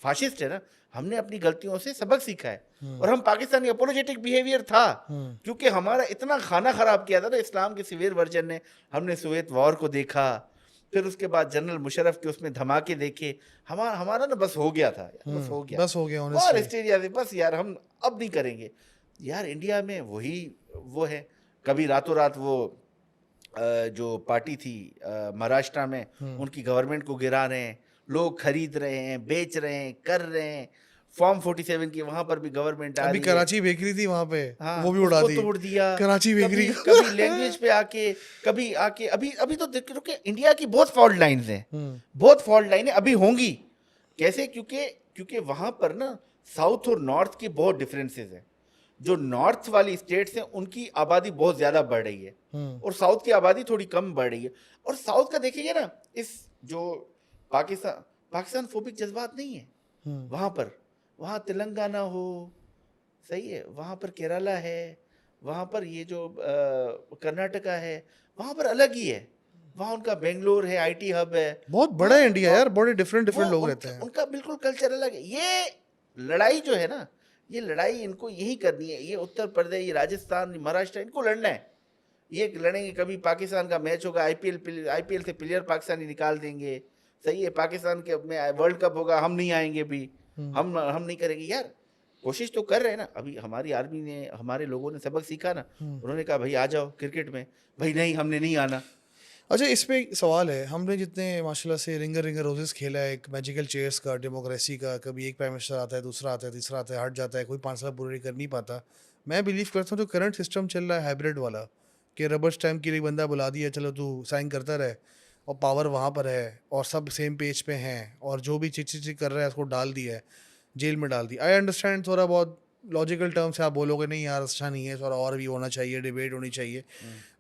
फाशिस्ट है ना, हमने अपनी गलतियों से सबक सीखा है, और हम पाकिस्तानी अपोलोजेटिक बिहेवियर था, क्योंकि हमारा इतना खाना खराब किया था ना इस्लाम के सिवियर वर्जन ने। हमने सोवियत वॉर को देखा, फिर उसके बाद जनरल मुशर्रफ के उसमें धमाके देखे, हमारा ना बस हो गया था, बस हो गया और हिस्टीरिया से, बस यार हम अब नहीं करेंगे यार। इंडिया में वही वो है, कभी रातों रात वो जो पार्टी थी महाराष्ट्र में, उनकी गवर्नमेंट को गिरा रहे हैं, लोग खरीद रहे हैं, बेच रहे हैं, कर रहे हैं। फॉर्म 47 की वहां पर भी गवर्नमेंट आ रही है। कराची बेकरी थी वहां पे, हाँ, वो भी उड़ा दी, तोड़ दिया कराची बेकरी। कभी लैंग्वेज पे आके, कभी आके, अभी तो देखो कि इंडिया की बहुत फॉल्ट लाइन्स हैं, बहुत फॉल्ट लाइनें अभी होंगी। कैसे? क्योंकि वहां पर ना साउथ और नॉर्थ की बहुत डिफरेंसेस हैं। जो नॉर्थ वाली स्टेट्स हैं उनकी आबादी बहुत ज्यादा बढ़ रही है, और साउथ की आबादी थोड़ी कम बढ़ रही है। और साउथ का देखेंगे ना, इस जो पाकिस्तान फोबिक जज्बात नहीं है वहां पर। वहां तेलंगाना हो, सही है, वहाँ पर केरला है, वहाँ पर ये जो कर्नाटका है, वहाँ पर अलग ही है। वहाँ उनका बेंगलोर है, आईटी हब है। बहुत बड़ा वहाँ है इंडिया यार, बड़े डिफरेंट वो डिफरेंट लोग रहते हैं। उनका बिल्कुल कल्चर अलग है। ये लड़ाई जो है ना, ये लड़ाई इनको यही करनी है। ये उत्तर प्रदेश, ये राजस्थान, ये महाराष्ट्र, इनको लड़ना है। ये लड़ेंगे, कभी पाकिस्तान का मैच होगा, आईपीएल से प्लेयर पाकिस्तानी निकाल देंगे। सही है, पाकिस्तान के में वर्ल्ड कप होगा, हम नहीं आएंगे भी, हम नहीं करेंगे। यार कोशिश तो कर रहे हैं ना। अभी हमारी आर्मी ने, हमारे लोगों ने सबक सीखा ना, उन्होंने कहा भाई आ जाओ क्रिकेट में, भाई नहीं हमने नहीं आना। अच्छा, इस पे एक सवाल है, हमने जितने माशाल्लाह से रिंगर रिंगर रोजेस खेला है, एक मैजिकल चेयर्स का, डेमोक्रेसी का, कभी एक प्राइम मिनिस्टर आता है, दूसरा आता है, तीसरा आता है, हट जाता है, कोई 5 साल पूरे कर नहीं पाता। मैं बिलीव करता हूँ जो करंट सिस्टम चल रहा है हाइब्रिड वाला, कि रबर स्टैम्प के लिए बंदा बुला दिया, चलो तू साइन करता रहे, और पावर वहाँ पर है और सब सेम पेज पे हैं, और जो भी चिक चिक चिक कर रहा है उसको डाल दिया है, जेल में डाल दी। आई अंडरस्टैंड, थोड़ा बहुत लॉजिकल टर्म से आप बोलोगे नहीं यार अच्छा नहीं है, थोड़ा और भी होना चाहिए, डिबेट होनी चाहिए।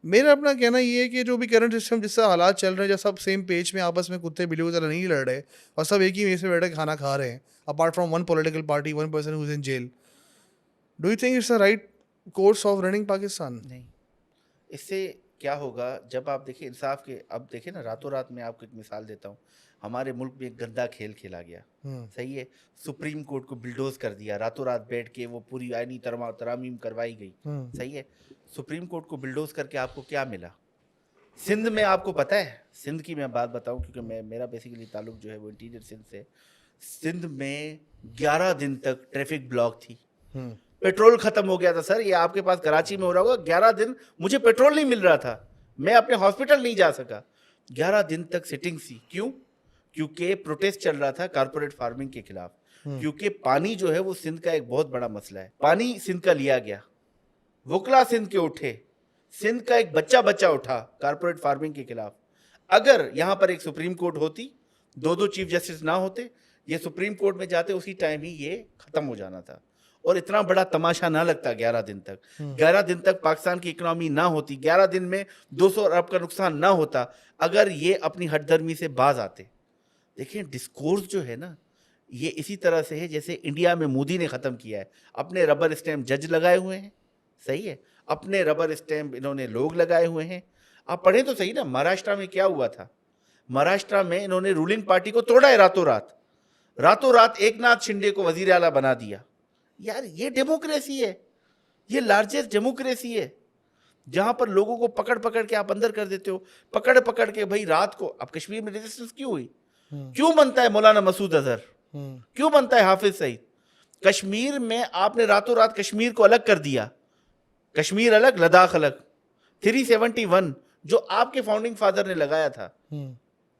मेरा अपना कहना ये है कि जो भी करंट सिस्टम, जिससे हालात चल रहे हैं, जब सब सेम पेज में आपस में कुत्ते बिल्ली की तरह नहीं लड़ रहे और सब एक ही मेज में बैठ के खाना खा रहे हैं, apart from one political party, one person who is in jail, do you think it's the right course of running Pakistan? नहीं, इससे क्या होगा जब आप देखिए इंसाफ के, अब देखिए ना, रातों रात में आपको एक मिसाल देता हूँ। हमारे मुल्क में एक गंदा खेल खेला गया, सही है, सुप्रीम कोर्ट को बिल्डोज कर दिया, रातों रात बैठ के वो पूरी आईनी तरामीम करवाई गई, सही है। सुप्रीम कोर्ट को बिल्डोज करके आपको क्या मिला? सिंध में आपको पता है, सिंध की मैं बात बताऊं क्योंकि मेरा बेसिकली ताल्लुक जो है वो इंटीरियर सिंध से। सिंध में 11 दिन तक ट्रैफिक ब्लॉक थी, पेट्रोल खत्म हो गया था। सर ये आपके पास कराची में हो रहा होगा, 11 दिन मुझे पेट्रोल नहीं मिल रहा था, मैं अपने हॉस्पिटल नहीं जा सका, 11 दिन तक सिटिंग थी। क्यों? क्योंकि प्रोटेस्ट चल रहा था कारपोरेट फार्मिंग के खिलाफ। क्योंकि पानी जो है वो सिंध का एक बहुत बड़ा मसला है। पानी सिंध का लिया गया, वकला सिंध के उठे, सिंध का एक बच्चा उठा कारपोरेट फार्मिंग के खिलाफ। अगर यहाँ पर एक सुप्रीम कोर्ट होती, दो चीफ जस्टिस ना होते, ये सुप्रीम कोर्ट में जाते, उसी टाइम ही ये खत्म हो जाना था और इतना बड़ा तमाशा ना लगता। 11 दिन तक, 11 दिन तक पाकिस्तान की इकोनॉमी ना होती, 11 दिन में 200 अरब का नुकसान ना होता, अगर ये अपनी हठधर्मी से बाज आते। देखिए डिस्कोर्स जो है ना, ये इसी तरह से है जैसे इंडिया में मोदी ने ख़त्म किया है। अपने रबर स्टैम्प जज लगाए हुए हैं, सही है, अपने रबर स्टैम्प इन्होंने लोग लगाए हुए हैं। आप पढ़ें तो सही ना, महाराष्ट्र में क्या हुआ था। महाराष्ट्र में इन्होंने रूलिंग पार्टी को तोड़ा है रातों रात एक नाथ शिंदे को वजीर आला बना दिया। यार ये डेमोक्रेसी है, ये लार्जेस्ट डेमोक्रेसी है, जहां पर लोगों को पकड़ पकड़ के आप अंदर कर देते हो, पकड़ पकड़ के। भाई रात को, अब कश्मीर में रेजिस्टेंस क्यों हुई? क्यों बनता है मौलाना मसूद अजहर, क्यों बनता है हाफिज सईद? कश्मीर में आपने रातों रात कश्मीर को अलग कर दिया, कश्मीर अलग, लद्दाख अलग। 371 जो आपके फाउंडिंग फादर ने लगाया था,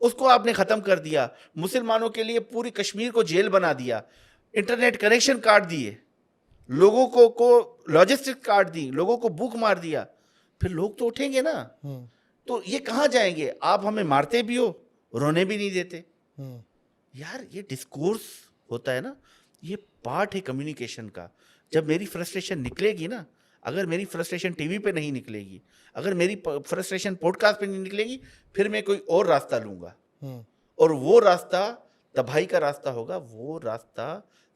उसको आपने खत्म कर दिया। मुसलमानों के लिए पूरी कश्मीर को जेल बना दिया, इंटरनेट कनेक्शन काट दिए, लोगों को लॉजिस्टिक काट दी, लोगों को भूख मार दिया। फिर लोग तो उठेंगे ना, तो ये कहाँ जाएंगे? आप हमें मारते भी हो, रोने भी नहीं देते। यार ये डिस्कोर्स होता है ना, ये पार्ट है कम्युनिकेशन का। जब मेरी फ्रस्ट्रेशन निकलेगी ना, अगर मेरी फ्रस्ट्रेशन टीवी पे नहीं निकलेगी, अगर मेरी फ्रस्ट्रेशन पॉडकास्ट पे नहीं निकलेगी, फिर मैं कोई और रास्ता लूंगा, और वो रास्ता तबाही का रास्ता होगा, वो रास्ता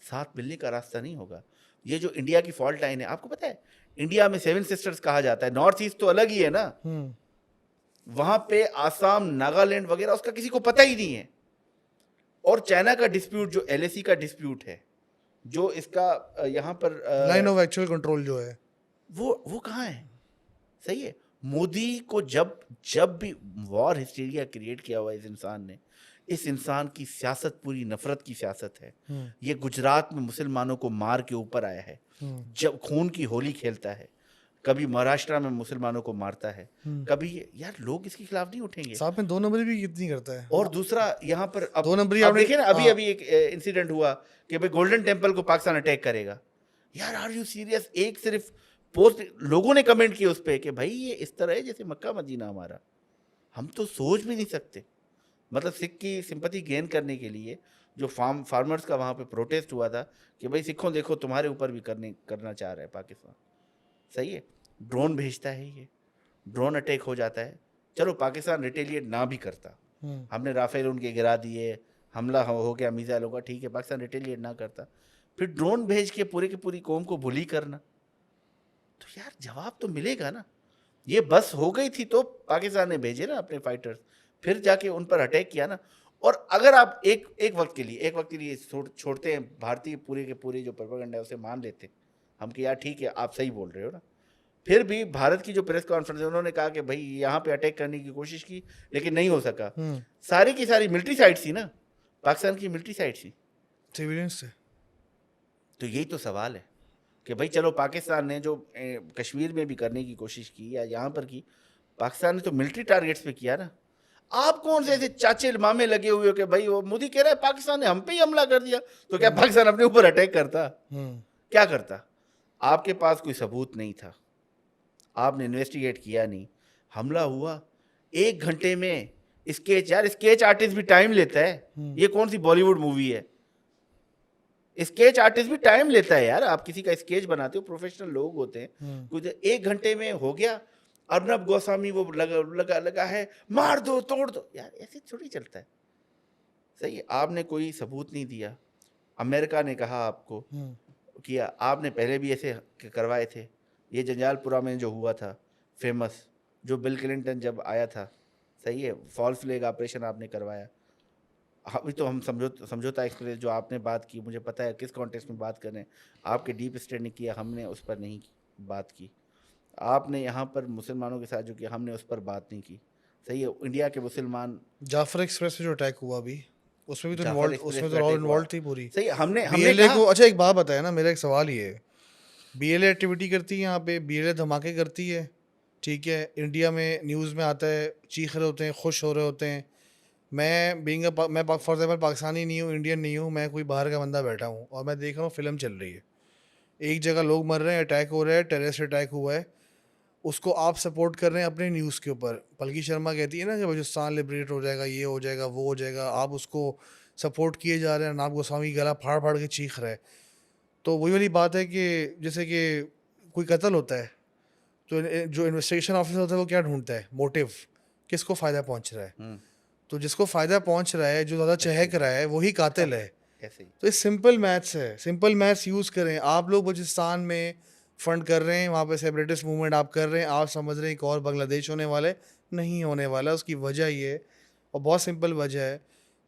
साथ मिलने का रास्ता नहीं होगा। ये जो इंडिया की फॉल्ट लाइन है, आपको पता है इंडिया में 7 सिस्टर्स कहा जाता है, नॉर्थ ईस्ट तो अलग ही है ना, वहां पे आसाम, नागालैंड वगैरह, उसका किसी को पता ही नहीं है। और चाइना का डिस्प्यूट, जो एलएसी का डिस्प्यूट है, जो इसका यहाँ पर लाइन ऑफ एक्चुअल कंट्रोल जो है, वो कहाँ है? सही है, मोदी को जब भी वॉर हिस्टीरिया क्रिएट किया हुआ इस इंसान ने, इस इंसान की सियासत पूरी नफरत की सियासत है। ये गुजरात में मुसलमानों को मार के ऊपर आया है, जब खून की होली खेलता है, कभी महाराष्ट्र में मुसलमानों को मारता है, कभी। यार लोग इसके खिलाफ नहीं उठेंगे। साथ में 2 नंबरी भी कितनी करता है। और दूसरा यहाँ पर अब 2 नंबरी आप देखिए ना, अभी एक इंसिडेंट हुआ कि भाई गोल्डन टेम्पल को पाकिस्तान अटैक करेगा। यार आर यू सीरियस? एक सिर्फ पोस्ट लोगों ने कमेंट किया उस पर कि भाई ये इस तरह है जैसे मक्का मदीना हमारा, हम तो सोच भी नहीं सकते। मतलब सिख की सिंपैथी गेन करने के लिए जो फार्मर्स का वहाँ पे प्रोटेस्ट हुआ था कि भाई सिखों देखो तुम्हारे ऊपर भी करना चाह रहा है पाकिस्तान, सही है, ड्रोन भेजता है, ये ड्रोन अटैक हो जाता है। चलो पाकिस्तान रिटेलिएट ना भी करता, हमने राफेल उनके गिरा दिए, हमला हो गया, मिसाइल होगा, ठीक है, पाकिस्तान रिटेलिएट ना करता, फिर ड्रोन भेज के पूरी कौम को बुली करना, तो यार जवाब तो मिलेगा ना। ये बस हो गई थी तो पाकिस्तान ने भेजे ना अपने फाइटर्स, फिर जाके उन पर अटैक किया ना। और अगर आप एक वक्त के लिए छोड़ते हैं भारतीय पूरे के पूरे जो प्रोपेगेंडा है उसे मान लेते हैं हम कि यार ठीक है आप सही बोल रहे हो ना, फिर भी भारत की जो प्रेस कॉन्फ्रेंस है उन्होंने कहा कि भाई यहाँ पे अटैक करने की कोशिश की लेकिन नहीं हो सका। सारी की सारी मिलिट्री साइट थी ना, पाकिस्तान की मिलिट्री साइट थी, सिविलियंस से। तो यही तो सवाल है कि भाई चलो पाकिस्तान ने जो कश्मीर में भी करने की कोशिश की या यहाँ पर की, पाकिस्तान ने तो मिलिट्री टारगेट्स पे किया ना। आप कौन से ऐसे चाचे मामे लगे हुए हो कि भाई वो मोदी कह रहा है पाकिस्तान ने हम पे ही हमला कर दिया, तो क्या पाकिस्तान अपने ऊपर अटैक करता? क्या करता? आपके पास कोई सबूत नहीं था, आपने इन्वेस्टिगेट किया नहीं, हमला हुआ 1 घंटे में। स्केच, यार स्केच आर्टिस्ट भी टाइम लेता है, ये कौन सी बॉलीवुड मूवी है? स्केच आर्टिस्ट भी टाइम लेता है यार, आप किसी का स्केच बनाते हो, प्रोफेशनल लोग होते हैं, कुछ 1 घंटे में हो गया। अर्नब गोस्वामी वो लगा है मार दो तोड़ दो, यार ऐसे थोड़ी चलता है। सही है, आपने कोई सबूत नहीं दिया। अमेरिका ने कहा आपको किया, आपने पहले भी ऐसे करवाए थे। ये जंजालपुरा में जो हुआ था फेमस, जो बिल क्लिंटन जब आया था, सही है, फॉल्स फ्लैग ऑपरेशन आपने करवाया। अभी तो हम समझौता एक्सप्रेस जो आपने बात की, मुझे पता है किस कॉन्टेक्स्ट में बात कर रहे हैं, आपके डीप स्टेट ने किया, हमने उस पर नहीं बात की। आपने यहाँ पर मुसलमानों के साथ जो किया, हमने उस पर बात नहीं की। सही है, इंडिया के मुसलमान, जाफर एक्सप्रेस में जो अटैक हुआ अभी, उसमें भी तो जाफर इन्वॉल्व, एक्सप्रेस उसमें पे तो अटैक हुआ। इन्वॉल्व थी पूरी। सही है, हमने बीएलए कहा, को, अच्छा एक बात बताया ना, मेरा एक सवाल ये है, बीएलए एक्टिविटी करती है यहाँ पे, बीएलए धमाके करती है, ठीक है, इंडिया में न्यूज़ में आता है, चीख रहे होते हैं, खुश हो रहे होते हैं। मैं मैं फॉर एग्जाम्पल पाकिस्तानी नहीं हूँ, इंडियन नहीं हूँ, मैं कोई बाहर का बंदा बैठा हूँ और मैं देख रहा हूँ फिल्म चल रही है, एक जगह लोग मर रहे हैं, अटैक हो रहा है, टेररिस्ट अटैक हुआ है, उसको आप सपोर्ट कर रहे हैं अपने न्यूज़ के ऊपर। पलकी शर्मा कहती है ना कि बलूचिस्तान लिबरेट हो जाएगा, ये हो जाएगा, वो हो जाएगा, आप उसको सपोर्ट किए जा रहे हैं, नाब गोस्वामी गला फाड़ फाड़ के चीख रहा है। तो वही वाली बात है कि जैसे कि कोई कत्ल होता है तो जो इन्वेस्टिगेशन ऑफिसर होता है वो क्या ढूंढता है, मोटिव, किसको फ़ायदा पहुंच रहा है। तो जिसको फ़ायदा पहुंच रहा है, जो ज़्यादा चहक रहा है, वही कातिल है। ऐसे ही तो ये सिंपल मैथ्स है, सिंपल मैथ्स यूज़ करें। आप लोग बलूचिस्तान में फंड कर रहे हैं, वहाँ पे सेपरेटिस्ट मूवमेंट आप कर रहे हैं, आप समझ रहे हैं एक और बांग्लादेश होने वाला है, नहीं होने वाला। उसकी वजह ये है, और बहुत सिंपल वजह है,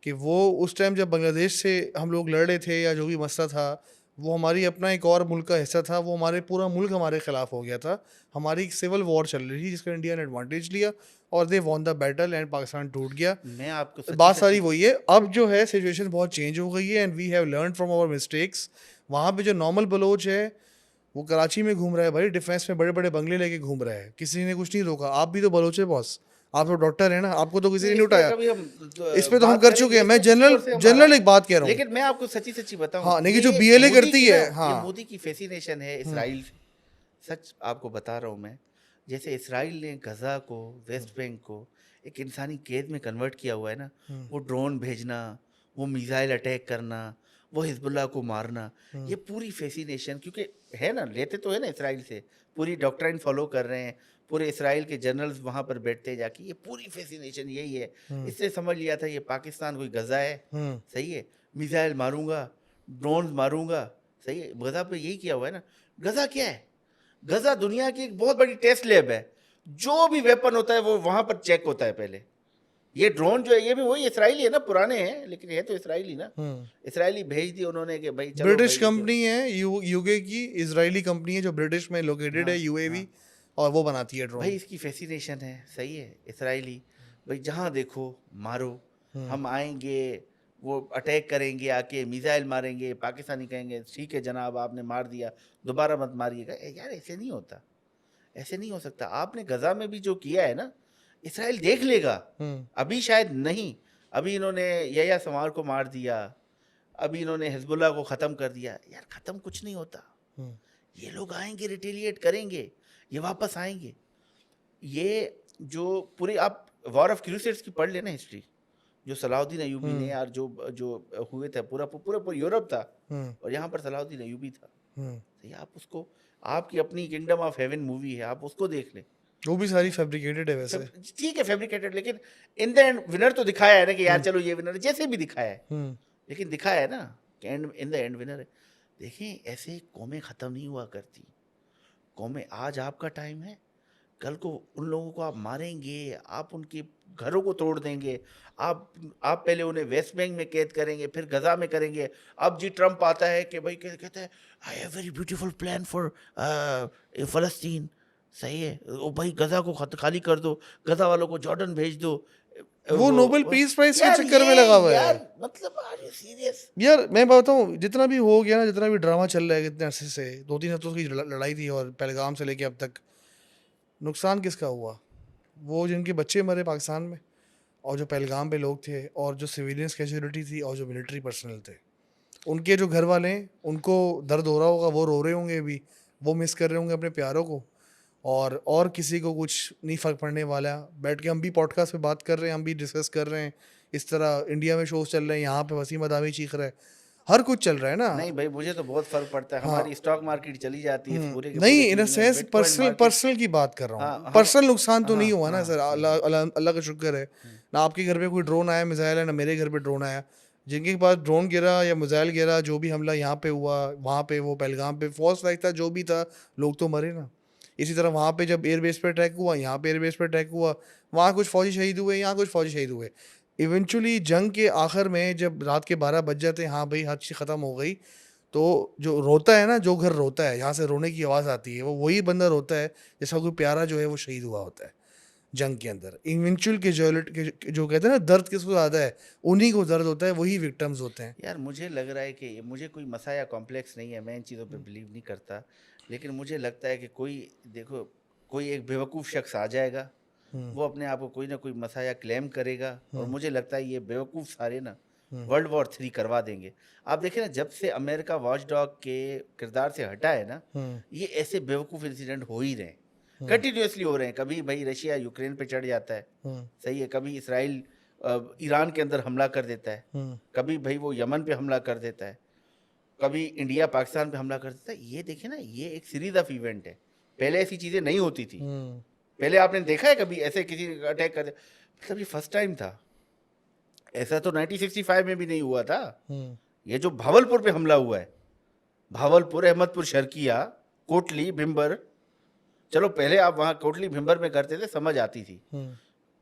कि वो उस टाइम जब बांग्लादेश से हम लोग लड़ रहे थे या जो भी मसला था, वो हमारी अपना एक और मुल्क का हिस्सा था, वो हमारे पूरा मुल्क हमारे ख़िलाफ़ हो गया था, हमारी एक सिविल वॉर चल रही थी जिसका इंडिया ने एडवांटेज लिया और they won the battle and Pakistan टूट गया। मैं आपको बात सारी वही है। अब जो है सिचुएशन बहुत चेंज हो गई है and we have learn from our mistakes. वहाँ पे जो नॉर्मल बलोच है वो कराची में घूम रहा है भाई, डिफेंस में बड़े बड़े बंगले लेके घूम रहा है, किसी ने कुछ नहीं रोका। आप भी तो बलोच है बॉस, आप तो डॉक्टर है ना, आपको तो किसी ने नहीं उठाया। इस पे तो हम कर चुके हैं, मैं जनरल एक बात कह रहा हूँ। लेकिन मैं आपको सच्ची बताऊं, हाँ, लेकिन जो बीएलए करती है, ये हाँ, मोदी की फैसिनेशन है इसराइल से। सच आपको बता रहा हूँ मैं, जैसे इसराइल ने गजा को, वेस्ट बैंक को एक इंसानी कैद में कन्वर्ट किया हुआ है ना, वो ड्रोन भेजना, वो मिसाइल अटैक करना, वो हिजबुल्लाह को मारना, ये पूरी फैसिनेशन, क्योंकि है ना, लेते तो है ना इसराइल से, पूरी डॉक्ट्राइन फॉलो कर रहे हैं, पूरे इसराइल के जनरल्स वहाँ पर बैठते हैं जाके, ये पूरी फैसिनेशन यही है। इससे समझ लिया था ये पाकिस्तान कोई गजा है, सही है, मिसाइल मारूंगा, ड्रोन मारूंगा, सही है। गजा पे यही किया हुआ है ना। गजा क्या है? गजा दुनिया की एक बहुत बड़ी टेस्ट लैब है, जो भी वेपन होता है वो वहां पर चेक होता है पहले। ये ड्रोन जो है ये भी वही इसराइली है ना, पुराने हैं लेकिन है तो इसराइली ना। इसराइली भेज दिए उन्होंने कि भाई चलो, ब्रिटिश कंपनी है, यूके की इजरायली कंपनी है जो ब्रिटिश में लोकेटेड है, यूएवी, और वो बनाती है ड्रोन। भाई इसकी फैसिनेशन है, सही है, इसराइली भाई जहाँ देखो मारो, हम आएंगे, वो अटैक करेंगे, आके मिसाइल मारेंगे, पाकिस्तानी कहेंगे ठीक है जनाब आपने मार दिया, दोबारा मत मारिएगा। यार ऐसे नहीं होता, ऐसे नहीं हो सकता। आपने गजा में भी जो किया है ना, इसराइल देख लेगा, अभी शायद नहीं, अभी इन्होंने यहया संवार को मार दिया, अभी इन्होंने हिजबुल्लाह को ख़त्म कर दिया, यार ख़त्म कुछ नहीं होता। ये लोग आएंगे, रिटेलिएट करेंगे, ये वापस आएंगे। ये जो पूरी आप वॉर ऑफ क्रूसेड्स की पढ़ लेना हिस्ट्री, जो सलाहुद्दीन अयूबी ने, यार जो हुए थे, पूरा पूरा यूरोप था और यहाँ पर सलाहुद्दीन अयूबी था। तो आप उसको, आपकी अपनी किंगडम ऑफ हेवन मूवी है, आप उसको देख लें, वो भी सारी फैब्रिकेटेड है वैसे। ठीक है फैब्रिकेटेड, लेकिन इन द एंड विनर तो दिखाया है ना कि यार चलो ये विनर, जैसे भी दिखाया है, लेकिन दिखाया है ना कि इन द एंड विनर है। देखें ऐसे कौमें ख़त्म नहीं हुआ करती। कौमें आज आपका टाइम है, कल को उन लोगों को आप मारेंगे, आप उनके घरों को तोड़ देंगे, आप पहले उन्हें वेस्ट बैंक में कैद करेंगे, फिर गजा में करेंगे। अब जी ट्रम्प आता है कि भाई कहता है I have very beautiful plan for फ़लस्तीन। सही है, ओ भाई गजा को खाली कर दो, गजा वालों को जॉर्डन भेज दो। वो नोबेल पीस प्राइज के यार चक्कर में ये लगा हुआ है। यार मतलब आर यू सीरियस? यार मैं बताऊँ, जितना भी हो गया ना, जितना भी ड्रामा चल रहा है कितने अरसे से, 2-3 हफ्तों की लड़ाई थी और पहलगाम से लेके अब तक, नुकसान किसका हुआ? वो जिनके बच्चे मरे पाकिस्तान में, और जो पहलगाम पे लोग थे, और जो सिविलियंस कैजुअलिटी थी, और जो मिलिट्री पर्सनल थे। उनके जो घर वाले हैं, उनको दर्द हो रहा होगा, वो रो रहे होंगे अभी, वो मिस कर रहे होंगे अपने प्यारों को, और किसी को कुछ नहीं फ़र्क पड़ने वाला। बैठ के हम भी पॉडकास्ट पे बात कर रहे हैं, हम भी डिस्कस कर रहे हैं, इस तरह इंडिया में शोज़ चल रहे हैं, यहाँ पे वसीम अदामी चीख रहा है, हर कुछ चल रहा है ना। नहीं भाई, मुझे तो बहुत फर्क पड़ता है। हाँ। हमारी स्टॉक मार्केट चली जाती है इस पूरे के नहीं, पूरे इन अ चीज में। Sense bitcoin personal market, personal की बात कर रहा हाँ हूँ। हम, पर्सनल नुकसान तो हाँ नहीं हुआ ना हाँ सर, अल्लाह अल्लाह अल्लाह का शुक्र है। ना आपके घर पे कोई ड्रोन आया, मिसाइल है, ना मेरे घर पे ड्रोन आया। जिनके पास ड्रोन गिरा या मिसाइल गिरा, जो भी हमला यहाँ पे हुआ, वहाँ पे वो पहलगाम पे फॉल्स फ्लैग था, जो भी था, लोग तो मरे ना। इसी तरह वहाँ पे जब एयरबेस पे अटैक हुआ, यहाँ पे एयरबेस पे अटैक हुआ, वहाँ कुछ फौजी शहीद हुए, यहाँ कुछ फौजी शहीद हुए। इवेंचुअली जंग के आखिर में जब रात के 12 बज जाते हैं, हाँ भाई हद चीज़ ख़त्म हो गई, तो जो रोता है ना, जो घर रोता है, यहाँ से रोने की आवाज़ आती है, वो वही बंदा रोता है जिसका कोई प्यारा जो है वो शहीद हुआ होता है जंग के अंदर। इवेंचुअल के जो कहते हैं ना, दर्द किसको ज़्यादा है, उन्हीं को दर्द होता है, वही विक्टिम्स होते हैं। यार मुझे लग रहा है कि मुझे कोई मसाया कॉम्प्लेक्स नहीं है, मैं इन चीज़ों पे बिलीव नहीं करता। लेकिन मुझे लगता है कि कोई, देखो, कोई एक बेवकूफ़ शख्स आ जाएगा, हम्म, वो अपने आप को कोई ना कोई मसाया क्लेम करेगा, और हम्म, मुझे लगता है ये बेवकूफ़ सारे ना हम्म, वर्ल्ड वॉर 3 करवा देंगे। आप देखें ना, जब से अमेरिका वॉच डॉग के किरदार से हटा है ना, हम्म, ये ऐसे बेवकूफ़ इंसिडेंट हो ही रहे हैं, हम्म, कंटिन्यूसली हो रहे हैं। कभी भाई रशिया यूक्रेन पे चढ़ जाता है, हम्म, सही है, कभी इसराइल ईरान के अंदर हमला कर देता है, हम्म, कभी भाई वो यमन पे हमला कर देता है, कभी इंडिया पाकिस्तान पे हमला कर देता है। ये देखिए ना, ये एक सीरीज ऑफ इवेंट है। पहले ऐसी चीज़ें नहीं होती थी। हम्म, पहले आपने देखा है कभी ऐसे किसी अटैक कर, मतलब ये फर्स्ट टाइम था। ऐसा तो 1965 में भी नहीं हुआ था। हम्म, ये जो भावलपुर पे हमला हुआ है, भावलपुर, अहमदपुर शर्किया, कोटली, भिम्बर, चलो पहले आप वहाँ कोटली भिम्बर में करते थे, समझ आती थी। हम्म,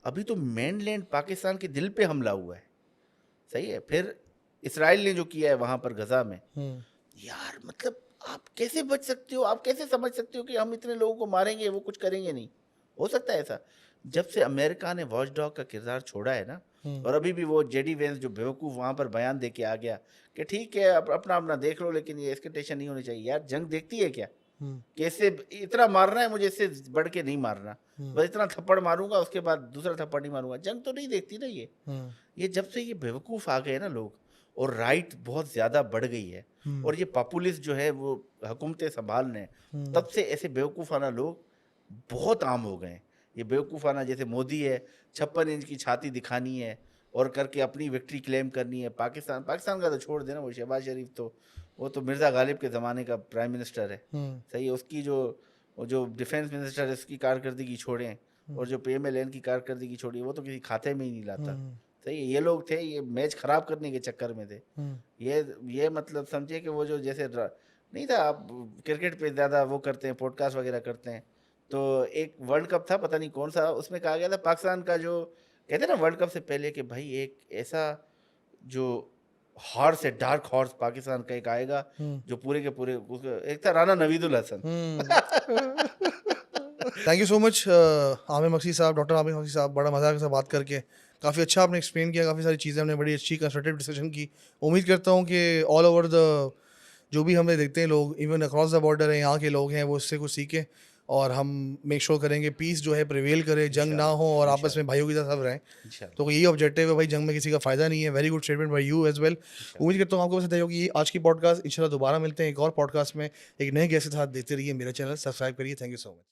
अभी तो मेनलैंड पाकिस्तान के दिल पे हमला हुआ है, सही है। फिर इसराइल ने जो किया है वहाँ पर गजा में, हम्म, यार मतलब आप कैसे बच सकते हो? आप कैसे समझ सकते हो कि हम इतने लोगों को मारेंगे, वो कुछ करेंगे नहीं? हो सकता है ऐसा? जब से अमेरिका ने वॉच डॉग का किरदार छोड़ा है ना, हम्म, और अभी भी वो जेडी वेंस जो बेवकूफ़ वहाँ पर बयान दे के आ गया कि ठीक है अपना अपना देख लो, लेकिन ये एस्केलेशन नहीं होनी चाहिए। यार जंग देखती है क्या हम्म, कि इससे इतना मारना है मुझे, इससे बढ़ के नहीं मारना, बस इतना थप्पड़ मारूंगा, उसके बाद दूसरा थप्पड़ नहीं मारूंगा। जंग तो नहीं देखती ना ये। हम्म, ये जब से ये बेवकूफ़ आ गए ना लोग, और राइट बहुत ज़्यादा बढ़ गई है, और ये पॉपुलिस्ट जो है वो हुकूमतें संभालने, तब से ऐसे बेवकूफ़ाना लोग बहुत आम हो गए हैं। ये बेवकूफ़ाना, जैसे मोदी है, 56 इंच की छाती दिखानी है और करके अपनी विक्ट्री क्लेम करनी है। पाकिस्तान पाकिस्तान का तो छोड़ देना, वो शहबाज शरीफ तो, वो तो मिर्ज़ा गालिब के ज़माने का प्राइम मिनिस्टर है, हम्म, सही है। उसकी जो, वो जो डिफेंस मिनिस्टर है, उसकी कारकर्दगी छोड़ें, और जो PMLN की कारकर्दगी छोड़ी, वो तो किसी खाते में ही नहीं लाता, सही है। ये लोग थे, ये मैच ख़राब करने के चक्कर में थे। हम्म, ये मतलब समझिए कि वो जो जैसे नहीं था, आप क्रिकेट पे ज़्यादा वो करते हैं, पॉडकास्ट वगैरह करते हैं, तो एक वर्ल्ड कप था, पता नहीं कौन सा, उसमें कहा गया था पाकिस्तान का, जो कहते हैं ना वर्ल्ड कप से पहले कि भाई एक ऐसा जो हॉर्स है, डार्क हॉर्स पाकिस्तान का एक आएगा, हम्म, जो पूरे के पूरे एक था Rana Naveedul Hasan. Thank you so much Aamir Maksi साहब, डॉक्टर आमिर मक्सी साहब, बड़ा मज़ा के साथ बात करके। काफ़ी अच्छा आपने एक्सप्लेन किया, काफ़ी सारी चीज़ें हमने बड़ी अच्छी कंस्ट्रक्टिव डिस्कशन की। उम्मीद करता हूँ कि ऑल ओवर द, जो भी हमें देखते हैं लोग, इवन अक्रॉस द बॉर्डर है, यहाँ के लोग हैं, वो इससे कुछ सीखें, और हम मेक श्योर करेंगे पीस जो है प्रिवेल करे, जंग ना हो, और आपस में भाइयों की तरह सब रहें। इंशाल्लाह। तो यही ऑब्जेक्टिव है भाई, जंग में किसी का फ़ायदा नहीं है। Very good statement by you as well. उम्मीद करता हूँ आपको पसंद आई होगी आज की पॉडकास्ट। इंशाल्लाह दोबारा मिलते हैं एक और पॉडकास्ट में, एक नए गेस्ट के साथ। देखते रहिए मेरा चैनल, सब्सक्राइब करिए। Thank you so much.